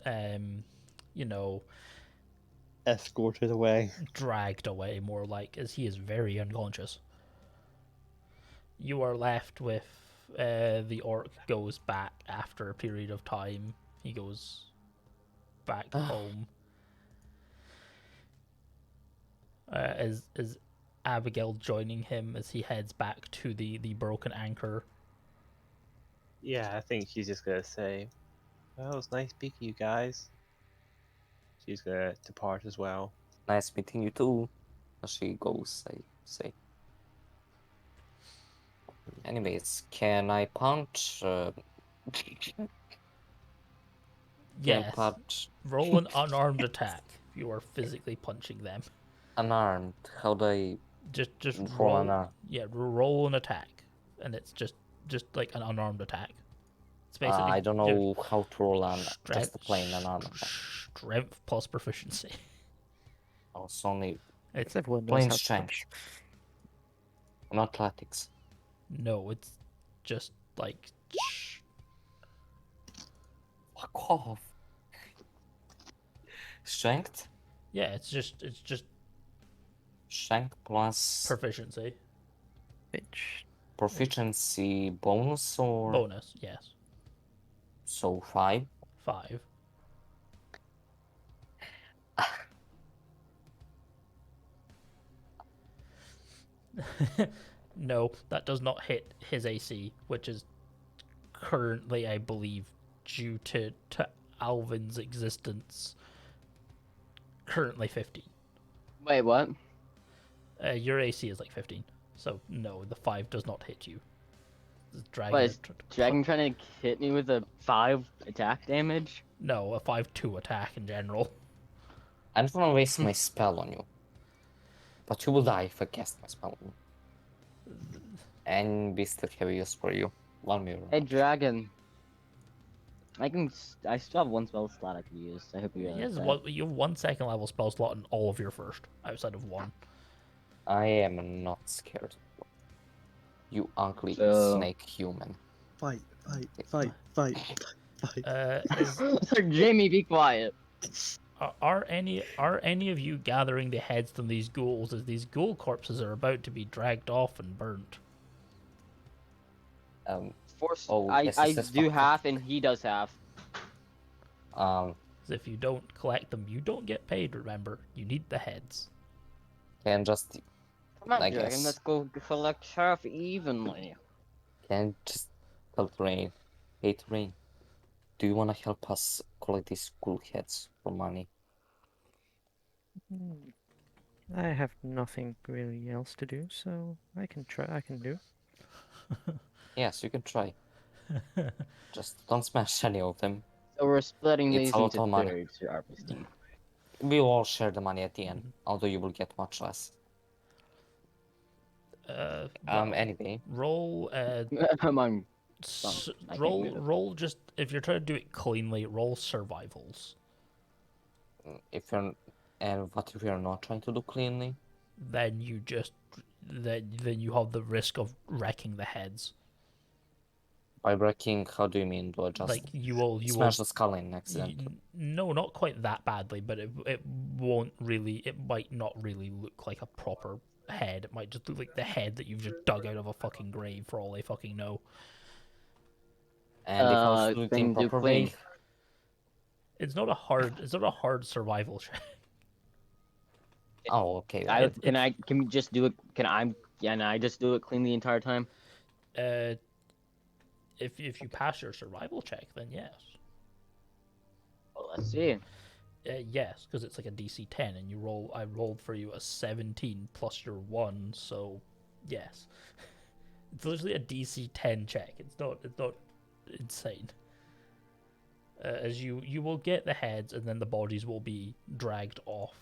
Escorted away. dragged away, more like, as he is very unconscious. You are left with the orc goes back after a period of time. He goes back home. Is Abigail joining him as he heads back to the broken anchor? Yeah, I think she's just gonna say, "Well, it was nice speaking to you guys." She's gonna depart as well. Nice meeting you too. As she goes, I say. Anyways, can I punch? Can I Yes. punch Roll an unarmed attack. You are physically punching them. unarmed? How do I Just roll roll. an arm? Yeah, roll an attack, and it's just like an unarmed attack. It's basically. I don't know how to roll an just a plain unarmed attack. Strength plus proficiency. Oh, it's only It's Everyone knows plain how to strength, punch. not athletics. no, it's just like. Fuck off. Strength? Yeah, it's just Strength plus proficiency Bitch. proficiency bonus or bonus. Yes, so 5. 5. No, that does not hit his AC, which is currently, I believe, due to Alvin's existence. Currently 15. Wait, what? Your AC is like 15, so no, the 5 does not hit you. This dragon What, is is Dragon trying to hit me with a 5 attack damage? No, a 5-2 attack in general. I don't want to waste my spell on you. But you will die if I cast my spell on you. And be still heavy use for you. 1 mirror. Hey, Dragon. I still have one spell slot I could use. I hope you realize Yes, that. you have 1 second level spell slot in all of your first, outside of 1. I am not scared. You ugly So- snake human. Fight, fight, fight, fight, fight. Jamie, be quiet. Are any of you gathering the heads from these ghouls as these ghoul corpses are about to be dragged off and burnt? Force. Oh, I yes, yes, do fuck, half and he does half. Because if you don't collect them, you don't get paid. Remember, you need the heads. can just Come on, I Dragon. guess. Let's go collect half evenly. can just tell Therein. Hey Therein, do you wanna help us collect these cool heads for money? I have nothing really else to do, so I can try. I can do. Yes, you can try. Just don't smash any of them. So we're splitting It's these a lot into of money. thirds for harvesting. We all share the money at the end, although you will get much less. Anyway, Roll. Among S- I can't roll. move it. Roll. Just if you're trying to do it cleanly, roll survivals. if you're and what if you're not trying to do cleanly? Then you just then you have the risk of wrecking the heads. By breaking, how do you mean? Do I just Like you will smash the skull in accident? No, not quite that badly, but it won't really. It might not really look like a proper head. It might just look like the head that you've just dug out of a fucking grave, for all they fucking know. And if I was looking then do properly, clean. It's not a hard survival check. oh okay. Can we just do it? Can I just do it clean the entire time? If you pass your survival check, then yes. Well, let's see. Yes, because it's like a DC 10, and you roll. I rolled for you a 17 plus your 1, so yes. It's literally a DC 10 check. It's not insane. As you will get the heads, and then the bodies will be dragged off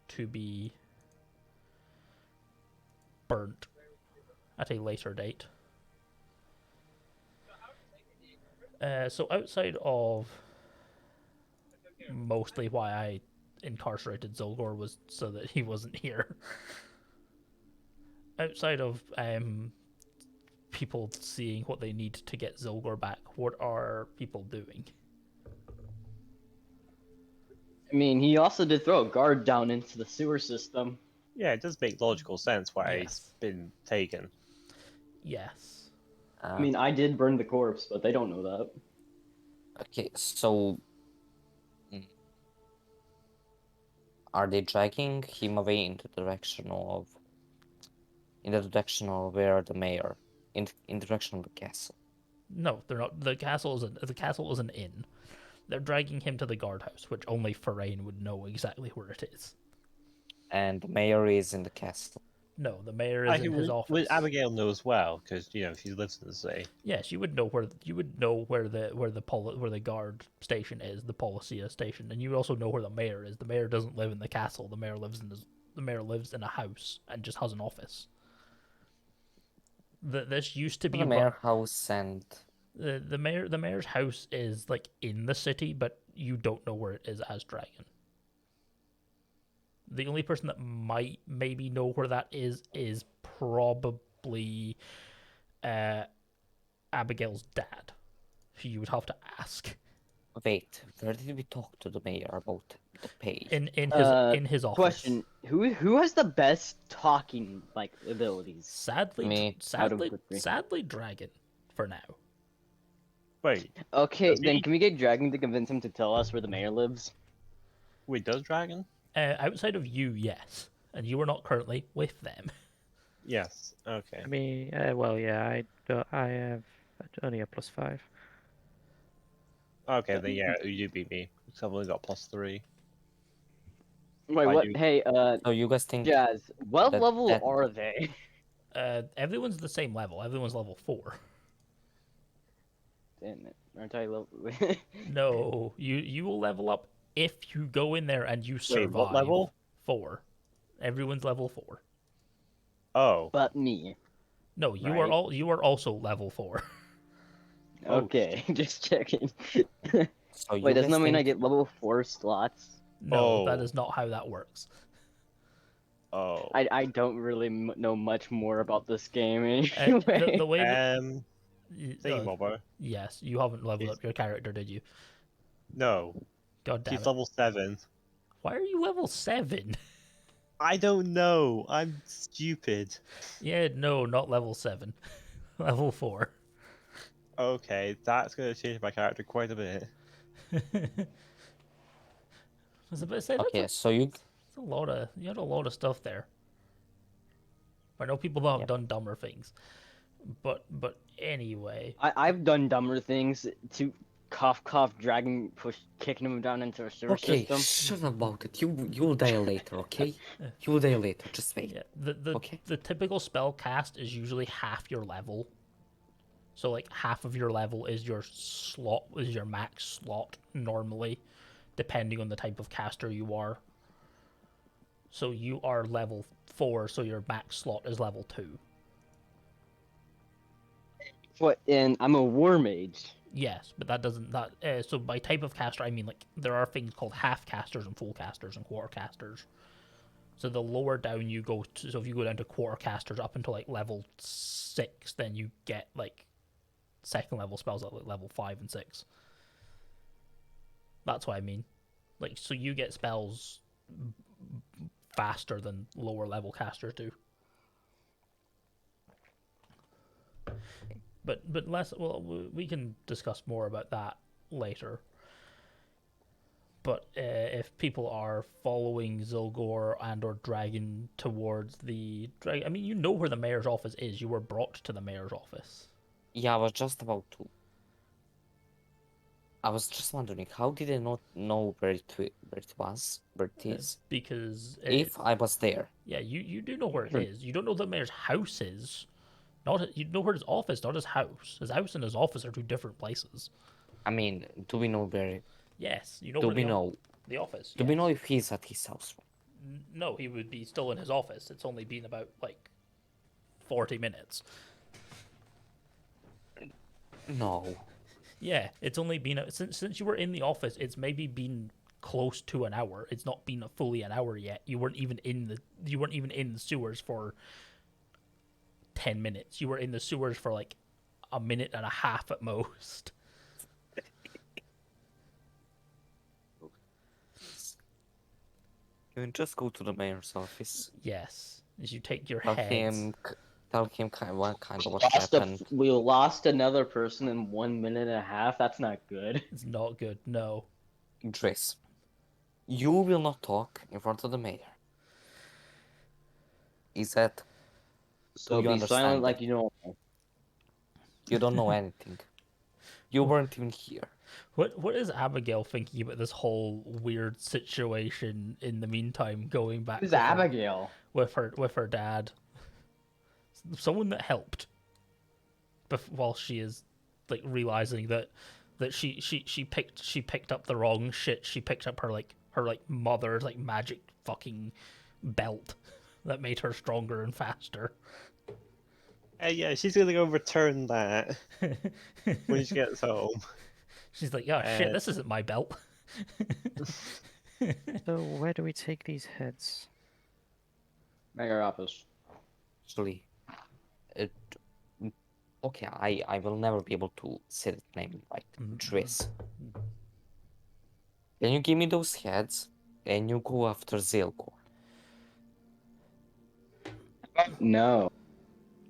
to be burnt at a later date. So outside of mostly why I incarcerated Zylgor was so that he wasn't here. Outside of people seeing what they need to get Zylgor back, what are people doing? I mean, he also did throw a guard down into the sewer system. Yeah, it does make logical sense why Yes. it's been taken. Yes. I mean, I did burn the corpse, but they don't know that. okay, so are they dragging him away in the direction of where the mayor, in the direction of the castle? No, they're not. The castle is an inn. They're dragging him to the guardhouse, which only Therein would know exactly where it is. And the mayor is in the castle. No, the mayor is in his office. Abigail knows well because she lives in the city. Yes, you would know where the guard station is, the policia station, and you would also know where the mayor is. The mayor doesn't live in the castle. The mayor lives in a house and just has an office. This used to be The mayor house and the mayor's house is like in the city, but you don't know where it is as Dragin. The only person that might maybe know where that is probably Abigail's dad, who you would have to ask. wait, where did we talk to the mayor about the pay? In his office. Question: Who has the best talking abilities? Sadly, Me. sadly, Dragin for now. Wait, Okay, Does then he? can we get Dragon to convince him to tell us where the mayor lives? wait, does Dragon? Outside of you, yes, and you are not currently with them. Yes. Okay. I mean, well, yeah, I have only a +5. Okay, then yeah, you beat me. Because I've only got +3. Wait, Why what? do- Hey, So you guys think Jazz, what that- level that- are they? Everyone's the same level. Everyone's level 4. Damn it, aren't I level? No, you will level up if you go in there and you survive. Wait, what level? 4. Everyone's level 4. Oh. But me. No, you Right. you are also level 4. Oh, Okay, just checking. So you Wait, doesn't guys that mean I think get level 4 slots? No, that Oh. is not how that works. Oh. I don't really know much more about this game The anyway. way that Thingamobber. yes, you haven't leveled Is- up your character, did you? No. God damn He's it! level 7. Why are you level 7? I don't know. I'm stupid. Yeah, no, not level 7. Level 4. Okay, that's gonna change my character quite a bit. Was about to say okay, so you that's a lot of you had a lot of stuff there. I know people have Yep. done dumber things, but anyway, I've done dumber things to cough Dragon push kicking him down into a sewer okay, system. shut about it. You'll die later, okay? You'll die later. Just wait. yeah, Okay. the typical spell cast is usually half your level. So like half of your level is your max slot normally, depending on the type of caster you are. So you are level 4, so your max slot is level 2. What? And I'm a war mage. Yes, but that doesn't so by type of caster I mean like there are things called half casters and full casters and quarter casters. So the lower down you go to, so if you go down to quarter casters up until like level 6, then you get like second level spells at like level 5 and 6. That's what I mean. Like so you get spells faster than lower level casters do. But less. Well, we can discuss more about that later. But if people are following Zylgor and or Dragin towards the Dragon, I mean, you know where the mayor's office is. You were brought to the mayor's office. Yeah, I was just about to. I was just wondering, how did I not know where it was, where it is? Because If I was there. yeah, you do know where it is. You don't know the mayor's house is. Not you know where his office, not his house. His house and his office are two different places. I mean, do we know where? Yes, you know Do where we know? the office. Do we yes. know if he's at his house? No, he would be still in his office. It's only been about like 40 minutes. No. Yeah, it's only been since you were in the office. It's maybe been close to an hour. It's not been fully an hour yet. You weren't even in the sewers for 10 minutes. You were in the sewers for like a minute and a half at most. You can just go to the mayor's office. Yes, as you take your Tell heads. him kind of what Lost happened. we lost another person in 1 minute and a half. That's not good. It's not good. No. Dress. You will not talk in front of the mayor. Is that? So you be understand silent that? like you don't. You don't know anything. You weren't even here. What is Abigail thinking about this whole weird situation in the meantime going back Who's with Abigail? with her dad? Someone that helped while she is like realizing that she picked up the wrong shit. She picked up her mother's like magic fucking belt that made her stronger and faster. Yeah, she's gonna go return that when she gets home. She's like, oh shit, this isn't my belt. So where do we take these heads? Mayor office. Actually, it. Okay, I will never be able to say that name right. Dress. Can you give me those heads, and you go after Zylgor? No.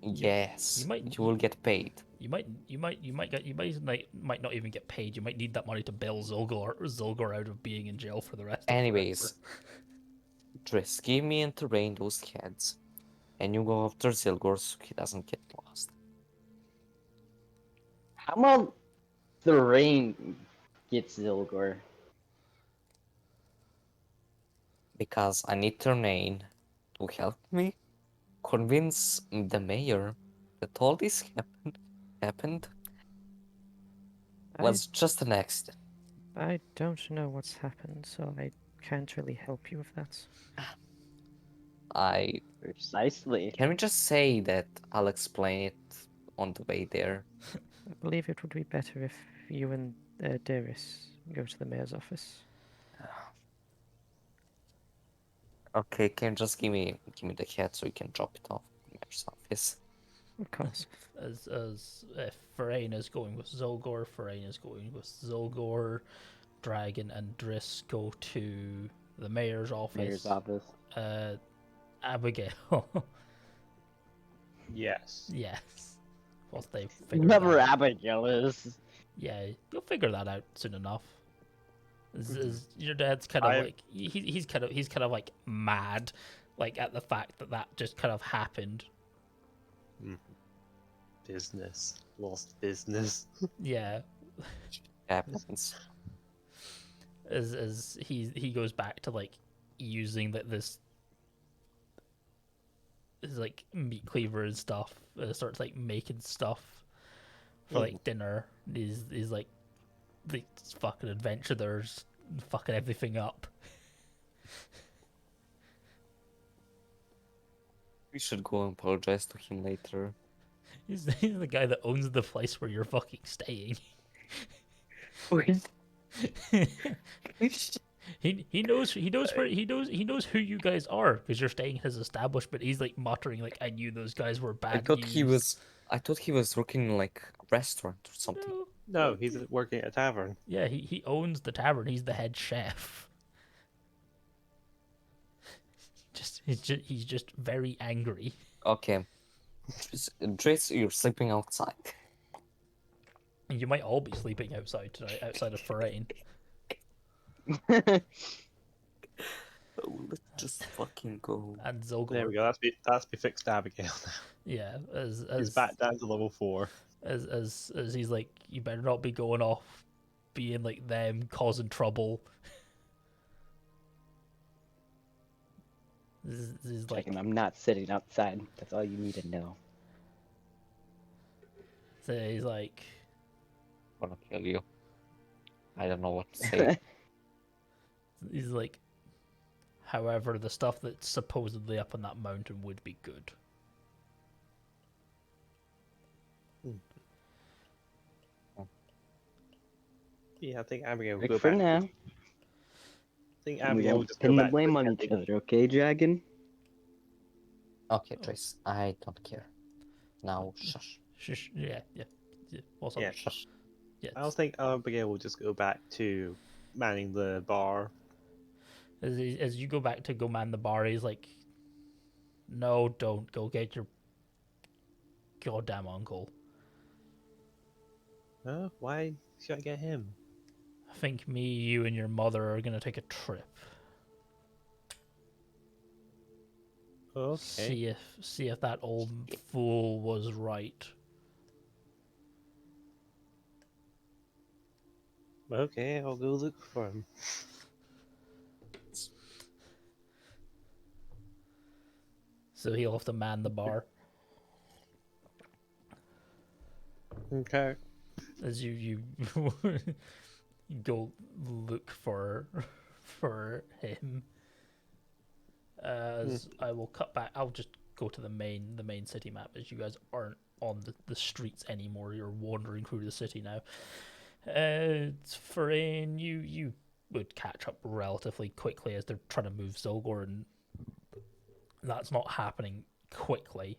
Yes, you might- you will get paid. You might not even get paid. You might need that money to bail Zylgor out of being in jail for the rest. Anyways, of Dress, give me and Therein those heads, and you go after Zylgor so he doesn't get lost. How about Therein gets Zylgor? Because I need Therein to help me convince the mayor that all this happened was just an accident. I don't know what's happened, so I can't really help you with that. I Precisely. can we just say that I'll explain it on the way there? I believe it would be better if you and Daeris go to the mayor's office. Okay, can you just give me the cat so you can drop it off in the mayor's office? Of course. As if Therein is going with Zylgor, Therein is going with Zylgor, Dragin and Driss go to the mayor's office. Mayor's office. Abigail. Yes. Yes. Once they figure Whoever that out. Abigail is. Yeah, you'll figure that out soon enough. Your dad's kind of like he's kind of like mad, like at the fact that that just kind of happened. Business. Lost business. Yeah, Happens. as he goes back to like using this his like meat cleaver and stuff, starts like making stuff for like dinner. He's like the fucking adventurers fucking everything up. We should go and apologize to him later. He's the guy that owns the place where you're fucking staying. He knows who you guys are because you're staying in his establishment. He's like muttering like, "I knew those guys were bad." I thought he was working in like a restaurant or something. No, he's working at a tavern. Yeah, he owns the tavern. He's the head chef. He's just very angry. Okay. Driss, you're sleeping outside. And you might all be sleeping outside tonight, outside of Therein. Let's just fucking go. And Zylgor. There we go. That's be fixed, Abigail. Yeah, He's back down to level 4. as he's like, you better not be going off, being like them, causing trouble. This is like, I'm not sitting outside. That's all you need to know. so he's like, I'm gonna kill you. I don't know what to say. he's like, however, the stuff that's supposedly up on that mountain would be good. Yeah, I think Abigail will Rick go for back. now. I think We Abigail will won't just go pin the back. blame on each other, okay, Dragon? Okay, Driss, I don't care. Now, shush. Shush, yeah. What's up? Yeah. Shush. Yeah. I don't think Abigail will just go back to manning the bar. As you go back to go man the bar, he's like, no, don't go get your goddamn uncle. Huh? Why should I get him? I think me, you, and your mother are gonna take a trip. Okay. See if that old fool was right. Okay, I'll go look for him. So he'll have to man the bar. Okay. As you go look for him. As I will cut back, I'll just go to the main city map, as you guys aren't on the streets anymore. You're wandering through the city now. Therein, you would catch up relatively quickly as they're trying to move Zylgor, and that's not happening quickly.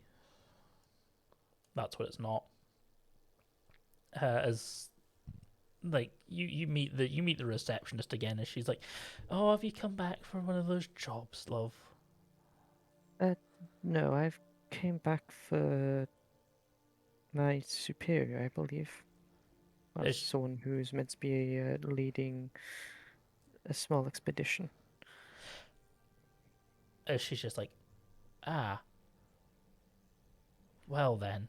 That's what it's not. As like you meet the receptionist again, and she's like, "Oh, have you come back for one of those jobs, love?" No, I've came back for my superior, I believe. Well, Is- someone who's meant to be leading a small expedition. She's just like, "Ah, well then,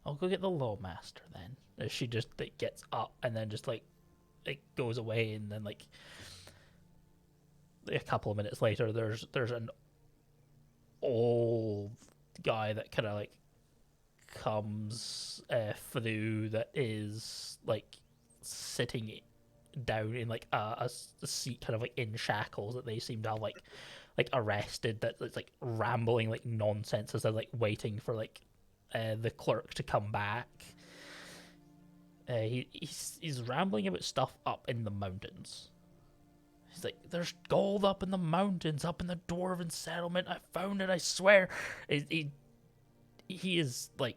I'll go get the lawmaster then." As she just like gets up and then just like it goes away, and then like a couple of minutes later, there's an old guy that kind of like comes through, that is like sitting down in like a seat kind of like in shackles, that they seem to have like like arrested that's like rambling like nonsense as they're like waiting for like the clerk to come back. He's rambling about stuff up in the mountains. He's like, there's gold up in the mountains, up in the Dwarven settlement. I found it, I swear. He is like,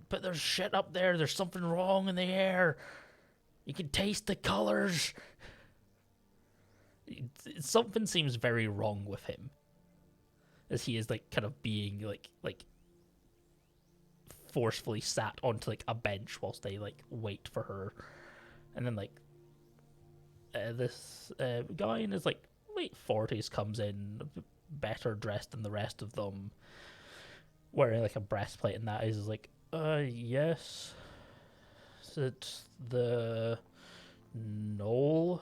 but there's shit up there. There's something wrong in the air. You can taste the colors. Something seems very wrong with him, as he is like kind of being like forcefully sat onto like a bench whilst they like wait for her, and then like this guy in his like late 40s comes in, better dressed than the rest of them, wearing like a breastplate, and that is like, yes, is it the Knoll,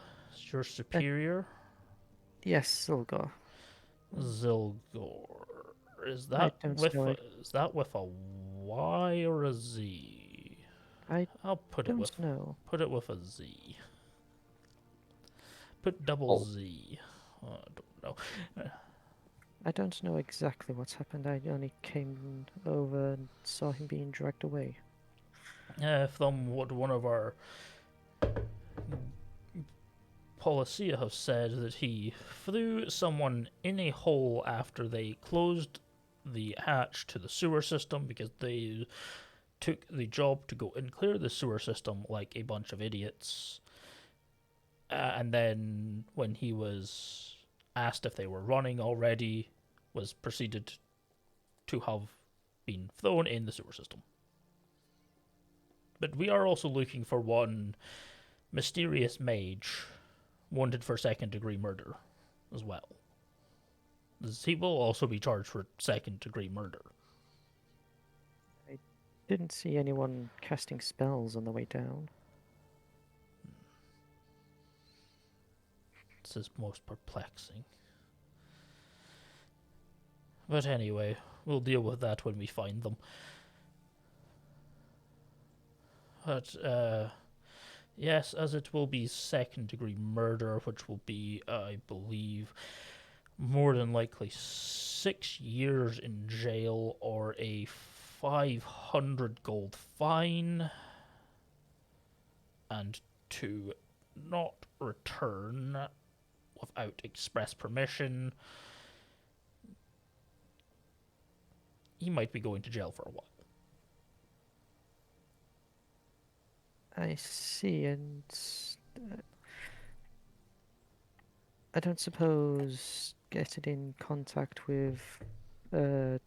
your superior? Yes, Zylgor. Zylgor. Is I that don't with know a, it. is that with a Y or a Z? I'll put it with know. put it with a Z. Put double Oh. Z. I don't know. I don't know exactly what's happened. I only came over and saw him being dragged away. From what one of our Policia have said, that he threw someone in a hole after they closed the hatch to the sewer system, because they took the job to go and clear the sewer system like a bunch of idiots. And then when he was asked if they were running already, was proceeded to have been thrown in the sewer system. But we are also looking for one mysterious mage wanted for second-degree murder as well. He will also be charged for second-degree murder. Didn't see anyone casting spells on the way down. This is most perplexing. But anyway, we'll deal with that when we find them. But, yes, as it will be second-degree murder, which will be, I believe, more than likely 6 years in jail or a 500 gold fine, and to not return without express permission, he might be going to jail for a while. I see, and I don't suppose getting in contact with the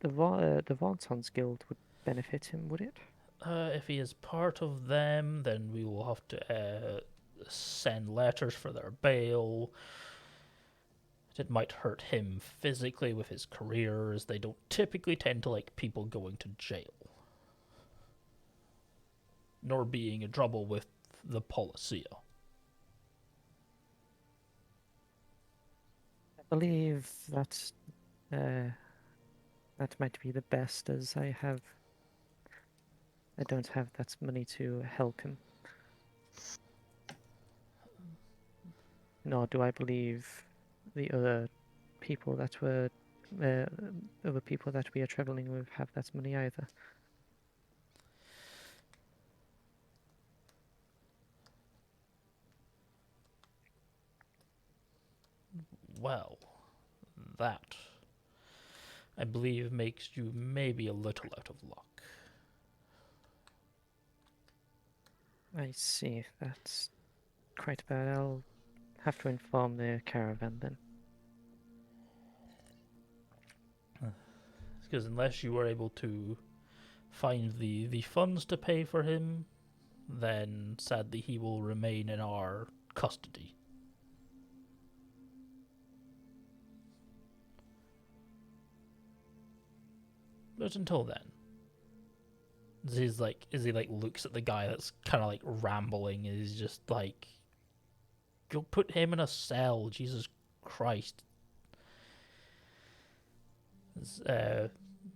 Rantauns Guild would benefit him, would it? If he is part of them, then we will have to send letters for their bail. It might hurt him physically with his career, as they don't typically tend to like people going to jail, nor being in trouble with the Policia. I believe that might be the best, as I don't have that money to help him. Nor do I believe the other people that we are traveling with have that money either. Well, that, I believe, makes you maybe a little out of luck. I see. That's quite bad. I'll have to inform the caravan then. Because unless you were able to find the funds to pay for him, then sadly he will remain in our custody. But until then, as he looks at the guy that's kind of like rambling, and he's just like, go put him in a cell, Jesus Christ.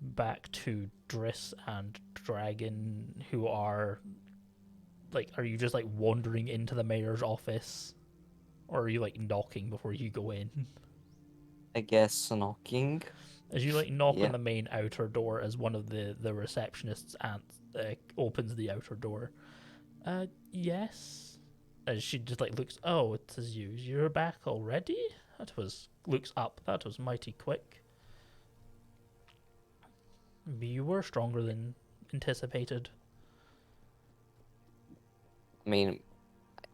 Back to Driss and Dragin, who are like, are you just like wandering into the mayor's office, or are you like knocking before you go in? I guess knocking. As you like knock Yeah. on the main outer door, as one of the receptionists opens the outer door. Yes. As she just like looks, oh, it says you. You're back already? Looks up. That was mighty quick. You were stronger than anticipated. I mean,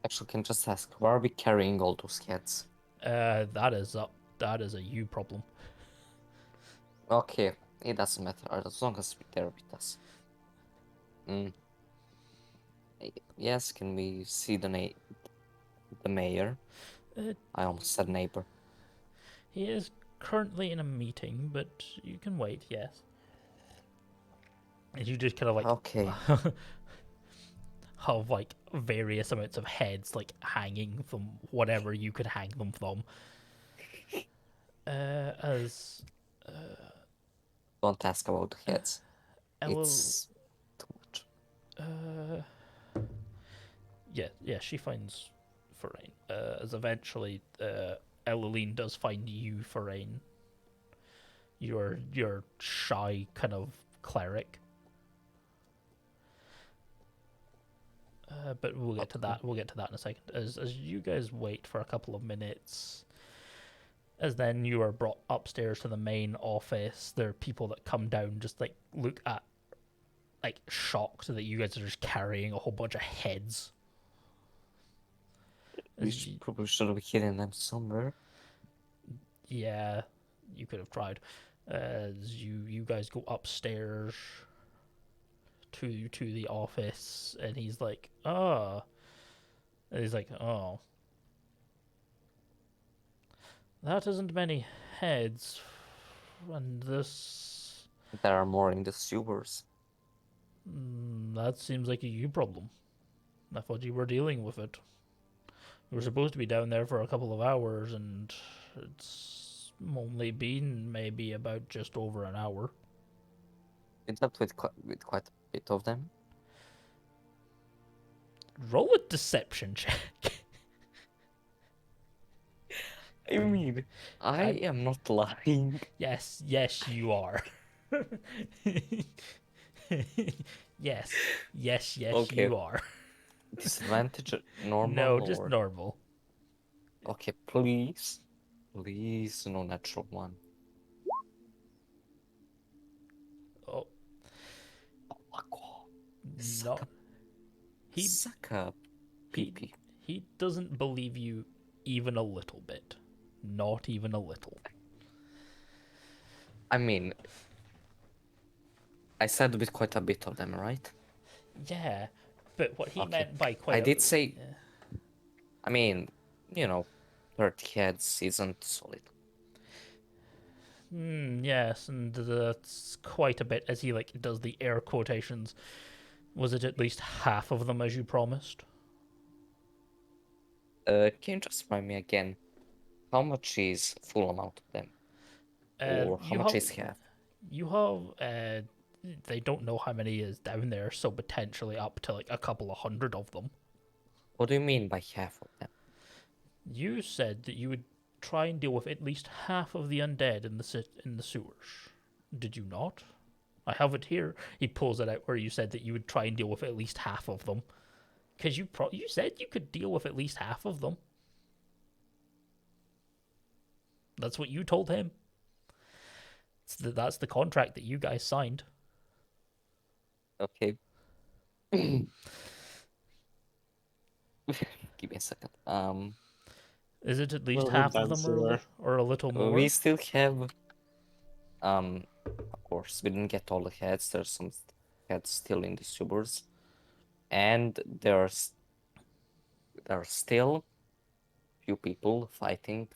actually, can just ask, why are we carrying all those heads? That is a you problem. Okay, it doesn't matter as long as they're with us. Yes, can we see the mayor? I almost said neighbor. He is currently in a meeting, but you can wait. Yes. And you just kind of like Okay. have like various amounts of heads like hanging from whatever you could hang them from. Don't ask about the heads. Ella, It's too much. yeah, she finds Therein. As eventually, Ellaline does find you, Therein. Your shy kind of cleric. But we'll get to that. We'll get to that in a second. As you guys wait for a couple of minutes, as then you are brought upstairs to the main office. There are people that come down, just like look at, like shocked that you guys are just carrying a whole bunch of heads. We probably should have hidden them somewhere. Yeah, you could have tried. As you guys go upstairs to the office, and he's like, oh. And he's like, oh. That isn't many heads. And this... There are more in the sewers. That seems like a you problem. I thought you were dealing with it. We were supposed to be down there for a couple of hours, and it's only been maybe about just over an hour. We dealt with quite a bit of them. Roll a deception check. I mean, I am not lying. Yes, you are. yes, Okay. you are. Disadvantage normal? No, or... just normal. Okay, please. Please, no natural one. Oh, Oh my god. no. Suck up. Pee-pee. He doesn't believe you even a little bit. Not even a little. I mean, I said with quite a bit of them, right? Yeah, but what he Okay. meant by quite I a... did say, Yeah. I mean, 30 heads isn't solid. Yes, and that's quite a bit as he like does the air quotations. Was it at least half of them as you promised? Can you just remind me again, how much is full amount of them? Or how much is half? You have, they don't know how many is down there, so potentially up to like a couple of hundred of them. What do you mean by half of them? You said that you would try and deal with at least half of the undead in the sewers. Did you not? I have it here. He pulls it out where you said that you would try and deal with at least half of them. Because you said you could deal with at least half of them. That's what you told him. That's the contract that you guys signed. Okay. Give me a second. Is it at least Well, half of that's them or a little more? We still have, of course, we didn't get all the heads. There's some heads still in the sewers, and there are still few people fighting.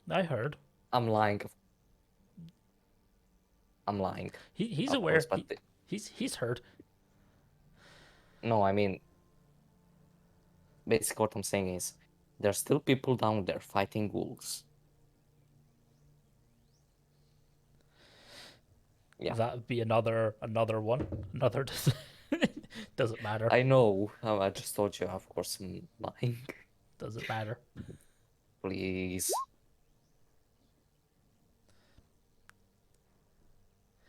I heard. I'm lying. I'm lying. He's of aware. course, but He's heard. no, I mean, basically what I'm saying is, there's still people down there fighting wolves. Yeah. That'd be another one. Another. Doesn't matter. I know. I just told you. Of course, I'm lying. Doesn't matter. Please.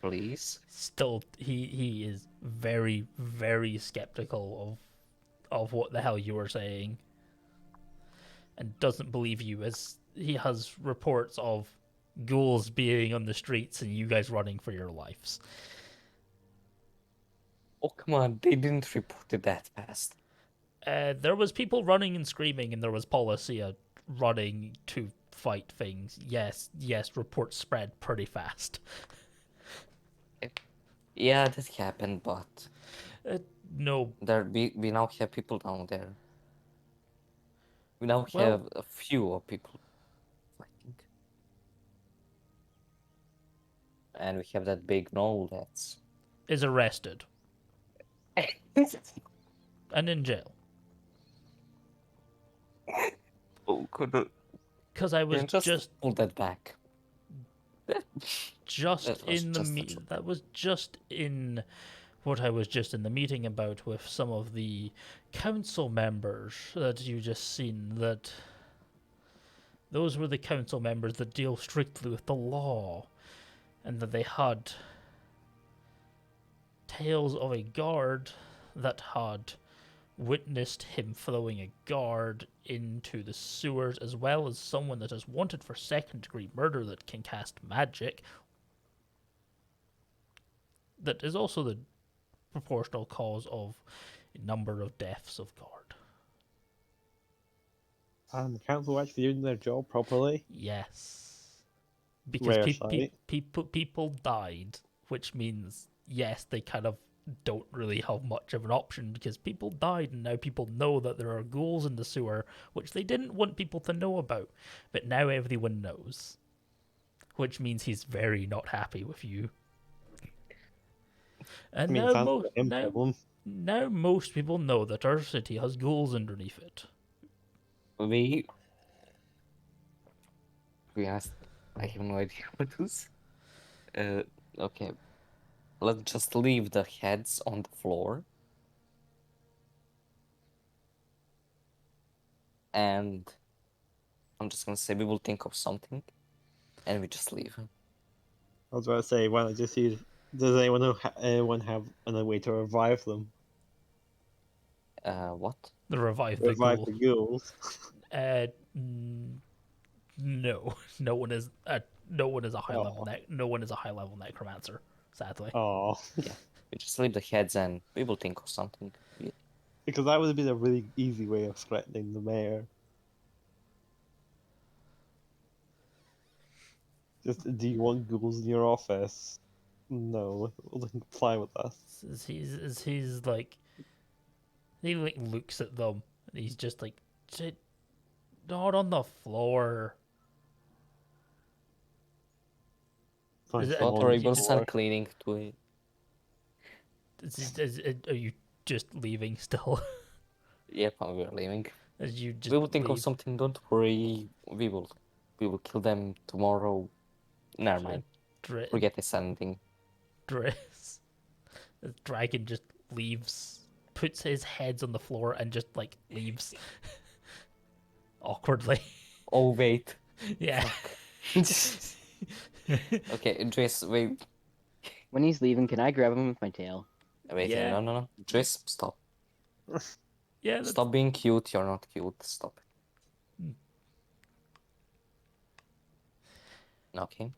Please. Still, he is very, very skeptical of what the hell you were saying, and doesn't believe you, as he has reports of ghouls being on the streets and you guys running for your lives. Oh, come on. They didn't report it that fast. There was people running and screaming, and there was Policia running to fight things. Yes, reports spread pretty fast. Yeah, that happened, but No, we now have people down there. We now Well- have a few people fighting. And we have that big gnoll that's... is arrested and in jail. Oh, could Because I was just pull that back. just That was in the just a joke. that was just in what I was just in the meeting about with some of the council members that you just seen. That those were the council members that deal strictly with the law, and that they had tales of a guard that had witnessed him throwing a guard into the sewers, as well as someone that is wanted for second-degree murder that can cast magic. That is also the proportional cause of a number of deaths of guard. And the council actually doing their job properly. Yes, because Rare sight. people died, which means yes, they kind of don't really have much of an option because people died, and now people know that there are ghouls in the sewer, which they didn't want people to know about, but now everyone knows, which means he's very not happy with you. I And mean, now, sounds like him problem. now most people know that our city has ghouls underneath it. We asked... I have no idea what it is. Okay. Let's just leave the heads on the floor. And I'm just gonna say we will think of something, and we just leave. I was about to say, why not just use... Does anyone have another way to revive them? What? The revive the Revive ghoul. the ghouls? No, no one is a high level Aw. no one is a high level necromancer, sadly. Oh, Yeah. We just leave the heads, and we will think of something. because that would have been a really easy way of threatening the mayor. Just, do you want ghouls in your office? No, it doesn't fly with us. He's like, he like looks at them and he's just like, "Sit not on the floor." Fine, Is it- come Don't on, worry, you we'll just- send cleaning to it. Are you just leaving still? Yep, we're leaving. As you just We will think of leave? something. Don't worry. We will kill them tomorrow. Never mind. Forget this ending. Dress. The dragon just leaves, puts his heads on the floor, and just like leaves awkwardly. Oh wait. Yeah. Okay, Jace, wait. When he's leaving, can I grab him with my tail? Wait, Yeah. no. Jace, stop. Yeah. That's... Stop being cute. You're not cute. Stop. Okay.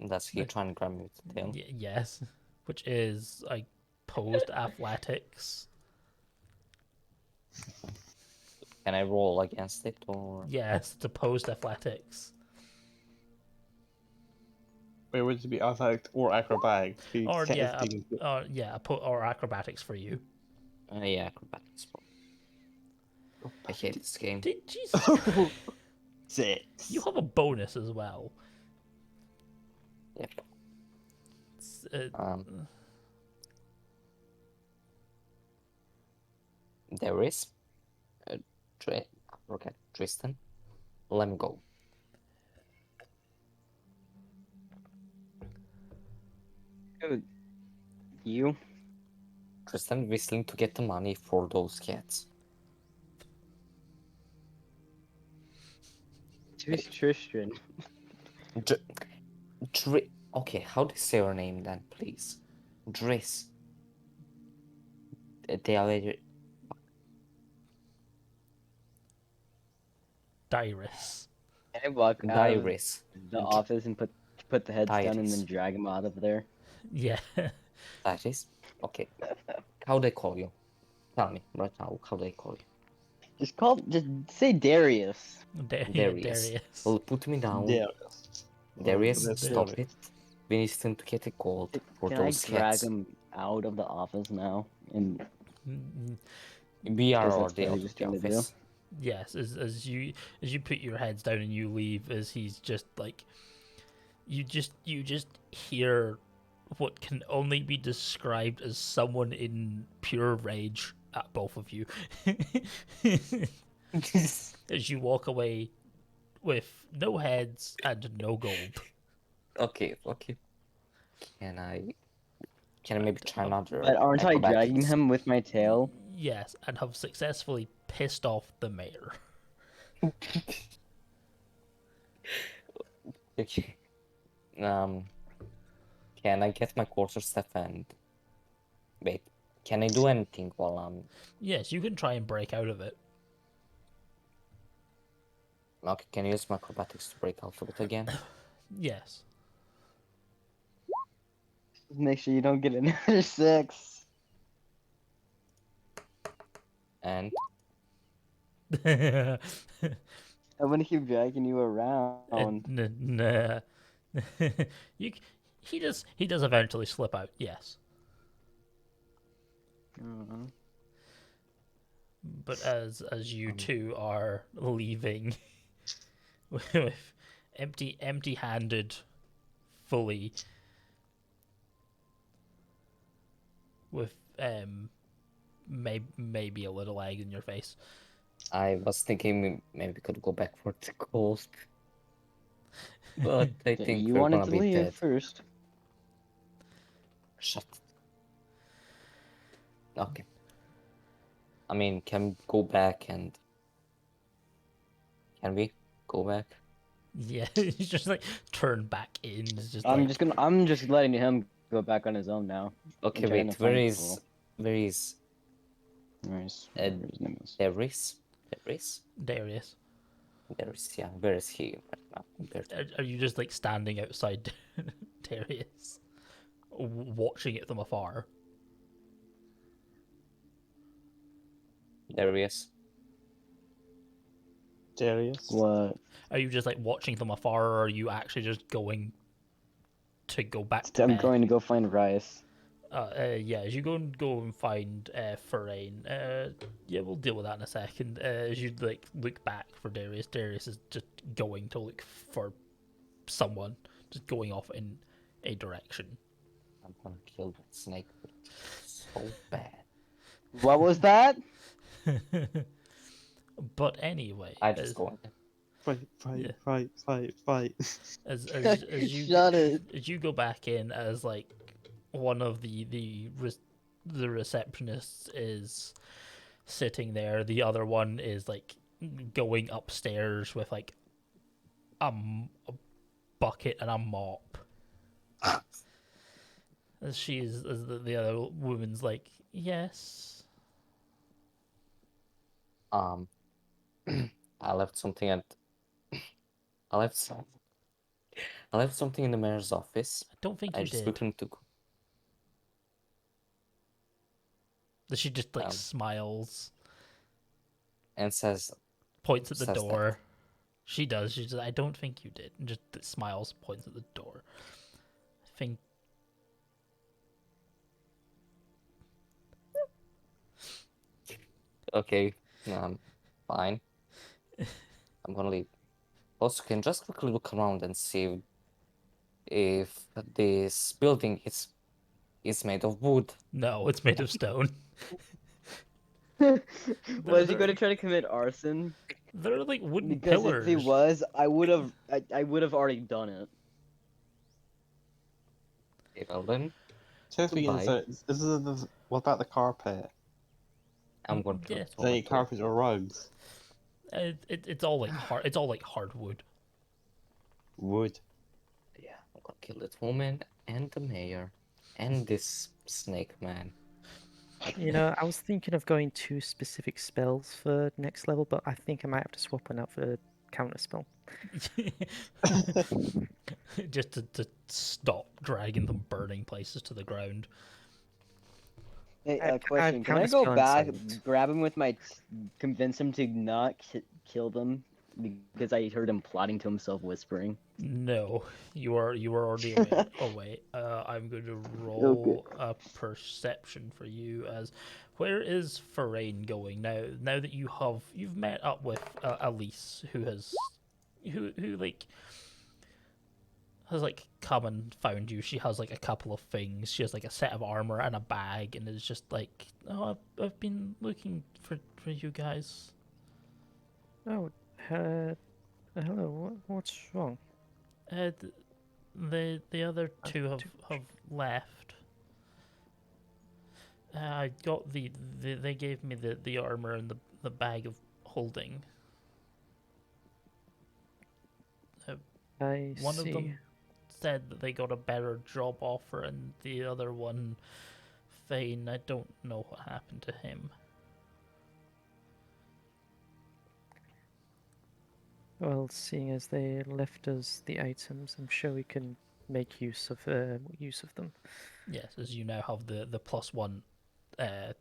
That's he trying to grab me with the tail. Yes. Which is like posed athletics. Can I roll against it or? Yes, it's opposed athletics. Wait, would it be athletics or acrobatics? Or yeah, Technically, or acrobatics for you. Yeah, acrobatics. I hate this game. Jesus, 6. you have a bonus as well. Yep. It's, Daeris. Okay, Tristan. Let me go. You? Tristan whistling to get the money for those cats. Who's Tristan? Okay, how do you say your name then, please? Driss. They are Daeris. Can I walk out of Daeris. the office and put the heads down and then Daeris. drag him out of there? Yeah. Daeris? Okay. How they call you? Tell me right now, how they call you? Just say Darius. Darius. Darius. Well, put me down. Yeah. Darius, That's stop Darius. it. We need him to get a gold for Can I those drag cats. him out of the office now? And Mm, We are Because that's already what out he was of the trying to do. office. yes, as you put your heads down and you leave, as he's just like, you just hear what can only be described as someone in pure rage at both of you. As you walk away with no heads and no gold. Okay. Can I maybe try another but aren't I dragging acrobatics? him with my tail? Yes, and have successfully pissed off the mayor. Okay. Can I get my quarterstaff and wait? Can I do anything while I'm Yes, you can try and break out of it. okay? Can I use my acrobatics to break out of it again? Yes. Make sure you don't get another 6. And I'm gonna keep dragging you around. Nah. He does eventually slip out. Yes, Mhm. but as you two are leaving with empty-handed, fully, with maybe a little egg in your face. I was thinking maybe we could go back for the gold, but I Okay, think you we're wanted gonna to be leave dead. first. Shut. Okay. I mean, can we go back and can we go back? Yeah, he's just like turn back in. It's just I'm like just letting him go back on his own now. Okay, trying wait. to find Where is Ryce, Uh, whatever his name is. Daeris? Darius. Daeris, yeah. Where is he right now compared to Are you just like standing outside Darius, watching it from afar? Darius? Darius. What? Are you just like watching from afar, or are you actually just going to go back to I'm bed? going to go find Ryce. Yeah, as you go and find Therein, yeah, we'll deal with that in a second. As you like look back for Darius, Darius is just going to look for someone, just going off in a direction. I'm gonna kill that snake so bad. What was that? But anyway, I just go in. Yeah. Fight. as you Shut it. as you go back in, as like one of the receptionists is sitting there, the other one is like going upstairs with like a bucket and a mop. As the other woman's like, yes. I left something at. I left something in the mayor's office. I don't think I you just did. quickly took. She just like Um, smiles, and says, points at the says that. door. She does. She says, I don't think you did. And just smiles, points at the door. I think. Okay, fine. I'm gonna leave. Also, can just quickly look around and see if this building is made of wood. No, it's made of stone. Was he going to try to commit arson? They're like wooden Because pillars. if he was, I would have already done it. Okay, well then, Technically, Goodbye. what about the carpet? I'm going to. Yeah. Is there any carpet or rugs? It's all like hard. It's all like hardwood. Would. Yeah, I'm gonna kill that woman and the mayor and this snake man. You know, I was thinking of going 2 specific spells for next level, but I think I might have to swap one out for counter spell. Just to stop dragging them burning places to the ground. Hey, I have question. Can I go counterspell back, insight. grab him with my, convince him to not kill them because I heard him plotting to himself, whispering. No, you are already away. Away. I'm going to roll a perception for you. As where is Therein going now? Now that you've met up with Elise, who like has like come and found you. She has like a couple of things. She has like a set of armor and a bag, and is just like, oh, I've been looking for you guys. Oh, hello. What's wrong? The other two have left. I got they gave me the armor and the bag of holding. I One see. of them said that they got a better job offer, and the other one, Thane, I don't know what happened to him. Well, seeing as they left us the items, I'm sure we can make use of them. Yes, as you now have the +1, the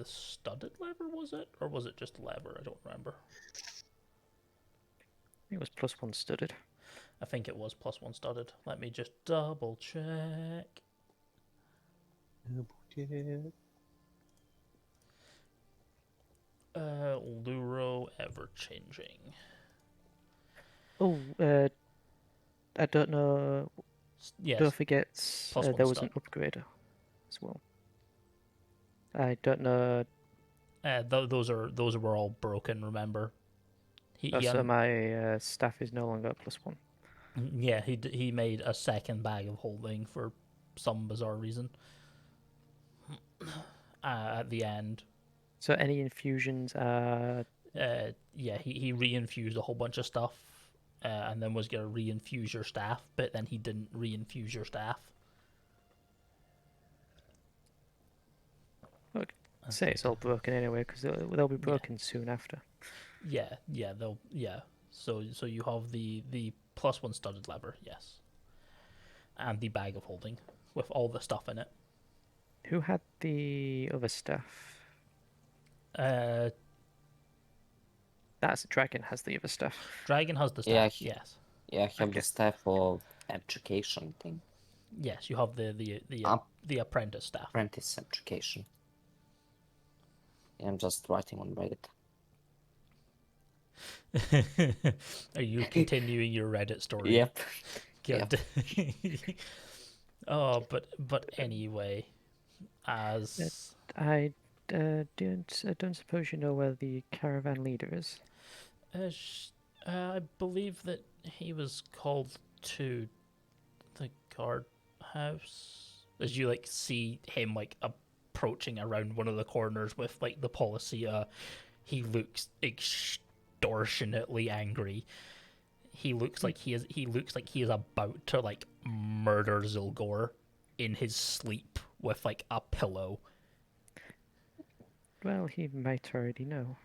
studded lever, was it, or was it just lever? I don't remember. It was +1 studded. I think it was +1 studded. Let me just double check. Luro ever changing. Oh, I don't know. Yes. Don't forget, +1 there was stud. an upgrader as well. I don't know. Those were all broken. Remember, So my staff is no longer +1. yeah, he made a second bag of holding for some bizarre reason. At the end, So any infusions are. yeah, he reinfused a whole bunch of stuff, and then was gonna reinfuse your staff, but then he didn't reinfuse your staff. Say it's all broken anyway, because they'll be broken soon after. Yeah. So you have the +1 studded lever, yes, and the bag of holding with all the stuff in it. Who had the other stuff? Dragon That's Dragin has the other stuff. has the Yeah, staff. Yes. Yeah, I have Okay. the staff of education thing. Yes, you have the apprentice staff. Apprentice education. Yeah, I'm just writing on Reddit. Are you continuing your Reddit story? Yep. Good. Oh, but anyway, as I don't suppose you know where the caravan leader is. I believe that he was called to the guard house. As you like see him like approaching around one of the corners with like the policia, he looks extortionately angry. He looks like he is about to like murder Zylgor in his sleep with like a pillow. Well, he might already know.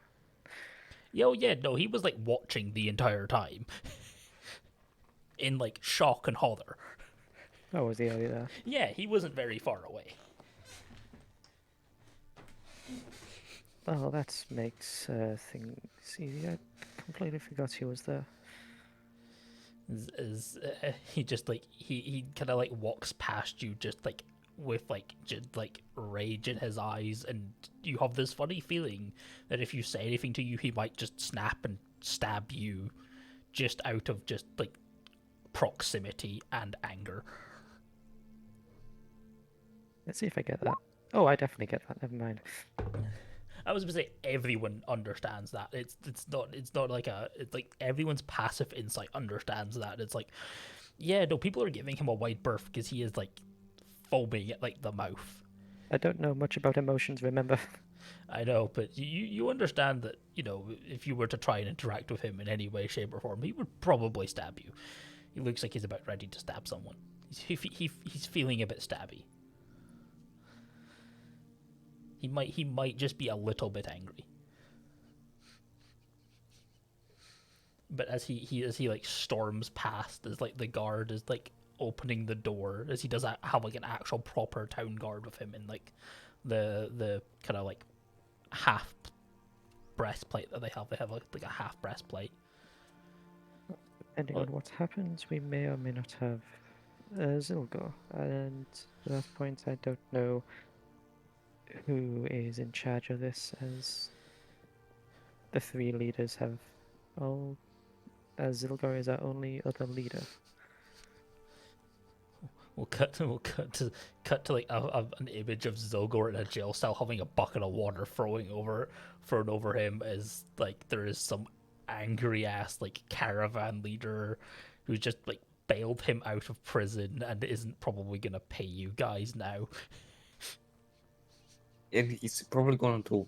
Yo, yeah, no, he was like watching the entire time. In like shock and horror. Oh, was he already there? Yeah, he wasn't very far away. Well, that makes things easier. I completely forgot he was there. He just like he kind of like walks past you just like with like just like rage in his eyes, and you have this funny feeling that if you say anything to you, he might just snap and stab you, just out of just like proximity and anger. Let's see if I get that. Oh, I definitely get that. Never mind. I was gonna say everyone understands that. It's not like it's like everyone's passive insight understands that. It's like, yeah, no, people are giving him a wide berth because he is like foaming at like the mouth. I don't know much about emotions, remember? I know, but you understand that, you know, if you were to try and interact with him in any way, shape, or form, he would probably stab you. He looks like he's about ready to stab someone. He's feeling a bit stabby. He might just be a little bit angry. But as he like storms past, as like the guard is like opening the door, as he does have like an actual proper town guard with him in like the kind of like half breastplate that they have. They have like a half breastplate. Depending on what happens, we may or may not have Zylgor, and at that point, I don't know who is in charge of this, as the three leaders have all. As Zylgor is our only other leader. We'll cut to like an image of Zylgor in a jail cell having a bucket of water thrown over him, as like there is some angry ass like caravan leader who's just like bailed him out of prison and isn't probably gonna pay you guys now. And he's probably gonna do.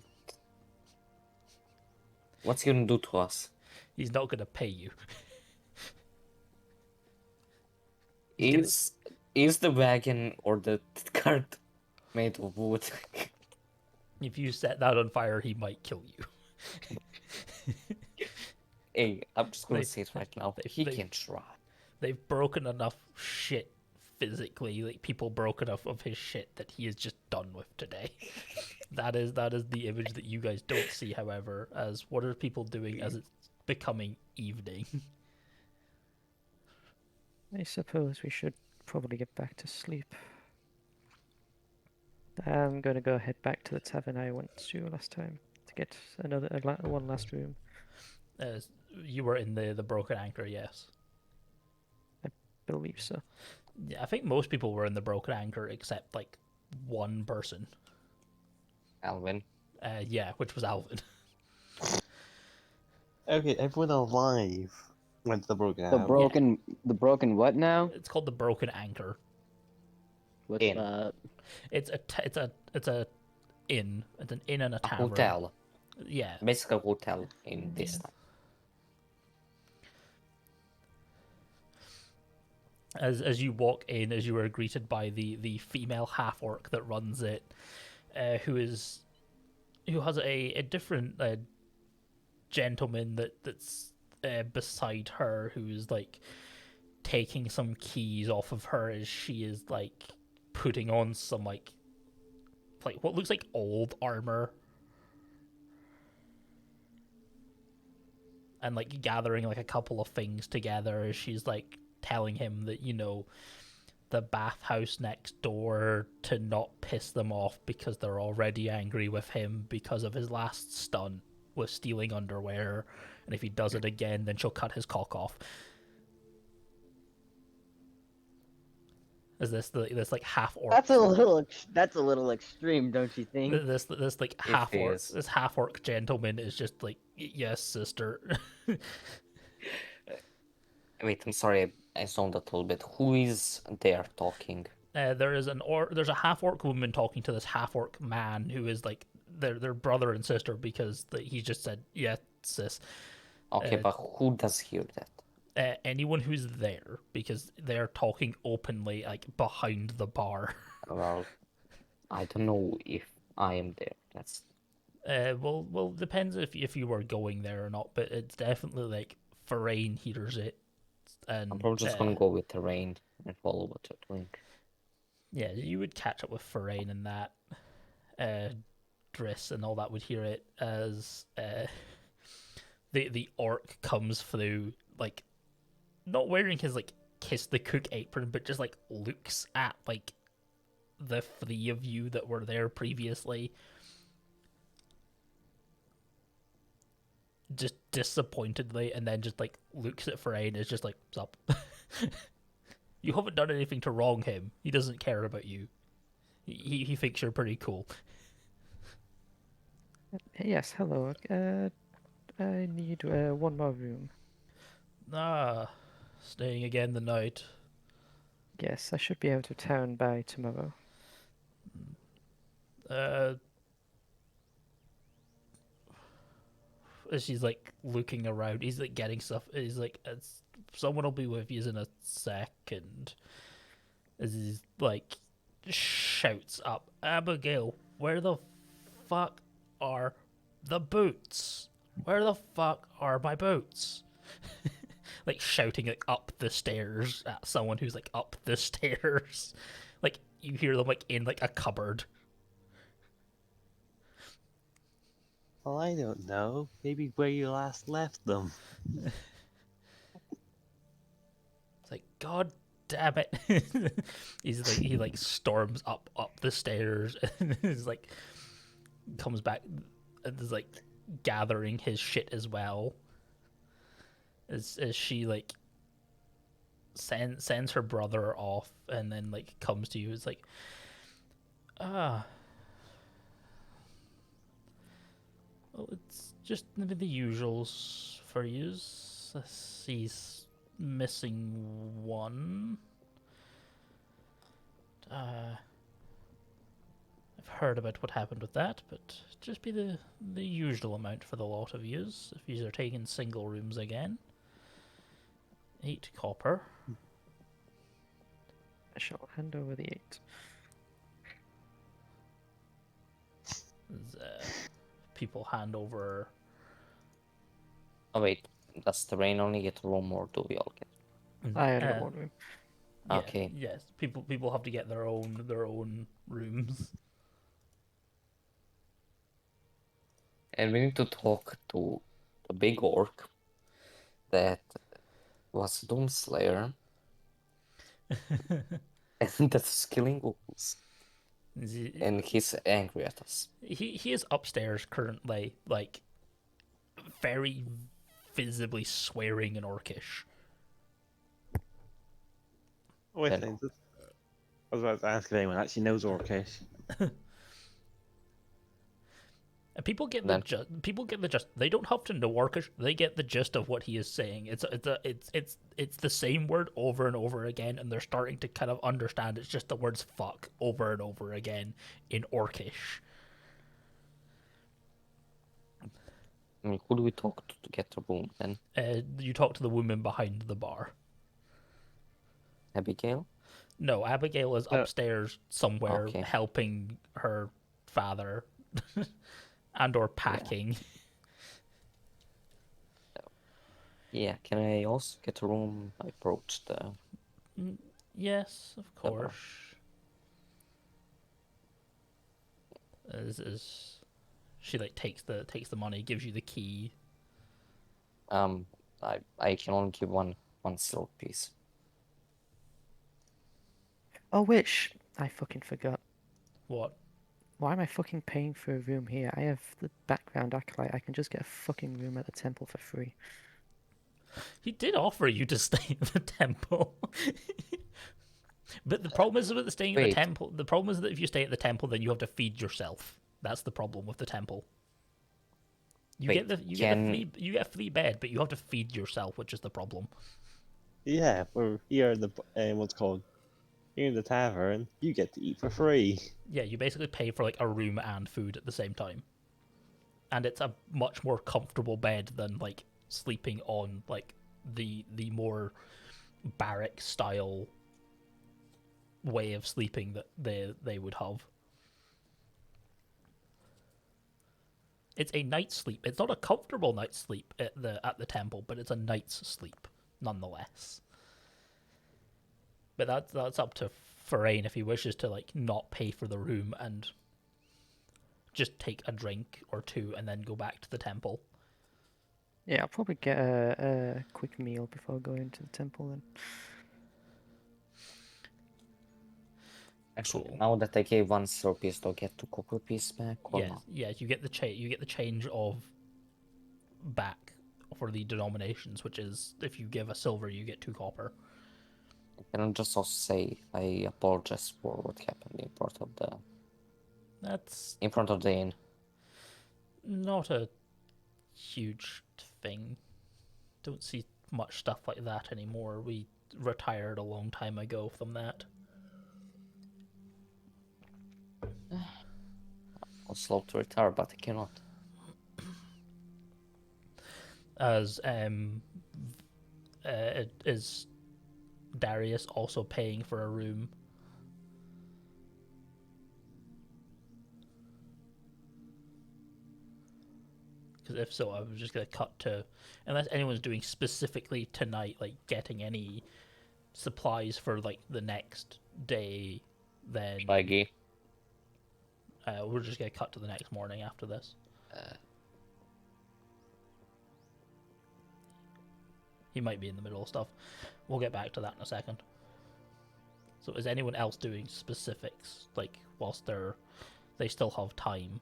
What's he gonna do to us? He's not gonna pay you. Is the wagon or the cart made of wood? If you set that on fire, he might kill you. Hey, I'm just gonna They- say it right now. He can try. They've broken enough shit physically, like people broke enough of his shit that he is just done with today. That is the image that you guys don't see, however, as what are people doing as it's becoming evening? I suppose we should probably get back to sleep. I'm gonna go head back to the tavern I went to last time to get one last room. As you were in the Broken Anchor, yes. Believe so. Yeah, I think most people were in the Broken Anchor except like one person. Alvin. Yeah, which was Alvin. Okay, everyone alive went to the broken The Arrow. broken what now? It's called the Broken Anchor. What's Inn. that? It's a inn. It's an inn and a A tavern. hotel. Yeah. Basically a hotel in this time. As you walk in, as you are greeted by the female half orc that runs it, who has a different gentleman that's beside her, who is like taking some keys off of her as she is like putting on some like what looks like old armor and like gathering like a couple of things together as she's like telling him that, you know, the bathhouse next door to not piss them off because they're already angry with him because of his last stunt with stealing underwear, and if he does it again then she'll cut his cock off. Is this like half orc? That's a little extreme, don't you think? This like half orc, is. this half orc gentleman is just like, yes, sister. Wait, I'm sorry, I zoned a little bit. Who is there talking? There's a half orc woman talking to this half orc man who is like their brother and sister because he just said, yeah, sis. Okay, but who does hear that? Anyone who's there, because they're talking openly like behind the bar. Well, I don't know if I am there. That's Well, depends if you were going there or not, but it's definitely like Therein hears it, and I'm probably just gonna go with Therein and follow what you're doing. Yeah, you would catch up with Therein and that. Driss and all that would hear it as the orc comes through, like not wearing his like kiss the cook apron, but just like looks at like the three of you that were there previously, just disappointedly, and then just like looks at Therein, is just like, sup. You haven't done anything to wrong him. He doesn't care about you. He thinks you're pretty cool. Yes, hello. I need one more room. Ah, staying again the night. Yes, I should be out of town by tomorrow. as she's like looking around. He's like getting stuff. He's like, someone will be with you in a second. As he's like shouts up, Abigail, where the fuck are the boots? Where the fuck are my boots? Like shouting like up the stairs at someone who's like up the stairs. Like you hear them like in like a cupboard. Well, I don't know. Maybe where you last left them. It's like, God damn it. He like storms up the stairs and is like comes back and is like gathering his shit as well. As she like sends her brother off and then like comes to you. It's like, well, it's just maybe the usuals for yous. He's missing one. I've heard about what happened with that, but just be the usual amount for the lot of yous if yous are taking single rooms again. 8 copper. I shall hand over the 8. People hand over. Oh wait, does Therein only get a room or do we all get? I only got one room. Yeah, Okay. Yes, people have to get their own rooms. And we need to talk to the big orc that was Doomslayer and that's killing wolves. And he's angry at us. He is upstairs currently, like very visibly swearing in Orcish. Oh, wait, Then- I was about to ask if anyone actually knows Orcish. And people get Then- the gist. They don't have to know Orcish. They get the gist of what he is saying. It's the same word over and over again, and they're starting to kind of understand. It's just the words "fuck" over and over again in Orcish. I mean, who do we talk to get a room then? You talk to the woman behind the bar. Abigail? No, Abigail is upstairs somewhere Okay. helping her father and or packing. Yeah, can I also get a room? I approached the... Yes, of bar. course. As she like takes the money, gives you the key. I can only give one silver piece. Oh, wait, I fucking forgot. What? Why am I fucking paying for a room here? I have the background acolyte. I can just get a fucking room at the temple for free. He did offer you to stay at the temple. But the problem is with staying at the Wait. temple. The problem is that if you stay at the temple, then you have to feed yourself. That's the problem with the temple. You Wait, get a free bed, but you have to feed yourself, which is the problem. Yeah, we're here in the what's it called here in the tavern. You get to eat for free. Yeah, you basically pay for like a room and food at the same time. And it's a much more comfortable bed than like sleeping on like the more barrack style way of sleeping that they would have. It's a night's sleep. It's not a comfortable night's sleep at the temple, but it's a night's sleep nonetheless. But that's up to Therein if he wishes to like not pay for the room and just take a drink or two and then go back to the temple. Yeah, I'll probably get a quick meal before going to the temple then. Actually, Cool. now that I gave one silver piece, do I get 2 copper piece back or Yes, not? yeah, you get the change of back for the denominations, which is if you give a silver, you get 2 copper. Can I just also say I apologize for what happened in front of That's the inn? not a huge thing. Don't see much stuff like that anymore. We retired a long time ago from that. I'm slow to retire, but I cannot. Is Darius also paying for a room? Because if so, I was just gonna cut to, unless anyone's doing specifically tonight, like getting any supplies for like the next day, then Shaggy. we're just gonna cut to the next morning after this. He might be in the middle of stuff. We'll get back to that in a second. So is anyone else doing specifics, like whilst they still have time?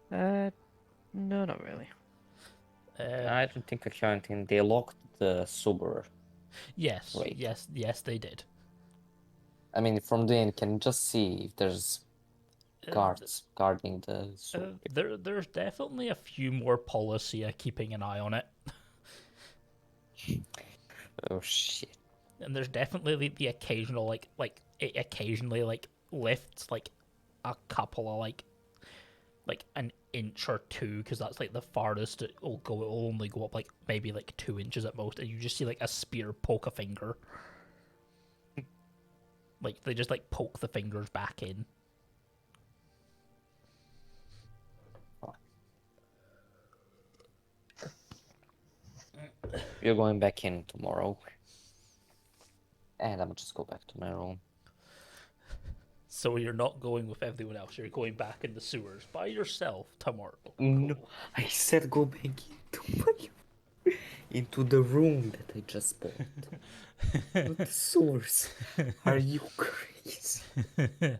No, not really. I don't think I have anything. They locked the sewer. Yes, Wait. yes, they did. I mean, from the end, can you just see if there's guards guarding the sewer? There's definitely a few more policia keeping an eye on it, Oh shit. and there's definitely the occasional it occasionally lifts like a couple of like an inch or two, because that's like the farthest it will go. It will only go up like maybe like 2 inches at most, and you just see like a spear poke a finger. Like they just like poke the fingers back in. You're going back in tomorrow. And I'm just go back to my room. So you're not going with everyone else. You're going back in the sewers by yourself tomorrow. No, Cool. I said go back into the room that I just bought. Not the source. Are you crazy? Are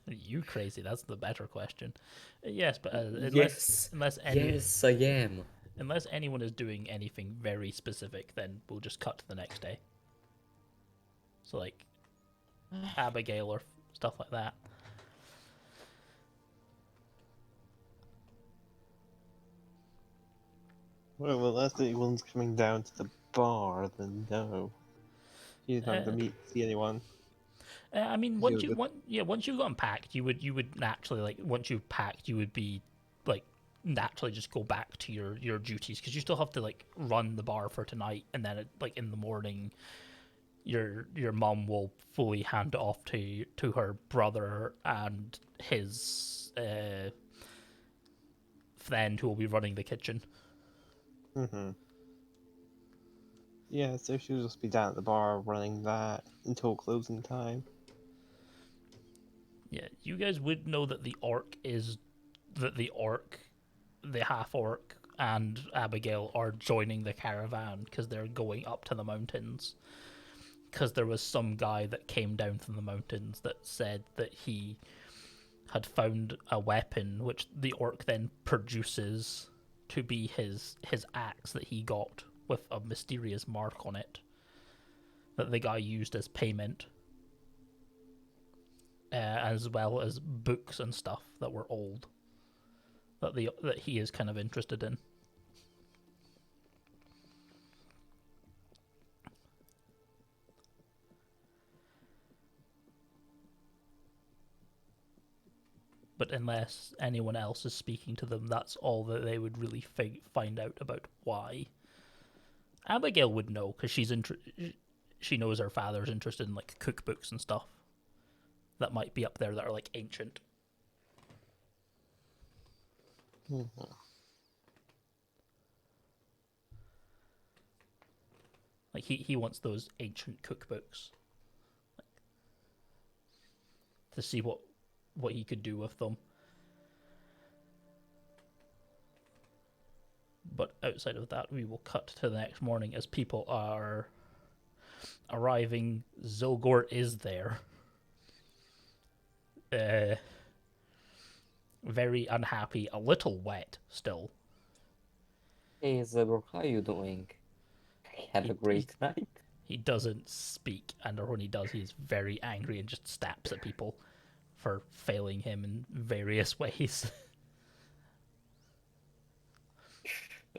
you crazy? That's the better question. Yes, but Yes, unless I am. unless anyone is doing anything very specific, then we'll just cut to the next day. So like Abigail or stuff like that. Well, unless anyone's coming down to the bar, then no. You don't have to see anyone. I mean, once once you've gotten packed, you would naturally once you've packed, you would be naturally just go back to your duties, because you still have to run the bar for tonight, and then in the morning, your mom will fully hand it off to her brother and his friend who will be running the kitchen. Yeah, so she'll just be down at the bar running that until closing time. Yeah, you guys would know that the half orc, and Abigail are joining the caravan because they're going up to the mountains. Because there was some guy that came down from the mountains that said that he had found a weapon which the orc then produces to be his axe that he got with a mysterious mark on it that the guy used as payment, as well as books and stuff that were old that he is kind of interested in. But unless anyone else is speaking to them, that's all that they would really find out about why. Abigail would know, because she knows her father's interested in cookbooks and stuff that might be up there that are ancient. He wants those ancient cookbooks to see what he could do with them. But outside of that, we will cut to the next morning as people are arriving. Zylgor is there. Very unhappy, a little wet still. Hey Zylgor, how you doing? I had a great night. He doesn't speak, and when he does, he's very angry and just snaps at people for failing him in various ways.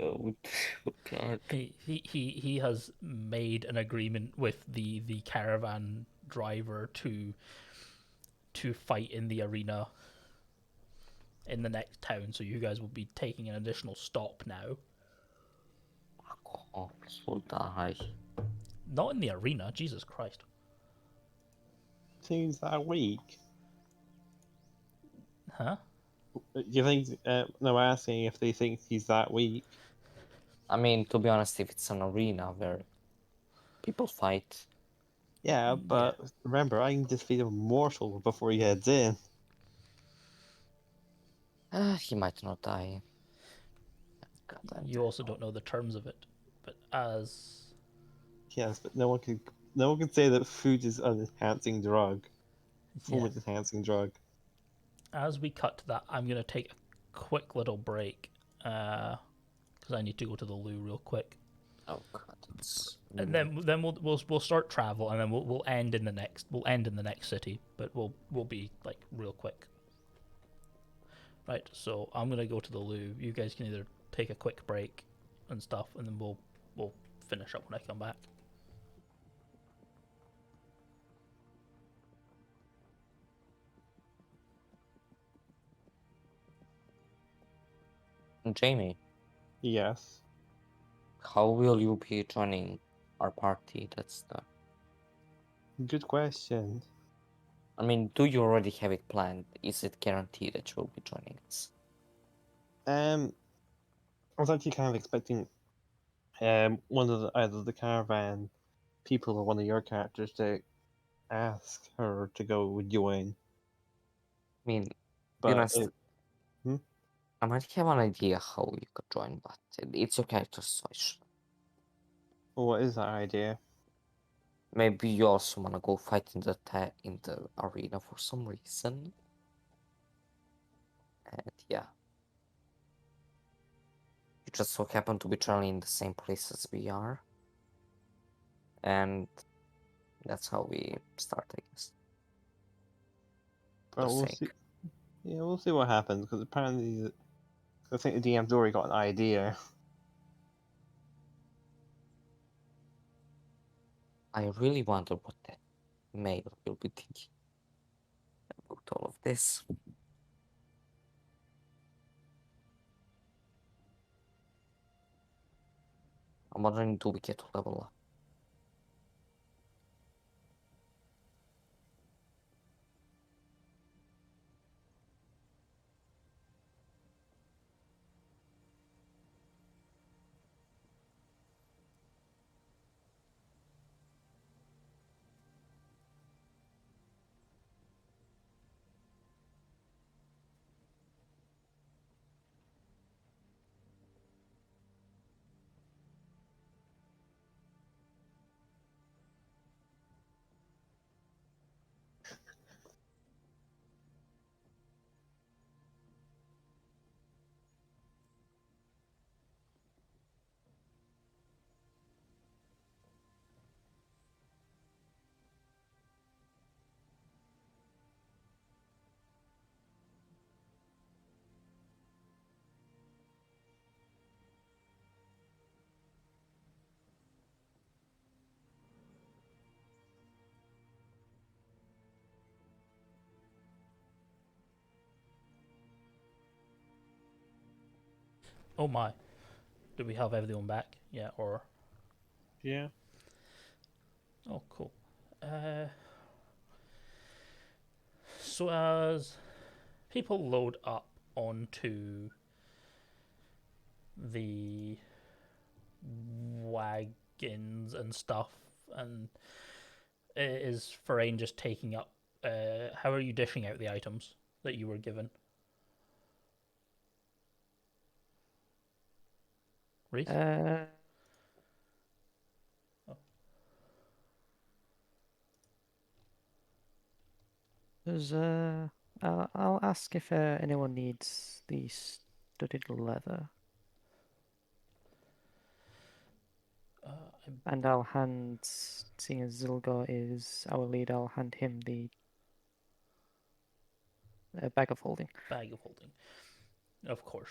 Oh God. He has made an agreement with the caravan driver to fight in the arena in the next town, so you guys will be taking an additional stop now. Cops will die. Not in the arena, Jesus Christ. Seems that weak. Huh? Do you think? No, asking if they think he's that weak. I mean, to be honest, if it's an arena where people fight, Yeah, but remember, I can defeat a mortal before he heads in. he might not die. Goddamn. You also don't know the terms of it, but Yes, but no one can say that food is an enhancing drug. yeah, Performance enhancing drug. as we cut to that, I'm gonna take a quick little break, because I need to go to the loo real quick, Oh god, it's and then we'll start travel, and then we'll end in the next city, but we'll be like real quick. Right, so I'm gonna go to the loo. You guys can either take a quick break and stuff, and then we'll finish up when I come back. Jamie, Yes. how will you be joining our party? That's the. Good question. I mean, do you already have it planned? Is it guaranteed that you will be joining us? I was actually kind of expecting one of either the caravan people or one of your characters to ask her to go join. I mean, be But honest, Hmm? I might have an idea how you could join, but it's your character's choice. what is that idea? Maybe you also wanna go fight in the arena for some reason. And yeah. You just so happen to be traveling in the same place as we are. And that's how we start, I guess. But Just we'll saying. see. Yeah, we'll see what happens because apparently, I think the DM's already got an idea. I really wonder what that mail will be thinking about all of this. I'm wondering, do we get to level up? Oh my, do we have everyone back? Yeah, or Yeah. oh cool. So as people load up onto the wagons and stuff, and is Therein just taking up? How are you dishing out the items that you were given? Ryce? Oh. There's I'll ask if anyone needs the studded leather, and I'll hand, seeing as Zylgor is our lead, I'll hand him the bag of holding. Bag of holding, of course.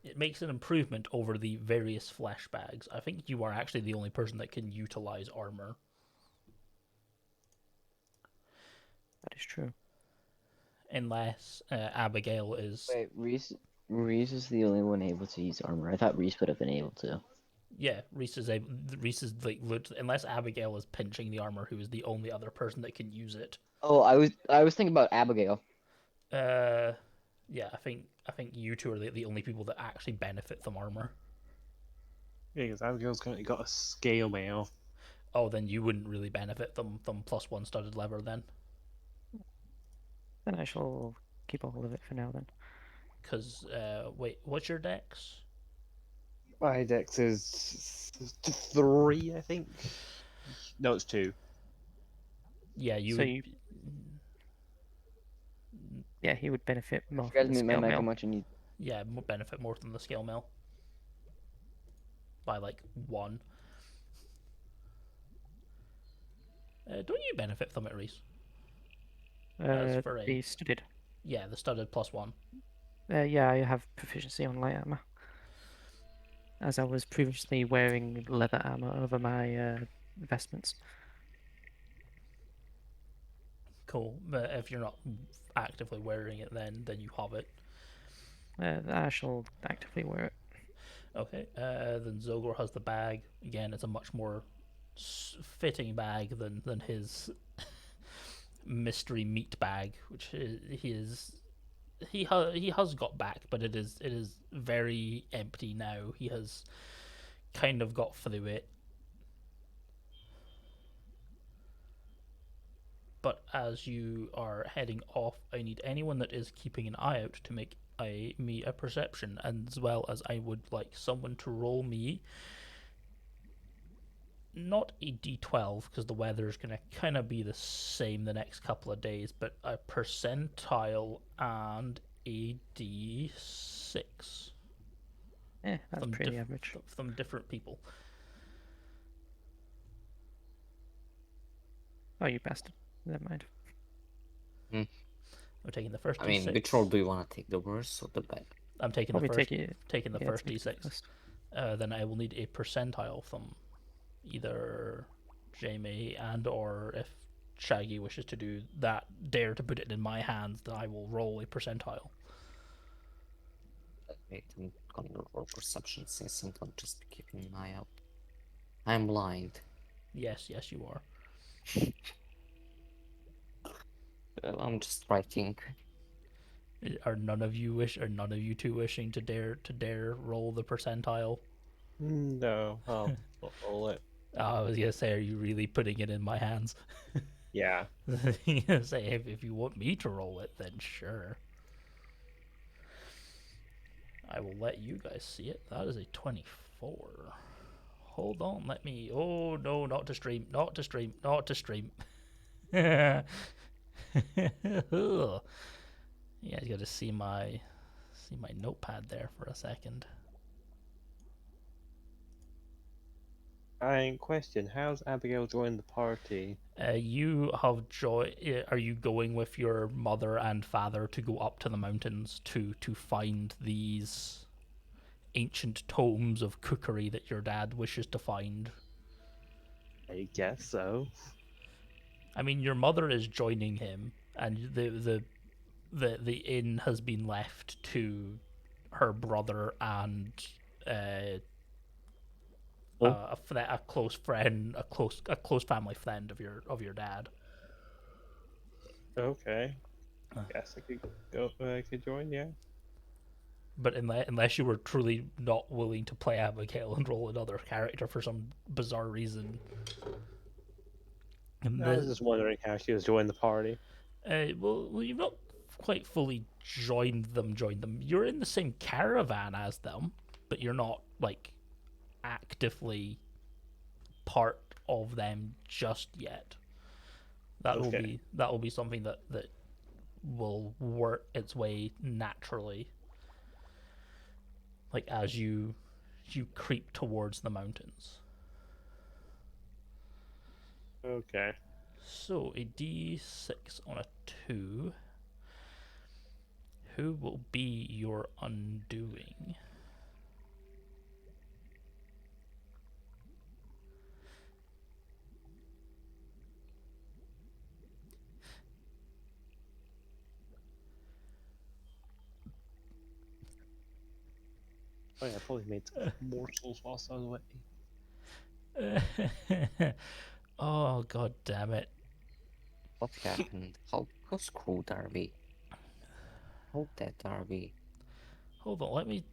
It makes an improvement over the various flesh bags. I think you are actually the only person that can utilize armor. That is true. Unless Abigail is... Wait, Reese is the only one able to use armor. I thought Reese would have been able to. Yeah, Ryce is like unless Abigail is pinching the armor, who is the only other person that can use it. Oh, I was thinking about Abigail. Yeah, I think you two are the only people that actually benefit from armor. Yeah, because Abigail's currently got a scale mail. Oh, then you wouldn't really benefit them +1 studded leather then. Then I shall keep all of it for now then. Because wait, what's your dex? My dex is 3, I think. No, it's 2. Yeah, you. So would... Yeah, he would benefit more You guys from the meet my scale mic mail. how much you need. Yeah, benefit more than the scale mail. By like 1. Don't you benefit from it, Ryce? As for The studded. Yeah, the studded +1. Yeah, I have proficiency on light armor. As I was previously wearing leather armor over my vestments. Cool, but if you're not actively wearing it, then you have it. I shall actively wear it. Okay, then Zylgor has the bag. Again, it's a much more fitting bag than his mystery meat bag, which he has got back, but it is very empty now. He has kind of got through it. But as you are heading off, I need anyone that is keeping an eye out to make me a perception, as well as I would like someone to roll me not a d12 because the weather is going to kind of be the same the next couple of days, but a percentile and a d6. That's pretty average. From different people. Oh, you bastard. Never mind. I'm taking the first I d6. mean, which roll do you want to take, the worst or the bad? I'm taking Probably taking the first take it d6. first. Then I will need a percentile from either Jamie and or if Shaggy wishes to do that, dare to put it in my hands, then I will roll a percentile. Wait, I'm gonna roll perception since I'm gonna just be keeping an eye out. I'm blind. Yes, you are. I'm just writing. Are none of you two wishing to dare roll the percentile? No, I'll roll it. I was gonna say, are you really putting it in my hands? Yeah. Say if you want me to roll it, then sure. I will let you guys see it. That is a 24. Hold on, let me. Oh no, not to stream, not to stream, not to stream. Yeah, you guys got to see my notepad there for a second. Question: how's Abigail joined the party? You have Are you going with your mother and father to go up to the mountains to find these ancient tomes of cookery that your dad wishes to find? I guess so. I mean, your mother is joining him, and the inn has been left to her brother and a close friend, a close family friend of your dad. Okay. Guess I could go. I could join. Yeah. But unless you were truly not willing to play Abigail and roll another character for some bizarre reason. I was just wondering how she was joining the party. Well, you've not quite fully joined them. You're in the same caravan as them, but you're not like actively part of them just yet. That will be something that will work its way naturally, like as you creep towards the mountains. Okay. So a d6 on a 2. Who will be your undoing? Oh yeah, I probably made morsels whilst I was away. Oh god damn it. What happened? How screwed are we? How dead are we? Hold on, let me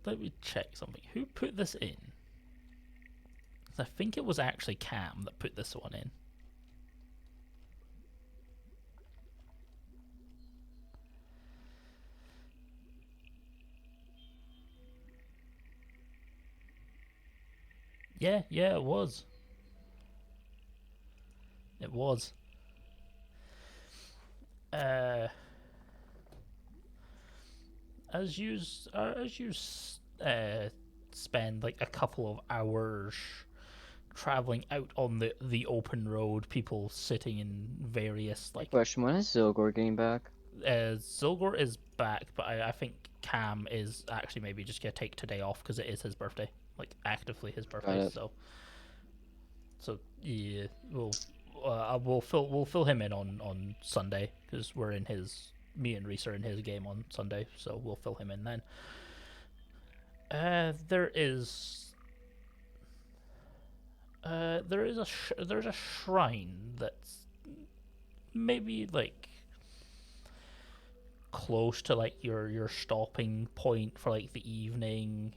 check something. Who put this in? 'Cause I think it was actually Cam that put this one in. Yeah, it was. It was. As you spend like a couple of hours traveling out on the open road, people sitting in various like. Question: when is Zylgor getting back? Zylgor is back, but I think Cam is actually maybe just gonna take today off because it is his birthday, like actively his birthday. it. So yeah, we'll fill him in on Sunday because we're in his. Me and Ryce are in his game on Sunday, so we'll fill him in then. There's a shrine that's maybe like close to like your stopping point for like the evening.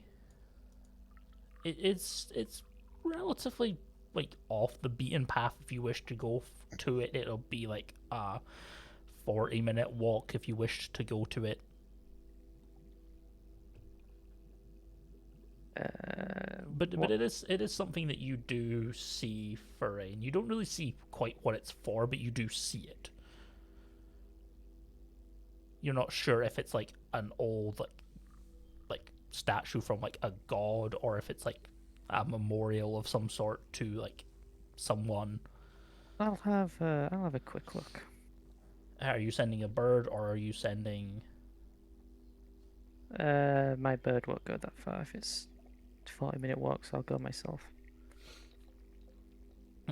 It's relatively like off the beaten path. If you wish to go to it, it'll be like a 40-minute walk if you wish to go to it. But it is something that you do see Therein. You don't really see quite what it's for, but you do see it. You're not sure if it's like an old like statue from like a god, or if it's like a memorial of some sort to like someone. I'll have a quick look. Are you sending a bird, or are you sending? My bird won't go that far. If it's 40-minute walk, so I'll go myself.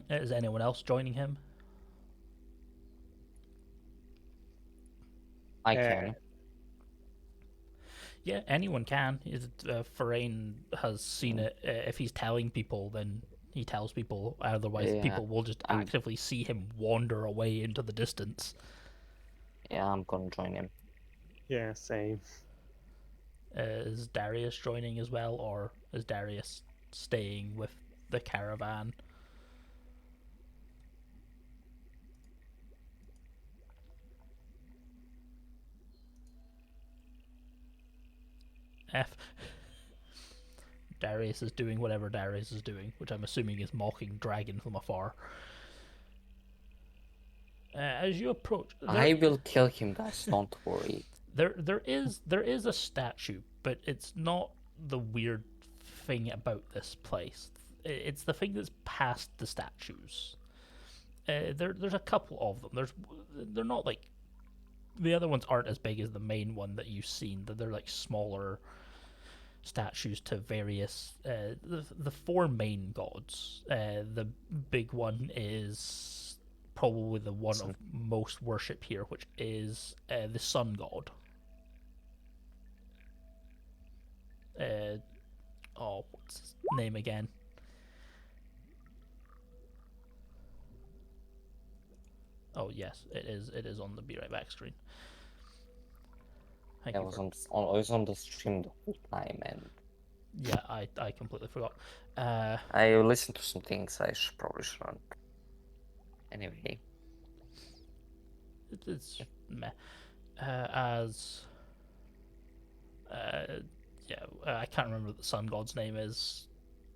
Is anyone else joining him? I can. Yeah, anyone can. Therein has seen it. If he's telling people, then he tells people. Otherwise, Yeah, people will just actively see him wander away into the distance. Yeah, I'm gonna join him. Yeah, same. Is Daeris joining as well, or is Daeris staying with the caravan? F. Daeris is doing whatever Daeris is doing, which I'm assuming is mocking Dragin from afar. As you approach, I will kill him, guys. Don't worry. There is a statue, but it's not the weird thing about this place. It's the thing that's past the statues. There's a couple of them. They're not like the other ones aren't as big as the main one that you've seen. They're like smaller statues to various the four main gods. The big one is probably the one of most worship here, which is the sun god. What's his name again? Oh yes, it is on the Be Right Back screen. I was on the stream the whole time, and yeah, I completely forgot. I listened to some things I probably shouldn't. Anyway, it's meh. I can't remember what the sun god's name is.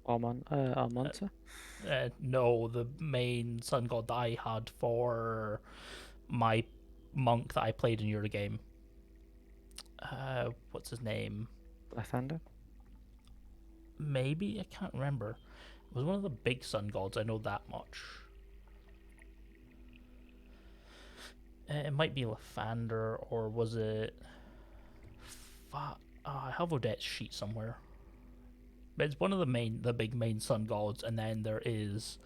Armonta? No, the main sun god that I had for my monk that I played in your game. What's his name? Lathander? Maybe, I can't remember. It was one of the big sun gods, I know that much. It might be Lathander, or was it... I have Odette's sheet somewhere. But it's one of the big main sun gods, and then there is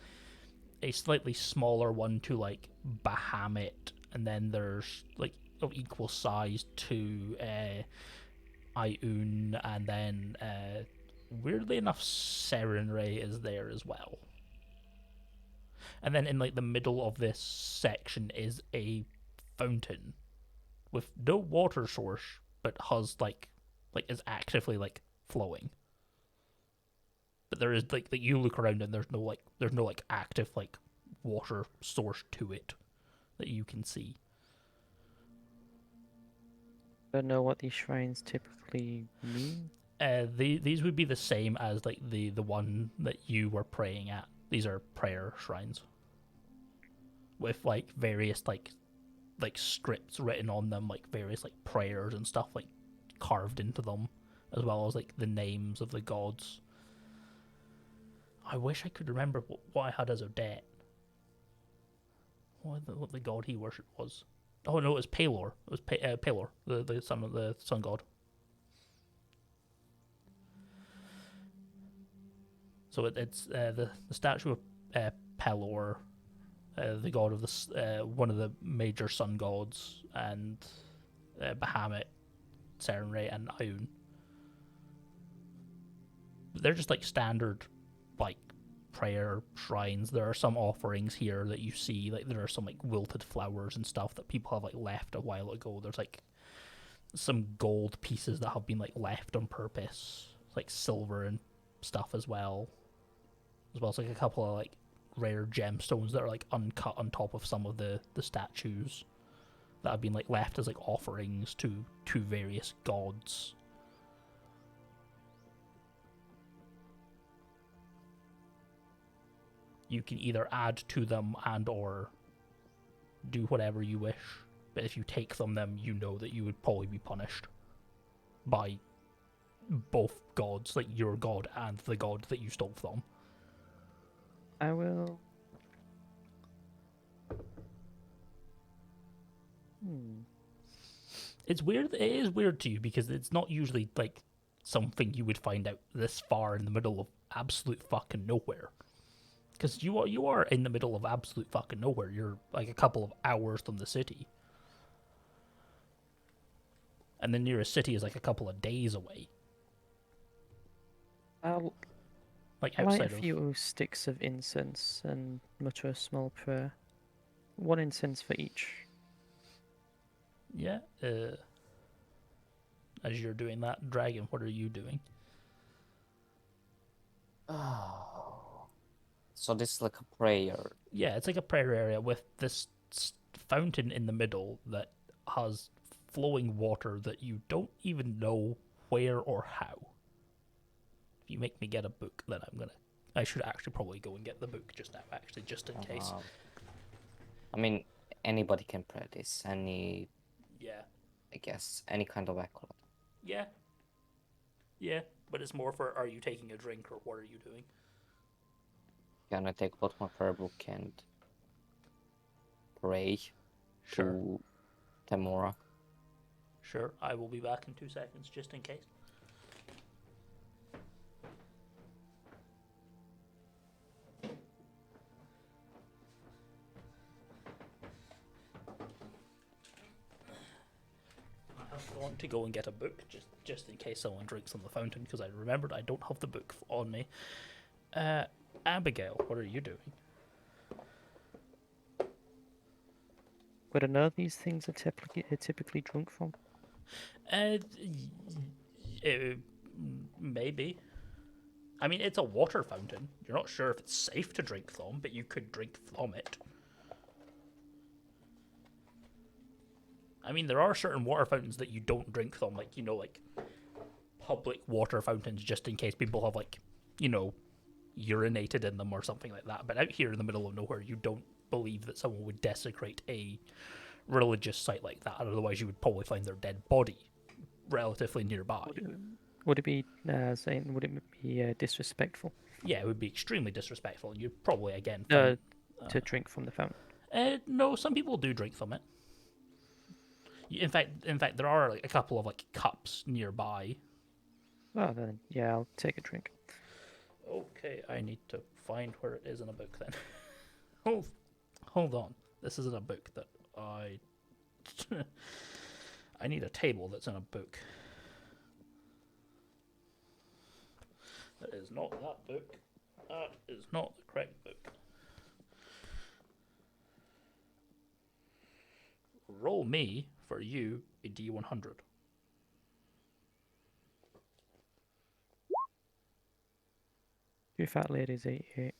a slightly smaller one to like Bahamut, and then there's like of equal size to Ioun, and then weirdly enough, Therein is there as well. And then in like the middle of this section is a fountain with no water source, but has like is actively like flowing. But there is like you look around and there's no active like water source to it that you can see. I don't know what these shrines typically mean. These would be the same as like the one that you were praying at. These are prayer shrines with like various like scripts written on them, like various like prayers and stuff like carved into them, as well as like the names of the gods. I wish I could remember what I had as Odette. What the god he worshipped was. Oh no, it was Pelor. It was Pelor, the son of the sun god. So it's the statue of Pelor, the god of the one of the major sun gods, and Bahamut, Therein, and Aun. They're just like standard, like prayer shrines. There are some offerings here that you see, like there are some like wilted flowers and stuff that people have like left a while ago. There's like some gold pieces that have been like left on purpose, like silver and stuff as well as like a couple of like rare gemstones that are like uncut on top of some of the statues that have been like left as like offerings to various gods. You can either add to them and or do whatever you wish, but if you take from them, you know that you would probably be punished by both gods, like your god and the god that you stole from. I will. It's weird. It is weird to you because it's not usually like something you would find out this far in the middle of absolute fucking nowhere. Because you are in the middle of absolute fucking nowhere. You're like a couple of hours from the city. And the nearest city is like a couple of days away. I'll Like light outside a few sticks of incense and mutter a small prayer. One incense for each. Yeah. As you're doing that, Dragon, what are you doing? Oh. So this is like a prayer. Yeah, it's like a prayer area with this fountain in the middle that has flowing water that you don't even know where or how. If you make me get a book, then I should actually probably go and get the book just now, actually, just in case. I mean, anybody can pray this. Yeah. I guess, any kind of accolade. Yeah. Yeah, but it's more for, are you taking a drink or what are you doing? Can I take both my prayer book and pray to Temora? Sure, I will be back in 2 seconds, just in case. I want to go and get a book, just in case someone drinks on the fountain, because I remembered I don't have the book on me. Abigail, what are you doing? Would I know these things are typically drunk from? Maybe. I mean, it's a water fountain. You're not sure if it's safe to drink from, but you could drink from it. I mean, there are certain water fountains that you don't drink from, like, like public water fountains, just in case people have, like, urinated in them or something like that. But out here in the middle of nowhere, you don't believe that someone would desecrate a religious site like that. Otherwise, you would probably find their dead body relatively nearby. Would it be disrespectful? Yeah, it would be extremely disrespectful, and you'd probably again to drink from the fountain. No, some people do drink from it. In fact, there are like a couple of like cups nearby. Oh, then yeah, I'll take a drink. Okay, I need to find where it is in a book then. Hold on. This isn't a book that I need a table that's in a book. That is not that book. That is not the correct book. Roll me, for you, a D100. Two fat ladies, 88.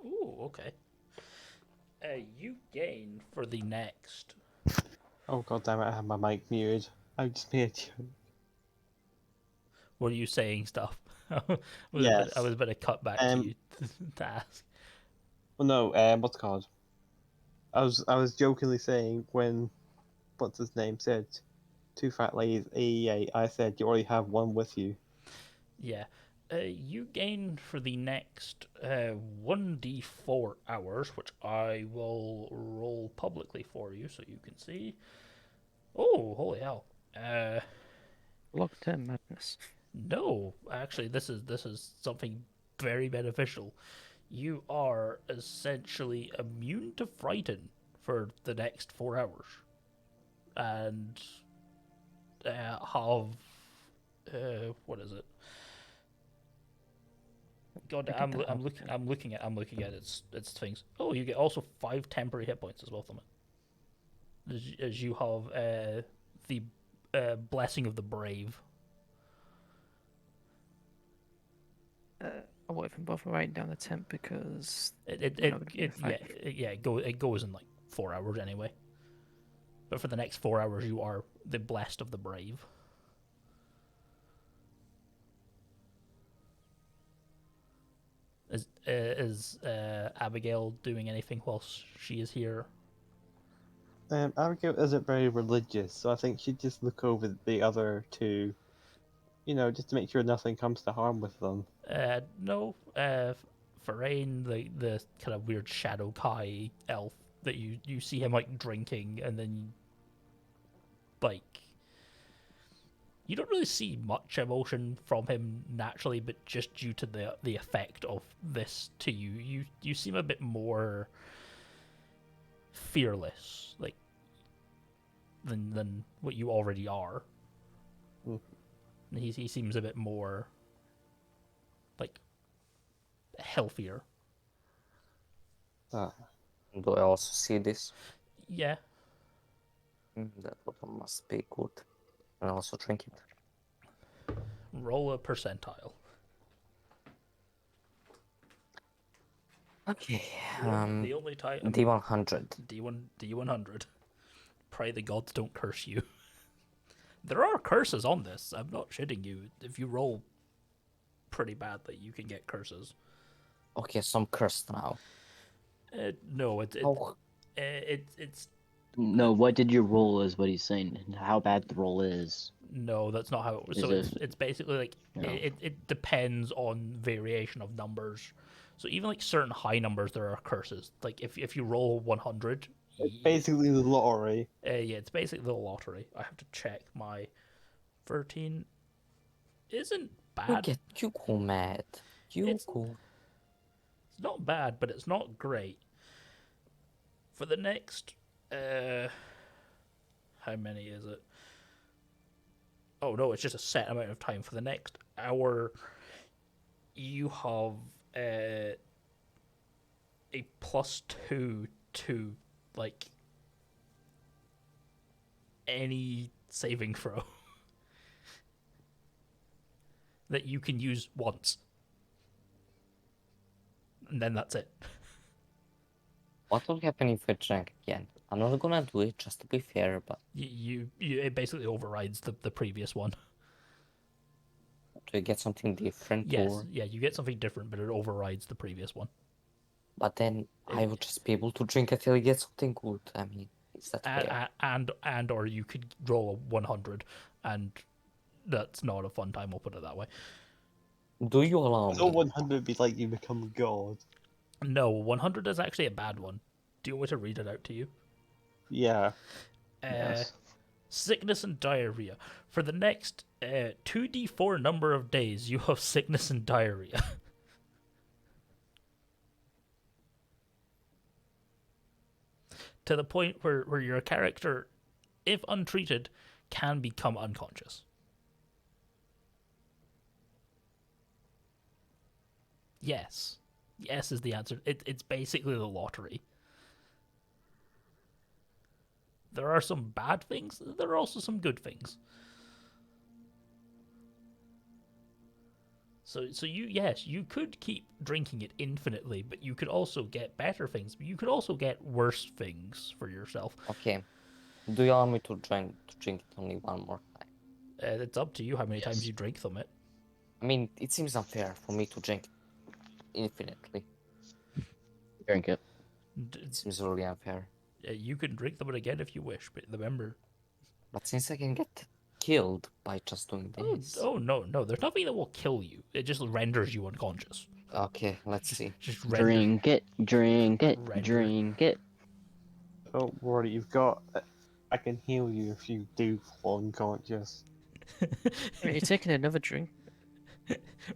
Ooh, okay. You gain for the next. Oh god damn it! I have my mic muted. I just made you. What are you saying, stuff? I Yes. was about to cut back to you to ask. Well, no. What's it called? I was jokingly saying when what's his name said two fat ladies 88. I said you already have one with you. Yeah. You gain for the next 1d4 hours, which I will roll publicly for you so you can see. Oh, holy hell. Long-term madness. No, actually, this is something very beneficial. You are essentially immune to frighten for the next 4 hours, and have what is it? God, I get that I'm looking at its things. Oh, you get also 5 temporary hit points as well from it. As you have the blessing of the brave. I won't even bother writing down the temp because It we're not gonna be in a fight. it goes in like 4 hours anyway. But for the next 4 hours, you are the blessed of the brave. Is Abigail doing anything whilst she is here? Abigail isn't very religious, so I think she'd just look over the other two, just to make sure nothing comes to harm with them. No. Therein, the kind of weird shadow Kai elf that you see him like drinking, and then like you don't really see much emotion from him naturally, but just due to the effect of this to you, you seem a bit more fearless, like than what you already are. Mm. He seems a bit more like healthier. Ah. Do I also see this? Yeah. That bottle must be good. And also drink it. Roll a percentile. Okay. The only time D100. D100. Pray the gods don't curse you. There are curses on this. I'm not shitting you. If you roll pretty badly, you can get curses. Okay, so I'm cursed now. No, it's No, what did your roll is what he's saying, and how bad the roll is. no, that's not how it was. Is So it- it's basically like No. it depends on variation of numbers. So even like certain high numbers, there are curses. Like if you roll 100, It's basically the lottery. yeah, it's basically the lottery. I have to check my 13. Isn't bad. You go mad. It's- Go. It's not bad, but it's not great. For the next, how many is it? Oh no, it's just a set amount of time. For the next hour, you have a +2 to like any saving throw that you can use once, and then that's it. What will happen if I drink again? I'm not gonna do it just to be fair, but You it basically overrides the previous one. do I get something different? Yes, Or... yeah, you get something different, but it overrides the previous one. But then I would just be able to drink until I get something good. I mean, is that fair? And or you could roll a 100, and that's not a fun time. I'll put it that way. Do you allow So me? 100 be like you become god. No, 100 is actually a bad one. Do you want me to read it out to you? Yeah. Yes. Sickness and diarrhea. For the next 2d4 number of days you have sickness and diarrhea. To the point where your character, if untreated, can become unconscious. Yes. Yes is the answer. It's basically the lottery. There are some bad things, there are also some good things. So you could keep drinking it infinitely, but you could also get better things. But you could also get worse things for yourself. Okay. Do you want me to drink it only one more time? It's up to you how many times you drink from it. I mean, it seems unfair for me to drink infinitely. Drink it. It seems really unfair. You can drink them again if you wish, but remember. But since I can get killed by just doing this. Oh no, there's nothing that will kill you. It just renders you unconscious. Okay, let's see. Just Drink it. Drink it. Render. Drink it. Don't worry, you've got. I can heal you if you do fall unconscious. Are you taking another drink?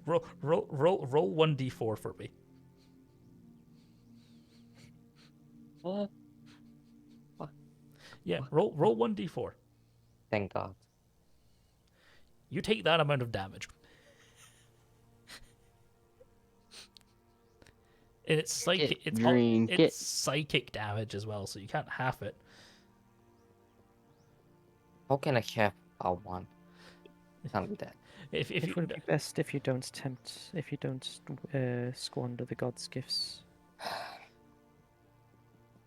roll 1d4 for me. What? Yeah, roll 1d4. Thank God. You take that amount of damage. And it's psychic. It's psychic damage as well, so you can't half it. How can I have a one? Can't be that. If It you would be best if you don't squander the gods' gifts.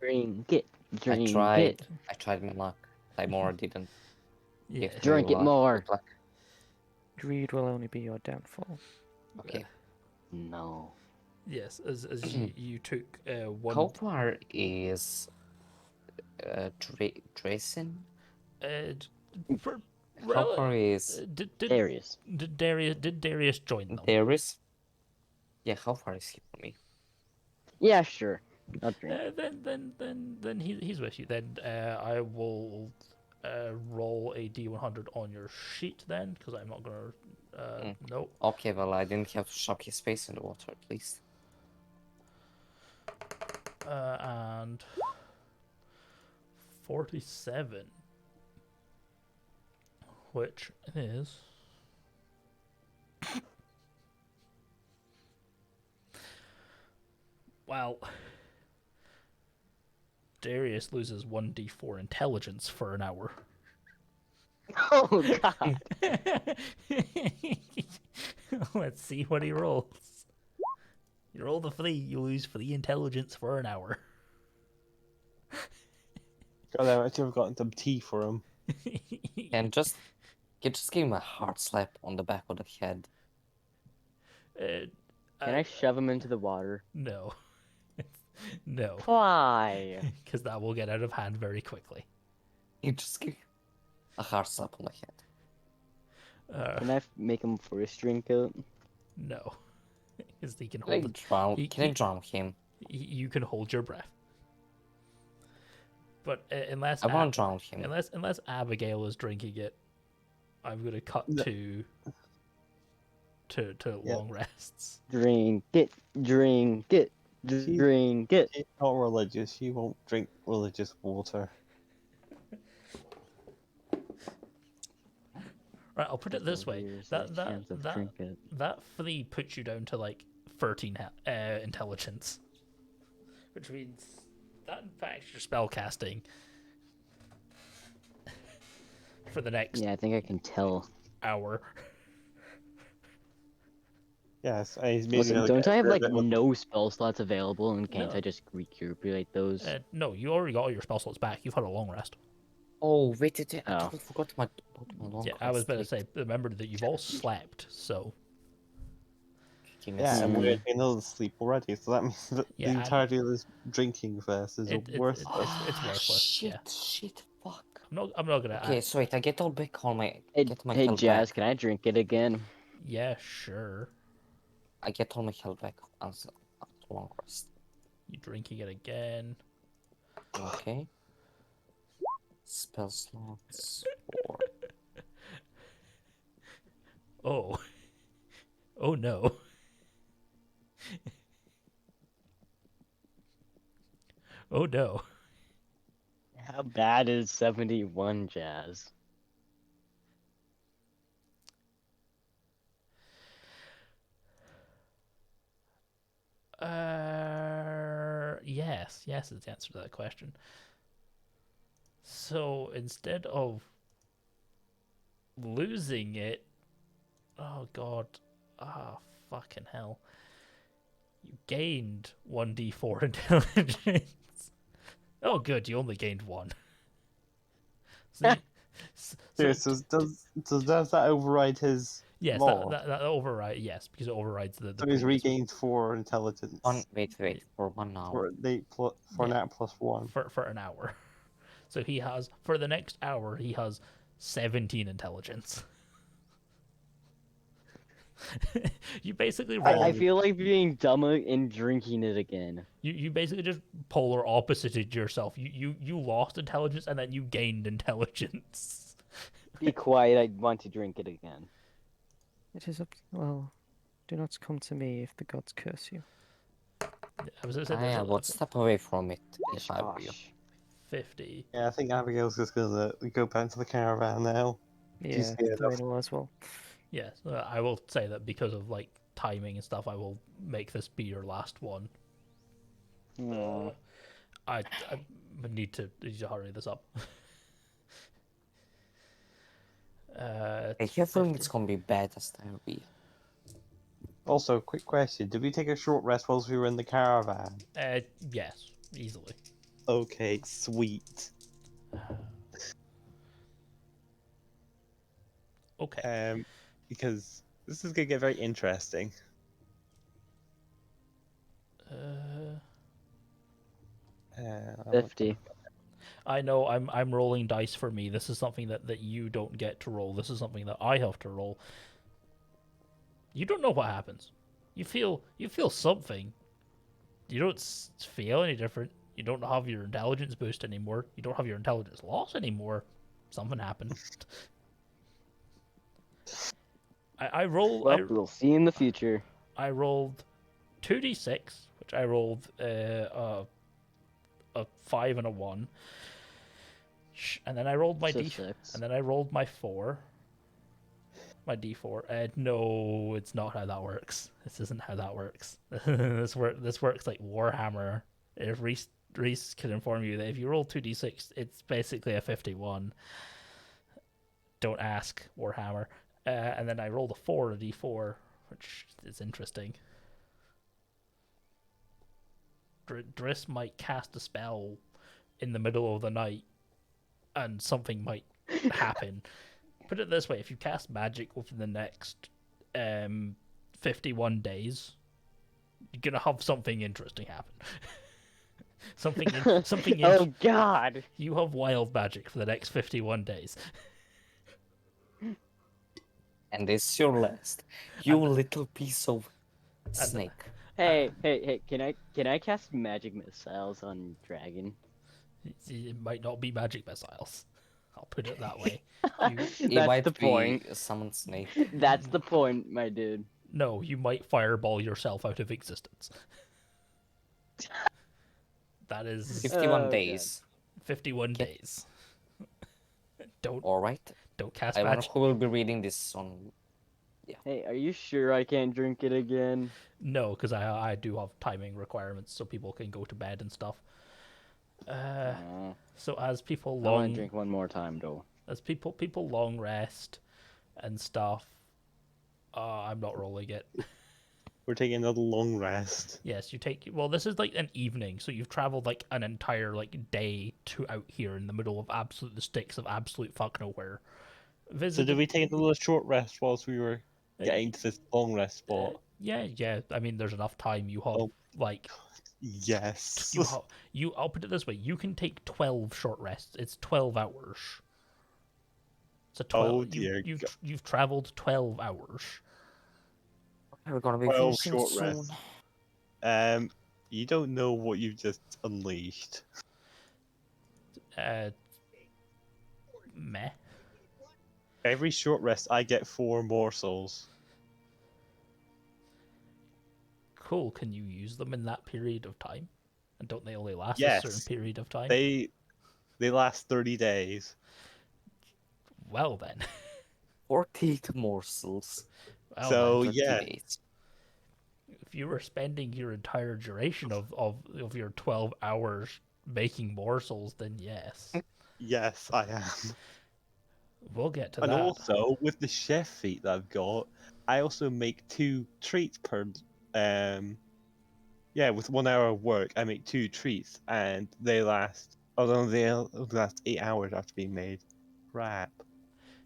Drink it. Drink I tried my luck. More didn't. yeah, give Drink me it more. luck. Greed will only be your downfall. Okay. No. yes, as you took one. How far is Dragin? For, How far is did Daeris. Daeris join them? Daeris? Yeah, how far is he from me? Yeah, sure. I'll drink. Then he's with you. Then I will roll a d100 on your sheet then, because I'm not gonna. No. Okay, well, I didn't have to shock his face in the water, at least. And 47, which is. Well, Darius loses 1d4 intelligence for an hour. Oh god. Let's see what he rolls. You roll the 3, you lose 3 intelligence for an hour. God, I should have gotten some tea for him. And just give him a hard slap on the back of the head. Can I shove him into the water? No. No. Why? Because that will get out of hand very quickly. You just give a hard slap on the head. Can I make him first drink it? No. Because he can Can I hold it. drown? Can I drown him? You can hold your breath. But unless I want to drown him. unless Abigail is drinking it, I'm gonna cut to long rests. Drink it. Drink it. Drink it. She's not religious. She won't drink religious water. Right, I'll put it this way: There's a chance of drink it. that 3 puts you down to like 13 intelligence, which means that impacts your spell casting for the next Yeah, I think I can tell. hour. Yes, he's maybe Listen, gonna don't get I have rid like of it with- no spell slots available, and can't No. I just recuperate those? No, you already got all your spell slots back. You've had a long rest. Oh, wait, I Oh. totally forgot about my long Yeah, I was rest. about to say, remember that you've all slept, so Give me a Yeah, and second. we're in another sleep already, so that means that Yeah, the and- entirety of this drinking first is worth it's Ah, worthless. shit, Yeah, shit, fuck. I'm not gonna. Okay, so wait, I get all back on my Hey, get my hey health Jazz, back. can I drink it again? Yeah, sure. I get all my health back after long rest. You drinking it again? Okay. Spell slots 4. Oh. Oh no. Oh no. How bad is 71, Jazz? Yes is the answer to that question. So instead of losing it, oh god, fucking hell, you gained 1d4 intelligence. Oh good, you only gained 1. So, Here, so does that override his yes, law? that override, yes, because it overrides the So he's previous one. regained 4 intelligence Wait, for 1 hour. for Yeah. that +1. for an hour. So he has, for the next hour, he has 17 intelligence. You basically roll. I feel like being dumber and drinking it again. You basically just polar opposited yourself. You lost intelligence and then you gained intelligence. Be quiet, I want to drink it again. It is up. Well, do not come to me if the gods curse you. I was gonna say I would step away from it if I were you. Gosh. 50. Yeah, I think Abigail's just gonna go back to the caravan now. Yeah, scared Therein of- will as well. Yes, I will say that because of like timing and stuff, I will make this be your last one. Aw. I need to hurry this up. I have a feeling it's gonna be bad as diarrhea. Also, quick question: did we take a short rest whilst we were in the caravan? Yes, easily. Okay, sweet. Okay. Because this is gonna get very interesting. Uh, 50. I know I'm rolling dice for me. This is something that you don't get to roll. This is something that I have to roll. You don't know what happens. You feel something. You don't feel any different. You don't have your intelligence boost anymore. You don't have your intelligence loss anymore. Something happened. I roll. Well, we'll see in the future. I rolled 2d6, which I rolled a 5 and a 1. And then I rolled my So d, 6. and then I rolled my 4. My d4. No, it's not how that works. This isn't how that works. This works like Warhammer. If Ryce can inform you that if you roll 2d6, it's basically a 51. Don't ask, Warhammer. And then I rolled a 4 and a d4, which is interesting. Driss might cast a spell in the middle of the night, and something might happen. Put it this way: if you cast magic within the next 51 days, you're gonna have something interesting happen. something. Oh God! You have wild magic for the next 51 days. And it's your last. You little piece of snake. Hey! Can I cast magic missiles on Dragin? It might not be magic missiles. I'll put it that way. It That's might the be point. a summoned snake. That's the point, my dude. No, you might fireball yourself out of existence. That is 51 God. days. 51 days. Don't Alright. cast I wonder magic. who will be reading this on. Hey, are you sure I can't drink it again? No, because I do have timing requirements, so people can go to bed and stuff. So as people I want long to drink one more time, though. as people long rest and stuff, I'm not rolling it. We're taking another long rest. Yes, you take. Well, this is like an evening, so you've traveled like an entire like day to out here in the middle of the sticks of absolute fuck nowhere. So did we take another short rest whilst we were getting to this long rest spot? Yeah. I mean, there's enough time. You have Oh. like Yes. I'll put it this way: you can take 12 short rests. It's 12 hours. It's a 12. Oh, dear You've traveled 12 hours. We're gonna be 12 finishing short soon. rests. You don't know what you've just unleashed. Meh. Every short rest, I get 4 morsels. Cool. Can you use them in that period of time? And don't they only last a certain Yes, period of time? they last 30 days. Well then. 48 morsels. Well So then. 30 yeah, days. If you were spending your entire duration of your 12 hours making morsels, then yes. yes, I am. We'll get to And that. also with the chef feat that I've got, I also make 2 treats per. Yeah, with 1 hour of work, I make 2 treats, and they last. Oh no, they last 8 hours after being made. Crap.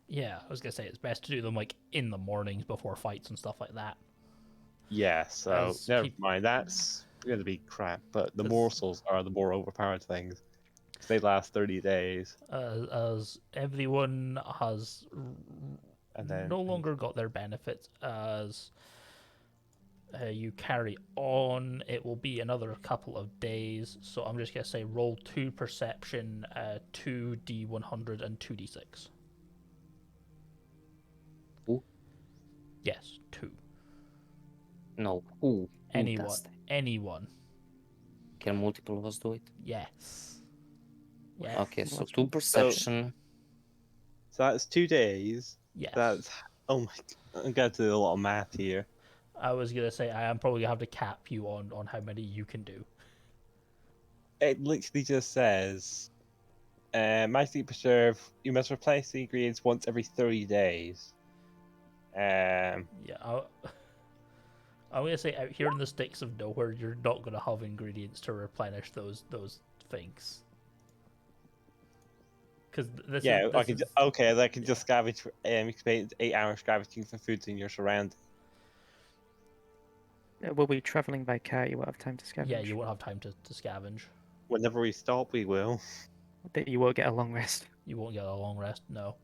Yeah, I was gonna say it's best to do them like in the mornings before fights and stuff like that. Yeah, so As never mind. That's gonna be crap. But the As- morsels are the more overpowered things. They last 30 days, as everyone has and then no longer got their benefits as you carry on. It will be another couple of days, so I'm just gonna say roll 2 perception, 2d100 and 2d6. Who? Yes, 2. No, who? Who Anyone. does that? Anyone. Can multiple of us do it? Yes. Yes. Okay, so Let's 2 perception. so that's 2 days. Yes. That's oh my. I'm gonna do a lot of math here. I was gonna say I am probably gonna have to cap you on how many you can do. It literally just says, Magic Preserve. You must replace the ingredients once every 30 days. Yeah, I'm gonna say out here in the sticks of nowhere, you're not gonna have ingredients to replenish those things. Because Yeah, I can. Okay, I can just scavenge. Spend 8 hours scavenging for foods in your surroundings. We'll be travelling by car. You won't have time to scavenge. Yeah, you won't have time to scavenge. Whenever we stop, we will. That you won't get a long rest. You won't get a long rest. No.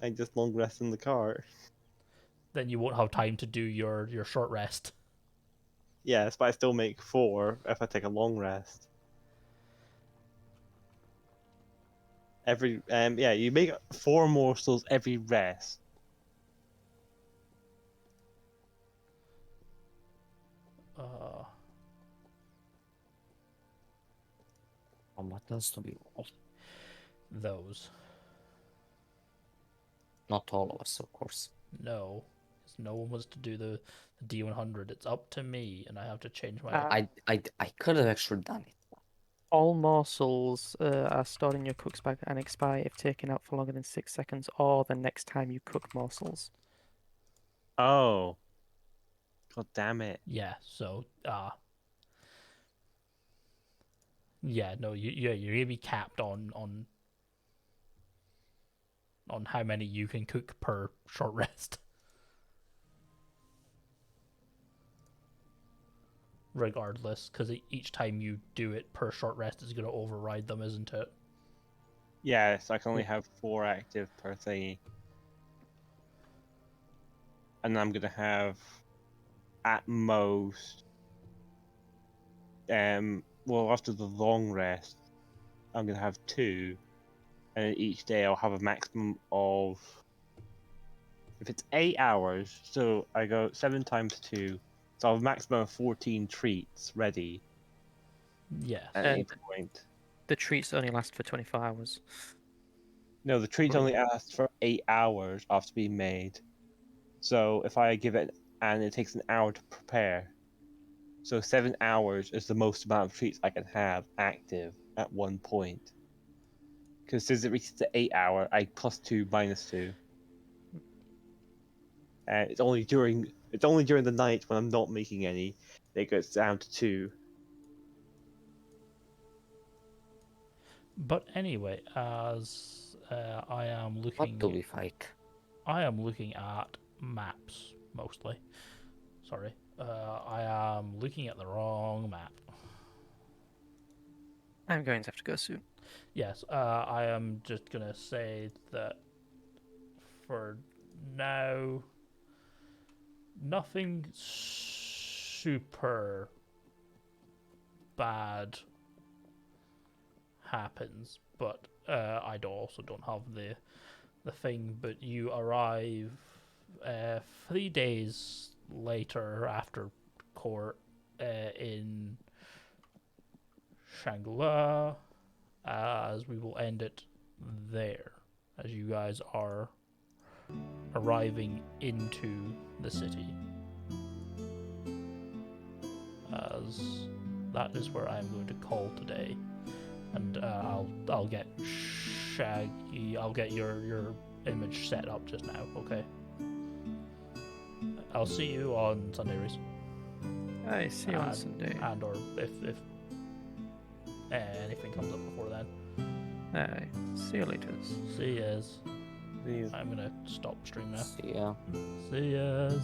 I just long rest in the car. Then you won't have time to do your short rest. Yes, but I still make 4 if I take a long rest. Yeah, you make 4 morsels every rest. What else to be rolled? Those. Not all of us, of course. No. 'Cause no one was to do the D100. It's up to me, and I have to change my. I could have actually done it. All morsels are stored in your cook's bag and expire if taken out for longer than 6 seconds or the next time you cook morsels. Oh. God damn it. Yeah. So. Yeah. No. You're gonna be capped on how many you can cook per short rest. Regardless, because each time you do it per short rest is going to override them, isn't it? Yeah, so I can only have 4 active per thingy. And I'm gonna have at most well, after the long rest, I'm gonna have 2. And each day I'll have a maximum of, if it's 8 hours, so I go 7 times 2, so I'll have a maximum of 14 treats ready Yeah. at any point. The treats only last for 24 hours. No, the treat only lasts for 8 hours after being made. So if I give it, and it takes an hour to prepare, so 7 hours is the most amount of treats I can have active at one point. Because since it reaches the 8 hour, I plus 2 minus 2. And it's only during the night when I'm not making any that it goes down to 2. But anyway, as I am What looking, do we fight? I am looking at maps mostly. Sorry, I am looking at the wrong map. I'm going to have to go soon. Yes, I am just gonna say that for now, nothing super bad happens, but I also don't have the thing, but you arrive 3 days later after court in Shangri-La, as we will end it there, as you guys are arriving into the city, as that is where I'm going to call today, and I'll get Shaggy, I'll get your image set up just now, okay? I'll see you on Sunday, Ryce. I see you on Sunday. And or if anything comes up before then. Aye. See you later. See yas. These I'm gonna stop stream now. See ya. See yas.